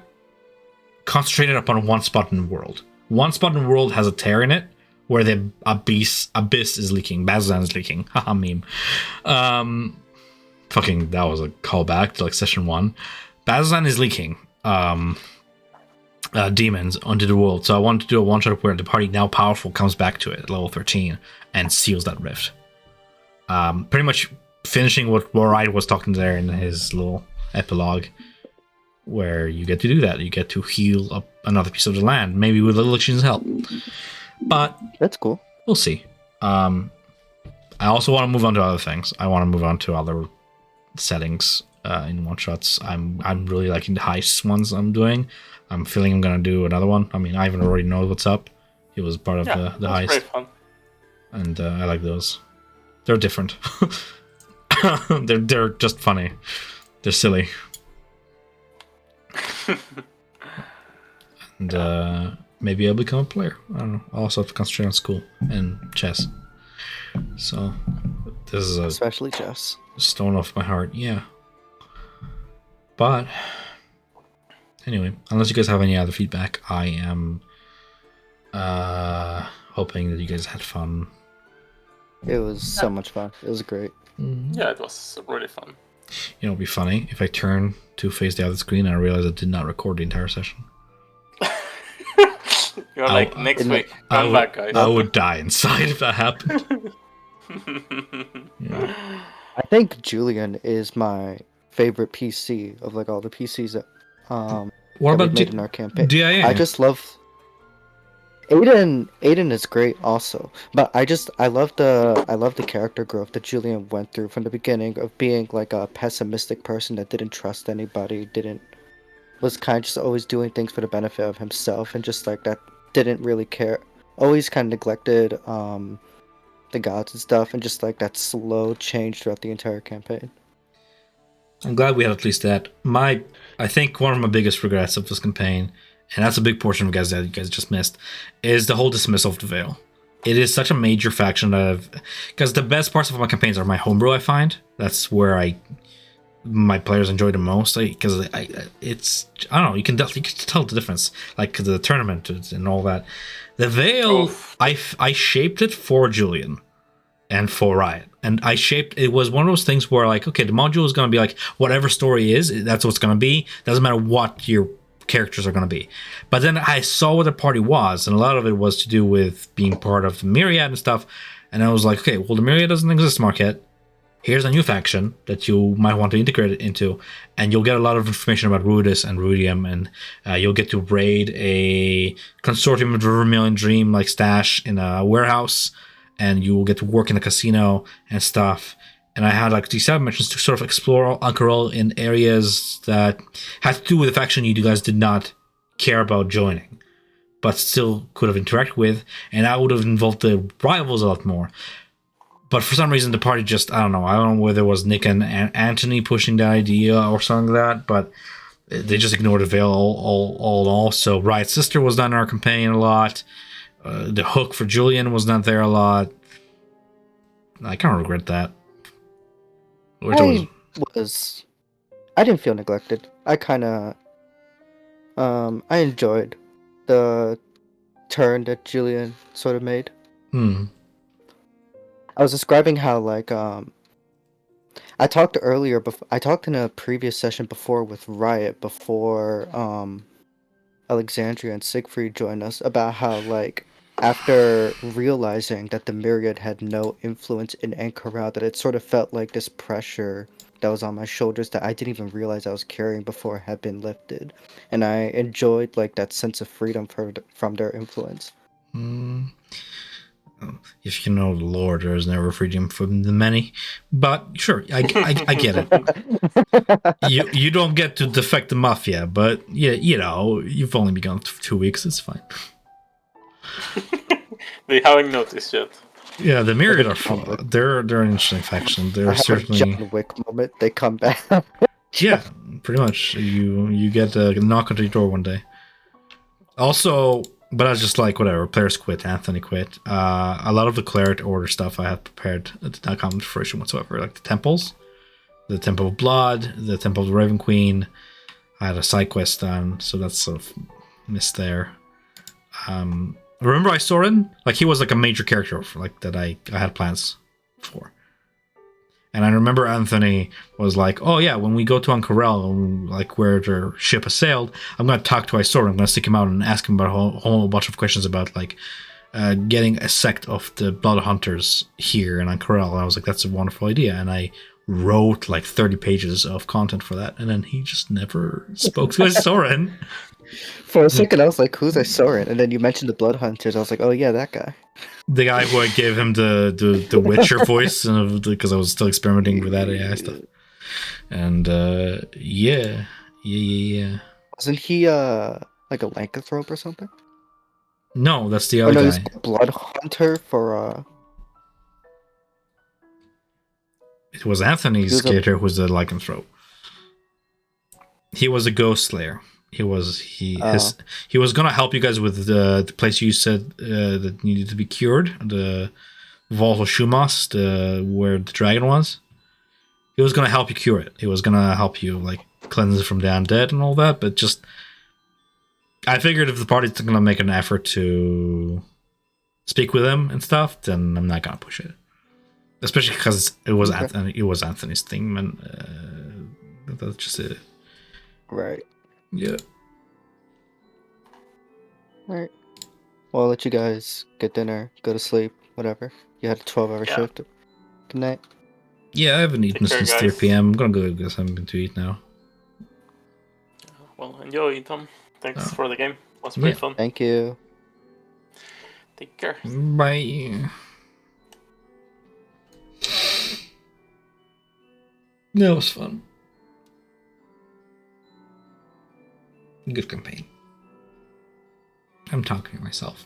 concentrated upon one spot in the world. One spot in the world has a tear in it where the abyss is leaking. Bazan is leaking. Haha, meme. Fucking, that was a callback to like session 1. Bazan is leaking demons onto the world. So I wanted to do a one-shot where the party now powerful comes back to it at level 13 and seals that rift. Pretty much finishing what Waride was talking there in his little epilogue, where you get to do that. You get to heal up another piece of the land, maybe with Election's help. But That's cool. we'll see. I also want to move on to other things. I want to move on to other settings in one-shots. I'm really liking the heist ones I'm doing. I'm feeling I'm going to do another one. I mean, Ivan already knows what's up. He was part of the that's heist. very fun. And I like those. They're different. they're just funny. They're silly. And maybe I'll become a player. I don't know. I'll also have to concentrate on school and chess. So this is a Especially chess. stone off my heart. Yeah. But anyway, unless you guys have any other feedback, I am hoping that you guys had fun. It was so much fun. It was great. Yeah, it was really fun. You know, it'd be funny if I turn to face the other screen and I realize I did not record the entire session. You're like, next week, come back, guys. I would die inside if that happened. Yeah. I think Julian is my favorite PC of like all the PCs that What that about we made in our campaign. DIA? I just love Aiden. Aiden is great also, but I love the character growth that Julian went through from the beginning of being like a pessimistic person that didn't trust anybody, was kind of just always doing things for the benefit of himself, and just like that didn't really care, always kind of neglected the gods and stuff, and just like that slow change throughout the entire campaign. I'm glad we had at least that. I think one of my biggest regrets of this campaign, and that's a big portion of guys that you guys just missed, is the whole dismissal of the Veil. It is such a major faction because the best parts of my campaigns are my homebrew. I find that's where my players enjoy the most, because it's, I don't know, you can tell the difference, like the tournament and all that. The Veil, I shaped it for Julian and for Riot, and it was one of those things where like, okay, the module is going to be like whatever story is, that's what it's going to be. Doesn't matter what your characters are going to be. But then I saw what the party was, and a lot of it was to do with being part of the Myriad and stuff, and I was like, okay, well, the Myriad doesn't exist, Marquette. Here's a new faction that you might want to integrate it into, and you'll get a lot of information about Rudis and Rudium, and you'll get to raid a consortium of Vermilion Dream like stash in a warehouse, and you will get to work in a casino and stuff. And I had like these 7 missions to sort of explore Ankarol in areas that had to do with the faction you guys did not care about joining, but still could have interacted with, and I would have involved the rivals a lot more. But for some reason, the party just, I don't know whether it was Nick and Anthony pushing the idea or something like that, but they just ignored the Veil all in all. So Riot's sister was not in our campaign a lot. The hook for Julian was not there a lot. I kind of regret that. I didn't feel neglected. I enjoyed the turn that Julian sort of made. I was describing how like I talked in a previous session before with Riot before Alexandria and Siegfried joined us, about how like after realizing that the Myriad had no influence in Ankara, that it sort of felt like this pressure that was on my shoulders that I didn't even realize I was carrying before had been lifted, and I enjoyed like that sense of freedom from their influence. If you know the lore, there is never freedom from the many. But sure, I get it. You don't get to defect the Mafia, but yeah, you know, you've only been gone for 2 weeks. It's fine. They haven't noticed yet. Yeah, the Myriad are fun. They're an interesting faction. They're certainly a John Wick moment. They come back. Yeah, pretty much. You get a knock on your door one day. Also, But I was just like, whatever, players quit, Anthony quit. A lot of the Cleric Order stuff I had prepared did not come to fruition whatsoever. Like the temples, the Temple of Blood, the Temple of the Raven Queen. I had a side quest done, so that's sort of missed there. Remember Isorin? Like he was like a major character for, like that I had plans for. And I remember Anthony was like, "Oh yeah, when we go to Ankarel, like where their ship has sailed, I'm going to talk to Isorin. I'm going to stick him out and ask him about a whole bunch of questions about like getting a sect of the Blood Hunters here in Ankarel." And I was like, "That's a wonderful idea." And I wrote like 30 pages of content for that, and then he just never spoke to Isorin. For a second, I was like, "Who's Isorin?" And then you mentioned the Blood Hunters. I was like, "Oh yeah, that guy." The guy who I gave him the Witcher voice, because I was still experimenting with that AI stuff. And yeah. Wasn't he like a lycanthrope or something? No, that's the Oh other no, guy. he's a Blood Hunter for It was Anthony's He was a- character who was the lycanthrope. He was a ghost slayer. He was gonna help you guys with the place you said that needed to be cured, the Vault of Shumas, where the dragon was. He was gonna help you cure it. He was gonna help you like cleanse it from the undead and all that. But just, I figured if the party's gonna make an effort to speak with him and stuff, then I'm not gonna push it. Especially because it was Okay. it was Anthony's thing, and that's just it. Right. Yeah. Alright. Well, I'll let you guys get dinner, go to sleep, whatever. You had a 12-hour Yeah. shift. Good night. Yeah, I haven't eaten Take care, since 3 guys. p.m. I'm gonna go get something to eat now. Well, enjoy, Tom. Thanks Oh. for the game. It was pretty Yeah. fun. Thank you. Take care. Bye. That was fun. Good campaign. I'm talking to myself.